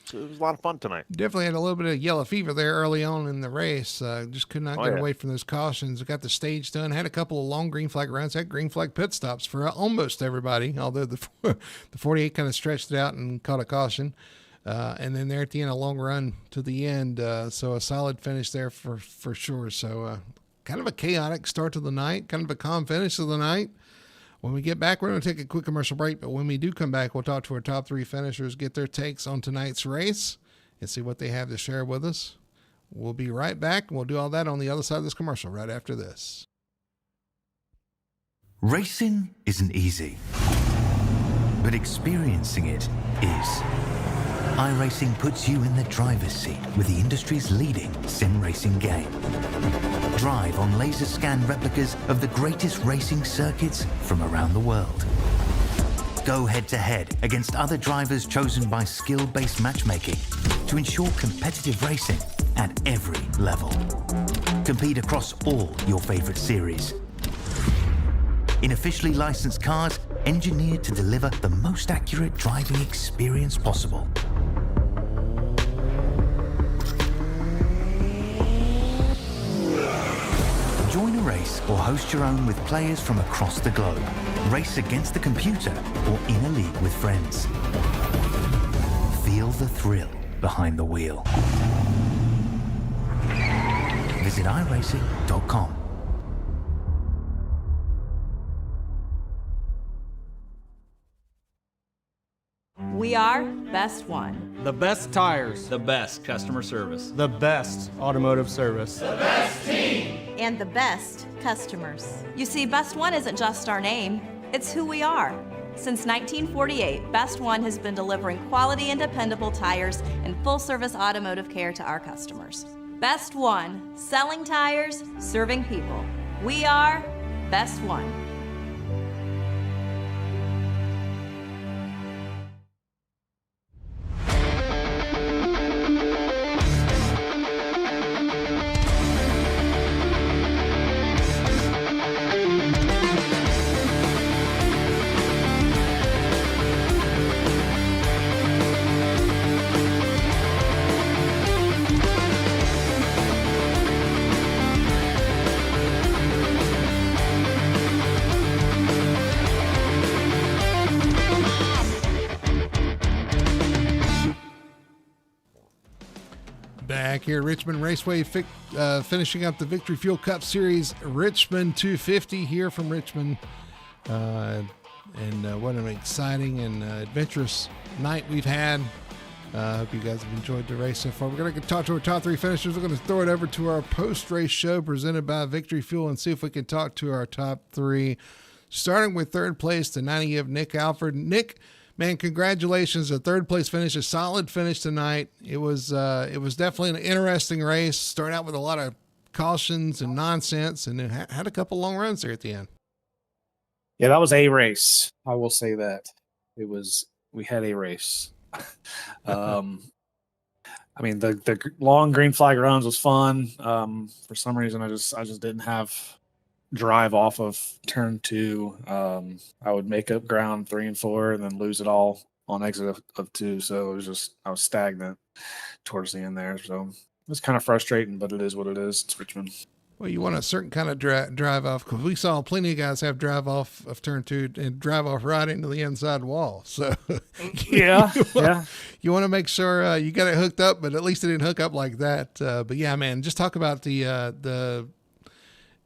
So it was a lot of fun tonight. Definitely had a little bit of yellow fever there early on in the race. Just could not get away from those cautions. Got the stage done. Had a couple of long green flag runs. Had green flag pit stops for almost everybody, although the 48 kind of stretched it out and caught a caution. And then there at the end, a long run to the end. So a solid finish there for sure. So kind of a chaotic start to the night, kind of a calm finish to the night. When we get back, we're going to take a quick commercial break, but when we do come back, we'll talk to our top 3 finishers, get their takes on tonight's race, and see what they have to share with us. We'll be right back, and we'll do all that on the other side of this commercial right after this. Racing isn't easy, but experiencing it is. iRacing puts you in the driver's seat with the industry's leading sim racing game. Drive on laser scan replicas of the greatest racing circuits from around the world. Go head to head against other drivers chosen by skill-based matchmaking to ensure competitive racing at every level. Compete across all your favorite series. In officially licensed cars engineered to deliver the most accurate driving experience possible. Join a race or host your own with players from across the globe. Race against the computer or in a league with friends. Feel the thrill behind the wheel. Visit iRacing.com. We are Best One. The best tires. The best customer service. The best automotive service. And the best customers. You see, Best One isn't just our name, it's who we are. Since 1948, Best One has been delivering quality and dependable tires and full-service automotive care to our customers. Best One, selling tires, serving people. We are Best One. Back here at Richmond Raceway, finishing up the Victory Fuel Cup Series, Richmond 250 here from Richmond. And what an exciting and adventurous night we've had. I hope you guys have enjoyed the race so far. We're going to talk to our top three finishers. We're going to throw it over to our post-race show presented by Victory Fuel and see if we can talk to our top three. Starting with third place, the 90 of Nick Alford. Nick, man, congratulations. A third place finish, a solid finish tonight. It was definitely an interesting race. Started out with a lot of cautions and nonsense, and it had a couple long runs there at the end. Yeah, that was a race. I will say that. We had a race. I mean, the long green flag runs was fun. For some reason, I just didn't have drive off of turn 2. I would make up ground 3 and 4 and then lose it all on exit of 2. So I was stagnant towards the end there. So it was kind of frustrating, but it is what it is. It's Richmond. Well, you want a certain kind of drive off, because we saw plenty of guys have drive off of turn 2 and drive off right into the inside wall. So yeah, you want to make sure you got it hooked up, but at least it didn't hook up like that. But yeah, man, just talk about the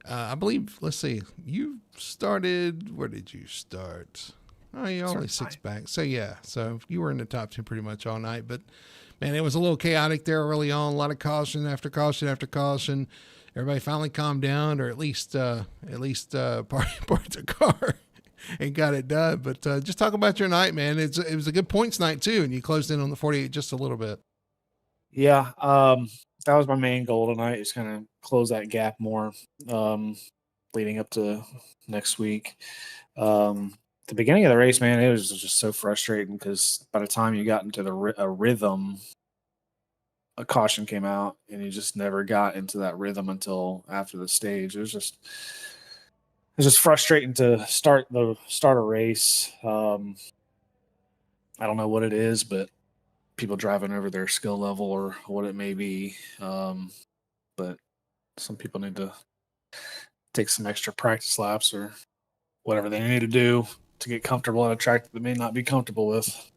I believe, let's see, you started, where did you start? Oh, you're only 6 back. So yeah, so you were in the top 10 pretty much all night, but man, it was a little chaotic there early on, a lot of caution after caution after caution. Everybody finally calmed down, or at least parked their car and got it done. But just talk about your night, man. It was a good points night too, and you closed in on the 48 just a little bit. Yeah, that was my main goal tonight, is kind of close that gap more, leading up to next week. The beginning of the race, man, it was just so frustrating because by the time you got into a rhythm, a caution came out, and you just never got into that rhythm until after the stage. It was just frustrating to start a race. I don't know what it is, but people driving over their skill level or what it may be. But some people need to take some extra practice laps or whatever they need to do to get comfortable at a track that they may not be comfortable with.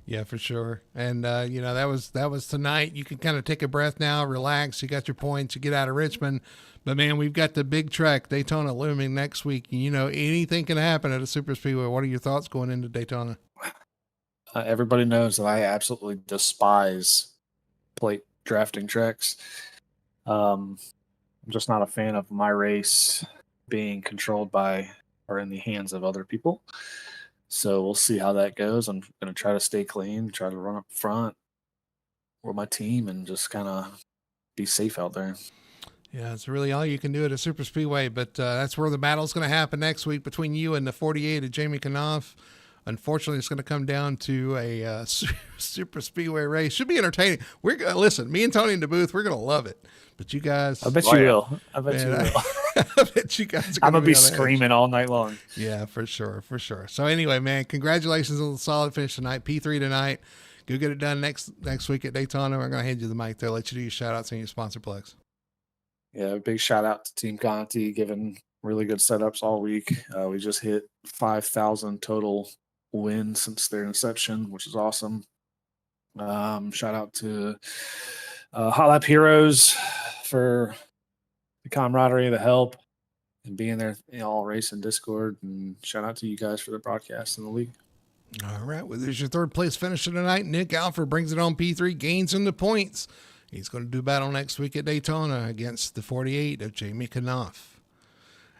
Yeah, for sure. And, that was tonight. You can kind of take a breath now, relax. You got your points, you get out of Richmond. But, man, we've got the big track, Daytona, looming next week. Anything can happen at a super speedway. What are your thoughts going into Daytona? Everybody knows that I absolutely despise plate drafting tracks. I'm just not a fan of my race being controlled by or in the hands of other people. So we'll see how that goes. I'm going to try to stay clean, try to run up front with my team, and just kind of be safe out there. Yeah, it's really all you can do at a super speedway, but that's where the battle's going to happen next week between you and the 48 of Jamie Knopf. Unfortunately, it's going to come down to a super speedway race. Should be entertaining. Listen, me and Tony in the booth, we're going to love it. But you guys, I bet you will. I bet you will. I bet you guys are I'm going to gonna be on edge. screaming all night long. Yeah, for sure, for sure. So anyway, man, congratulations on the solid finish tonight. P3 tonight. Go get it done next week at Daytona. We're going to hand you the mic there, let you do your shout outs and your sponsor plugs. Yeah, big shout out to Team Conti, giving really good setups all week. We just hit 5,000 total wins since their inception, which is awesome. Shout out to Hot Lap Heroes for the camaraderie, the help, and being there, all race and Discord. And shout out to you guys for the broadcast in the league. All right. Well, there's your third place finisher tonight. Nick Alford brings it on P3, gains in the points. He's going to do battle next week at Daytona against the 48 of Jamie Knopf.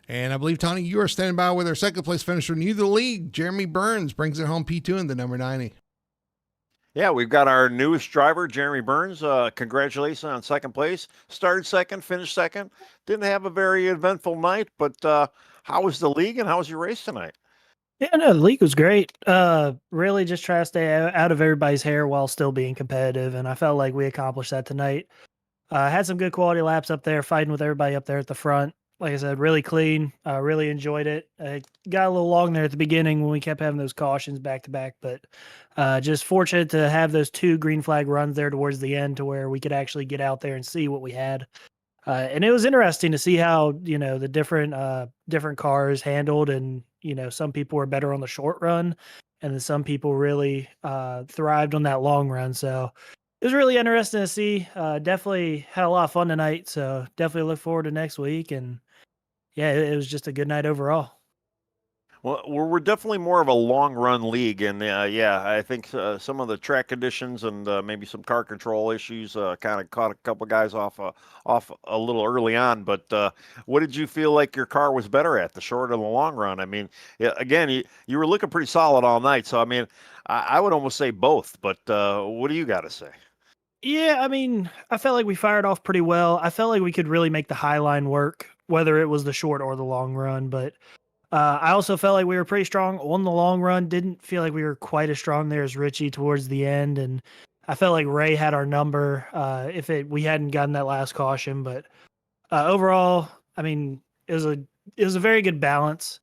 And I believe, Tony, you are standing by with our second place finisher, new to the league. Jeremy Burns brings it home P2 in the number 90. Yeah, we've got our newest driver, Jeremy Burns. Congratulations on second place. Started second, finished second. Didn't have a very eventful night, but how was the league and how was your race tonight? Yeah, no, the league was great. Really just try to stay out of everybody's hair while still being competitive, and I felt like we accomplished that tonight. Had some good quality laps up there, fighting with everybody up there at the front. Like I said, really clean. Really enjoyed it. Got a little long there at the beginning when we kept having those cautions back to back, but just fortunate to have those 2 green flag runs there towards the end to where we could actually get out there and see what we had. And it was interesting to see how, the different cars handled, and, some people were better on the short run, and then some people really thrived on that long run. So it was really interesting to see. Definitely had a lot of fun tonight. So definitely look forward to next week. And yeah, it was just a good night overall. Well, we're definitely more of a long run league, and yeah, I think some of the track conditions and maybe some car control issues kind of caught a couple guys off a little early on. But what did you feel like your car was better at, the short or the long run? I mean, yeah, again, you were looking pretty solid all night, so I mean, I would almost say both. But what do you got to say? Yeah, I mean, I felt like we fired off pretty well. I felt like we could really make the high line work, whether it was the short or the long run. But I also felt like we were pretty strong on the long run. Didn't feel like we were quite as strong there as Richie towards the end. And I felt like Ray had our number if we hadn't gotten that last caution. But overall, I mean, it was a very good balance.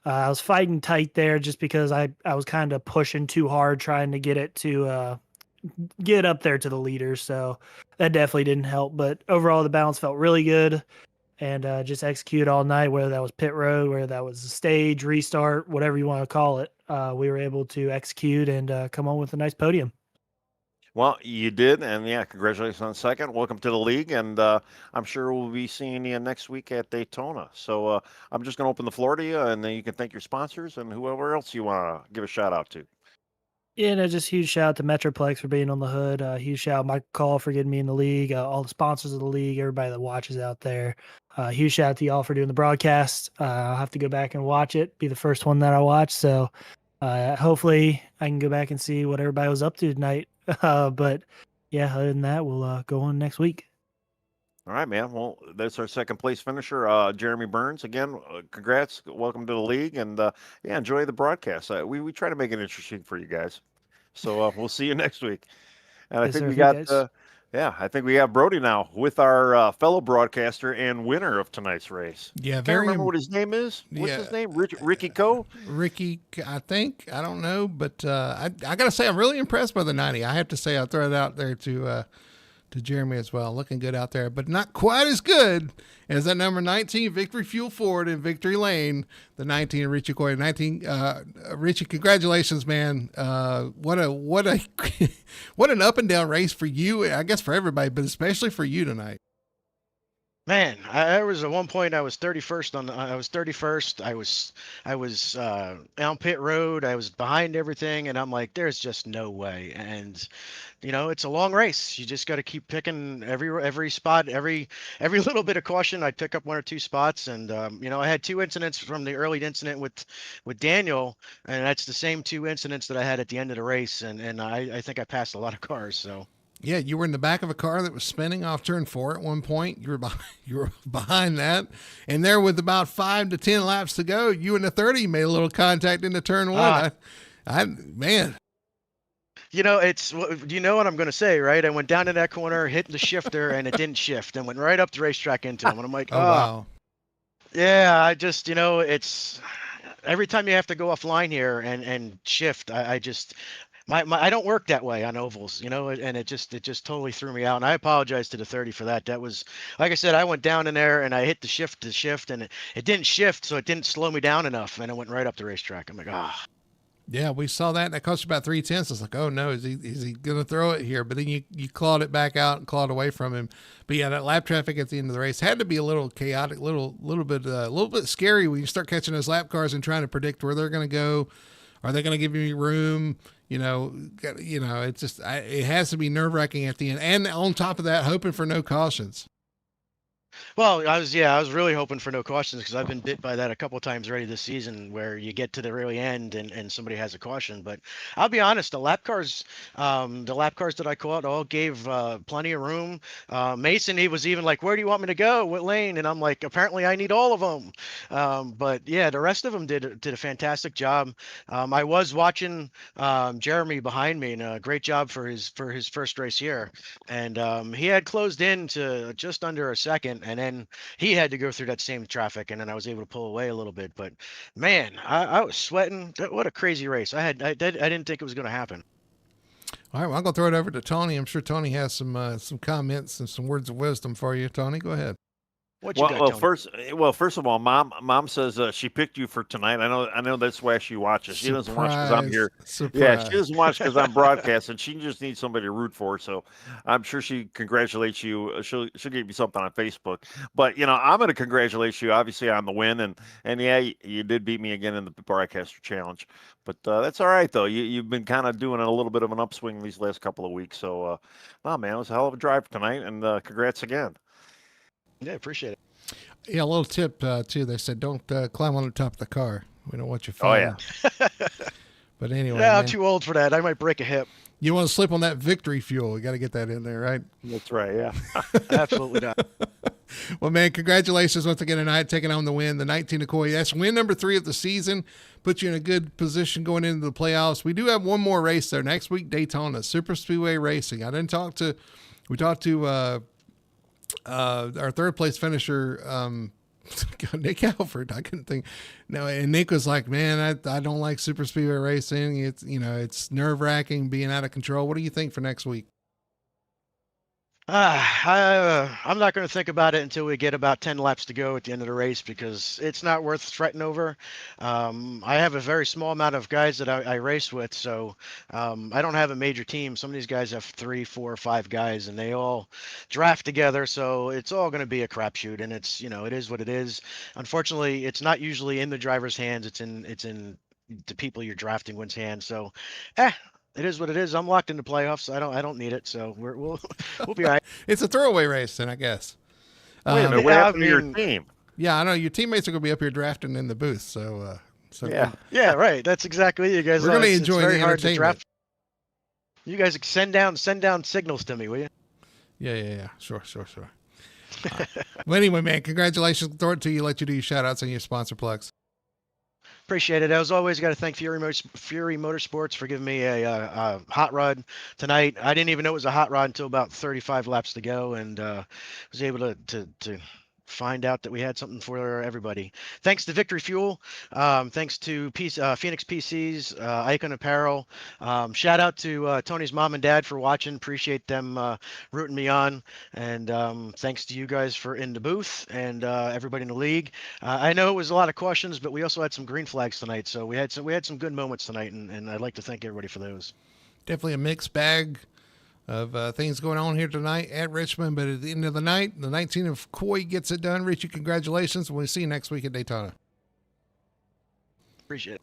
I was fighting tight there just because I was kind of pushing too hard trying to get it to get up there to the leaders. So that definitely didn't help. But overall, the balance felt really good. And just execute all night, whether that was pit road, whether that was a stage, restart, whatever you want to call it. We were able to execute and come on with a nice podium. Well, you did, and yeah, congratulations on second. Welcome to the league, and I'm sure we'll be seeing you next week at Daytona. So I'm just going to open the floor to you, and then you can thank your sponsors and whoever else you want to give a shout out to. Yeah, no, just huge shout out to Metroplex for being on the hood. Huge shout out Mike Call for getting me in the league. All the sponsors of the league, everybody that watches out there. Huge shout out to y'all for doing the broadcast. I'll have to go back and watch it. Be the first one that I watch. So hopefully I can go back and see what everybody was up to tonight. But yeah, other than that, we'll go on next week. All right, man. Well, that's our second place finisher, Jeremy Burns. Again, congrats. Welcome to the league, and yeah, enjoy the broadcast. We try to make it interesting for you guys. So we'll see you next week. And I think we got, I think we have Brody now with our fellow broadcaster and winner of tonight's race. Yeah, Can't remember what his name is. What's his name? Ricky Coe? Ricky, I think. I don't know, but I got to say I'm really impressed by the 90. I have to say I'll throw it out there to Jeremy as well. Looking good out there, but not quite as good as that number 19 Victory Fuel Ford in Victory Lane. The 19 Richie Coy. 19 Richie, congratulations, man. What an up and down race for you. I guess for everybody, but especially for you tonight. Man, I was at one point I was 31st I was 31st. I was on pit road. I was behind everything, and I'm like, there's just no way. And it's a long race. You just got to keep picking every spot, every little bit of caution. I'd pick up 1 or 2 spots, and I had 2 incidents from the early incident with Daniel, and that's the same 2 incidents that I had at the end of the race, and I think I passed a lot of cars. So. Yeah, you were in the back of a car that was spinning off turn 4 at one point. You were behind that, and there with about 5 to 10 laps to go, you and the 30 made a little contact into turn 1. Man. It's you know what I'm going to say, right? I went down to that corner, hit the shifter, and it didn't shift, and went right up the racetrack into him. And I'm like, oh wow. Yeah, I just, it's every time you have to go offline here and shift, I just I don't work that way on ovals, and it just totally threw me out. And I apologize to the 30 for that. That was, like I said, I went down in there and I hit the shift, and it didn't shift, so it didn't slow me down enough, and it went right up the racetrack. I'm like, ah. Yeah, we saw that. That cost you about 3/10. It's like, oh no, is he gonna throw it here? But then you clawed it back out and clawed away from him. But yeah, that lap traffic at the end of the race had to be a little chaotic, little bit scary when you start catching those lap cars and trying to predict where they're gonna go. Are they gonna give you room? It's just it has to be nerve wracking at the end. And on top of that, hoping for no cautions. Well, I was really hoping for no cautions because I've been bit by that a couple times already this season where you get to the really end and somebody has a caution. But I'll be honest, the lap cars that I caught all gave plenty of room. Mason, he was even like, "Where do you want me to go? What lane?" And I'm like, "Apparently, I need all of them." But yeah, the rest of them did a fantastic job. I was watching Jeremy behind me, and a great job for his first race here. And he had closed in to just under a second, and then he had to go through that same traffic, and then I was able to pull away a little bit. But man, I was sweating. What a crazy race! I didn't think it was going to happen. All right, well, I'm gonna throw it over to Tony. I'm sure Tony has some comments and some words of wisdom for you. Tony, go ahead. What you got, Tony? First of all, mom says she picked you for tonight. I know that's why she watches. She doesn't watch because I'm here. Surprise. Yeah, she doesn't watch because I'm broadcasting. She just needs somebody to root for. So I'm sure she congratulates you. She'll give you something on Facebook. But I'm going to congratulate you, obviously, on the win. And yeah, you did beat me again in the broadcaster challenge. But that's all right though. You've been kind of doing a little bit of an upswing these last couple of weeks. So, man, it was a hell of a drive tonight. And congrats again. Yeah, appreciate it. Yeah, a little tip too. They said don't climb on the top of the car. We don't want you Oh falling. yeah. But anyway, Yeah, I'm man, too old for that. I might break a hip. you want to slip on that victory fuel. You got to get that in there, right? That's right. Yeah. Absolutely not. Well, man, congratulations once again tonight, taking on the win, the 19 Decoy. That's win number 3 of the season. Puts you in a good position going into the playoffs. We do have one more race there next week, Daytona Super Speedway Racing. We talked to our third place finisher, Nick Alford. I couldn't think. No, and Nick was like, "Man, I don't like super speedway racing. It's nerve wracking, being out of control." What do you think for next week? I'm not going to think about it until we get about 10 laps to go at the end of the race because it's not worth fretting over. I have a very small amount of guys that I race with, so I don't have a major team. Some of these guys have 3, 4, 5 guys, and they all draft together, so it's all going to be a crapshoot, and it is what it is. Unfortunately, it's not usually in the driver's hands. It's in the people you're drafting wins hands. So, it is what it is. I'm locked into playoffs. I don't need it. So we'll be all right. It's a throwaway race, then I guess. Wait a minute. What happened to your team? Yeah, I know your teammates are going to be up here drafting in the booth. So Yeah. Yeah, right. That's exactly it, you guys. We're going to It's enjoy very the hard to entertainment. draft. You guys send down signals to me, will you? Yeah. Sure. Well, anyway, man, congratulations. Throw it to you. Let you do your shout outs and your sponsor plugs. Appreciate it. As always, got to thank Fury Motorsports for giving me a hot rod tonight. I didn't even know it was a hot rod until about 35 laps to go, and was able to find out that we had something for everybody. Thanks to Victory Fuel. Thanks to Phoenix PCs, Icon Apparel. Shout out to Tony's mom and dad for watching. Appreciate them rooting me on. And thanks to you guys for in the booth and everybody in the league. I know it was a lot of cautions, but we also had some green flags tonight. So we had some good moments tonight, and I'd like to thank everybody for those. Definitely a mixed bag of things going on here tonight at Richmond, but at the end of the night, the 19 of Coy gets it done. Richie, congratulations. We'll see you next week at Daytona. Appreciate it.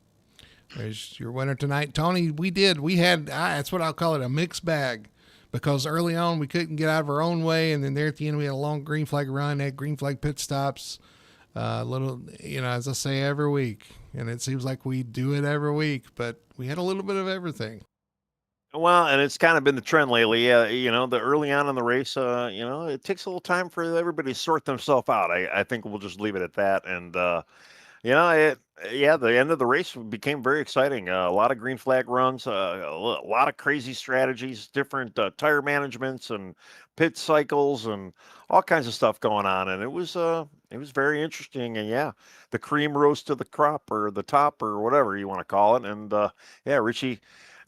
There's your winner tonight. Tony, we had that's what I'll call it, a mixed bag, because early on we couldn't get out of our own way, and then there at the end we had a long green flag run, had green flag pit stops, little, as I say every week, and it seems like we do it every week, but we had a little bit of everything. Well, and it's kind of been the trend lately. The early on in the race, it takes a little time for everybody to sort themselves out. I think we'll just leave it at that. And Yeah, the end of the race became very exciting. A lot of green flag runs, a lot of crazy strategies, different tire managements and pit cycles, and all kinds of stuff going on. And it was very interesting. And yeah, the cream rose to the crop or the top or whatever you want to call it. And yeah, Richie,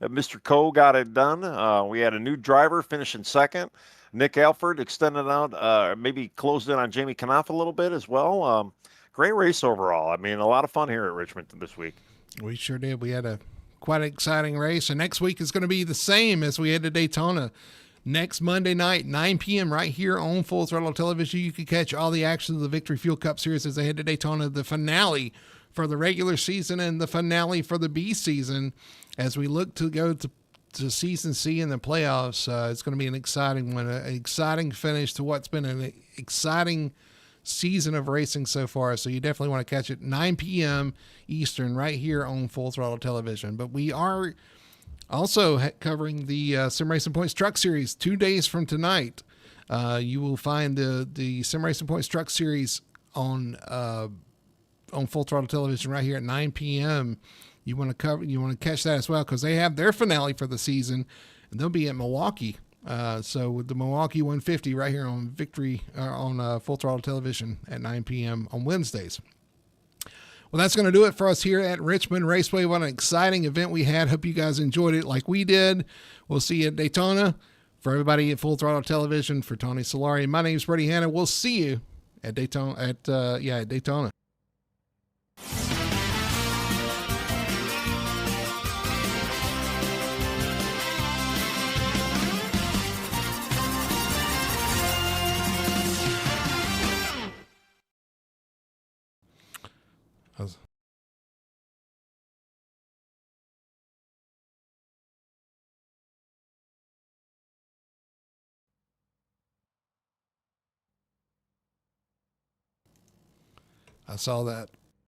Mr. Coe got it done. We had a new driver finishing second. Nick Alford extended out, maybe closed in on Jamie Knopf a little bit as well. Great race overall. I mean, a lot of fun here at Richmond this week. We sure did. We had a quite exciting race, and next week is going to be the same as we had at Daytona. Next Monday night, 9 p.m. right here on Full Throttle Television. You can catch all the action of the Victory Fuel Cup Series as they head to Daytona, the finale for the regular season and the finale for the B season as we look to go to season C in the playoffs. It's going to be an exciting one, an exciting finish to what's been an exciting season of racing so far. So you definitely want to catch it 9 p.m. Eastern right here on Full Throttle Television. But we are also covering the Sim Racing Points Truck Series 2 days from tonight. You will find the Sim Racing Points Truck Series on Full Throttle Television right here at 9 p.m. You want to catch that as well because they have their finale for the season, and they'll be at Milwaukee. So with the Milwaukee 150 right here on Victory on Full Throttle Television at 9 p.m. on Wednesdays. Well, that's going to do it for us here at Richmond Raceway. What an exciting event we had. Hope you guys enjoyed it like we did. We'll see you at Daytona. For everybody at Full Throttle Television, for Tony Solari, my name is Brady Hanna. We'll see you at Daytona. At Daytona. I saw that.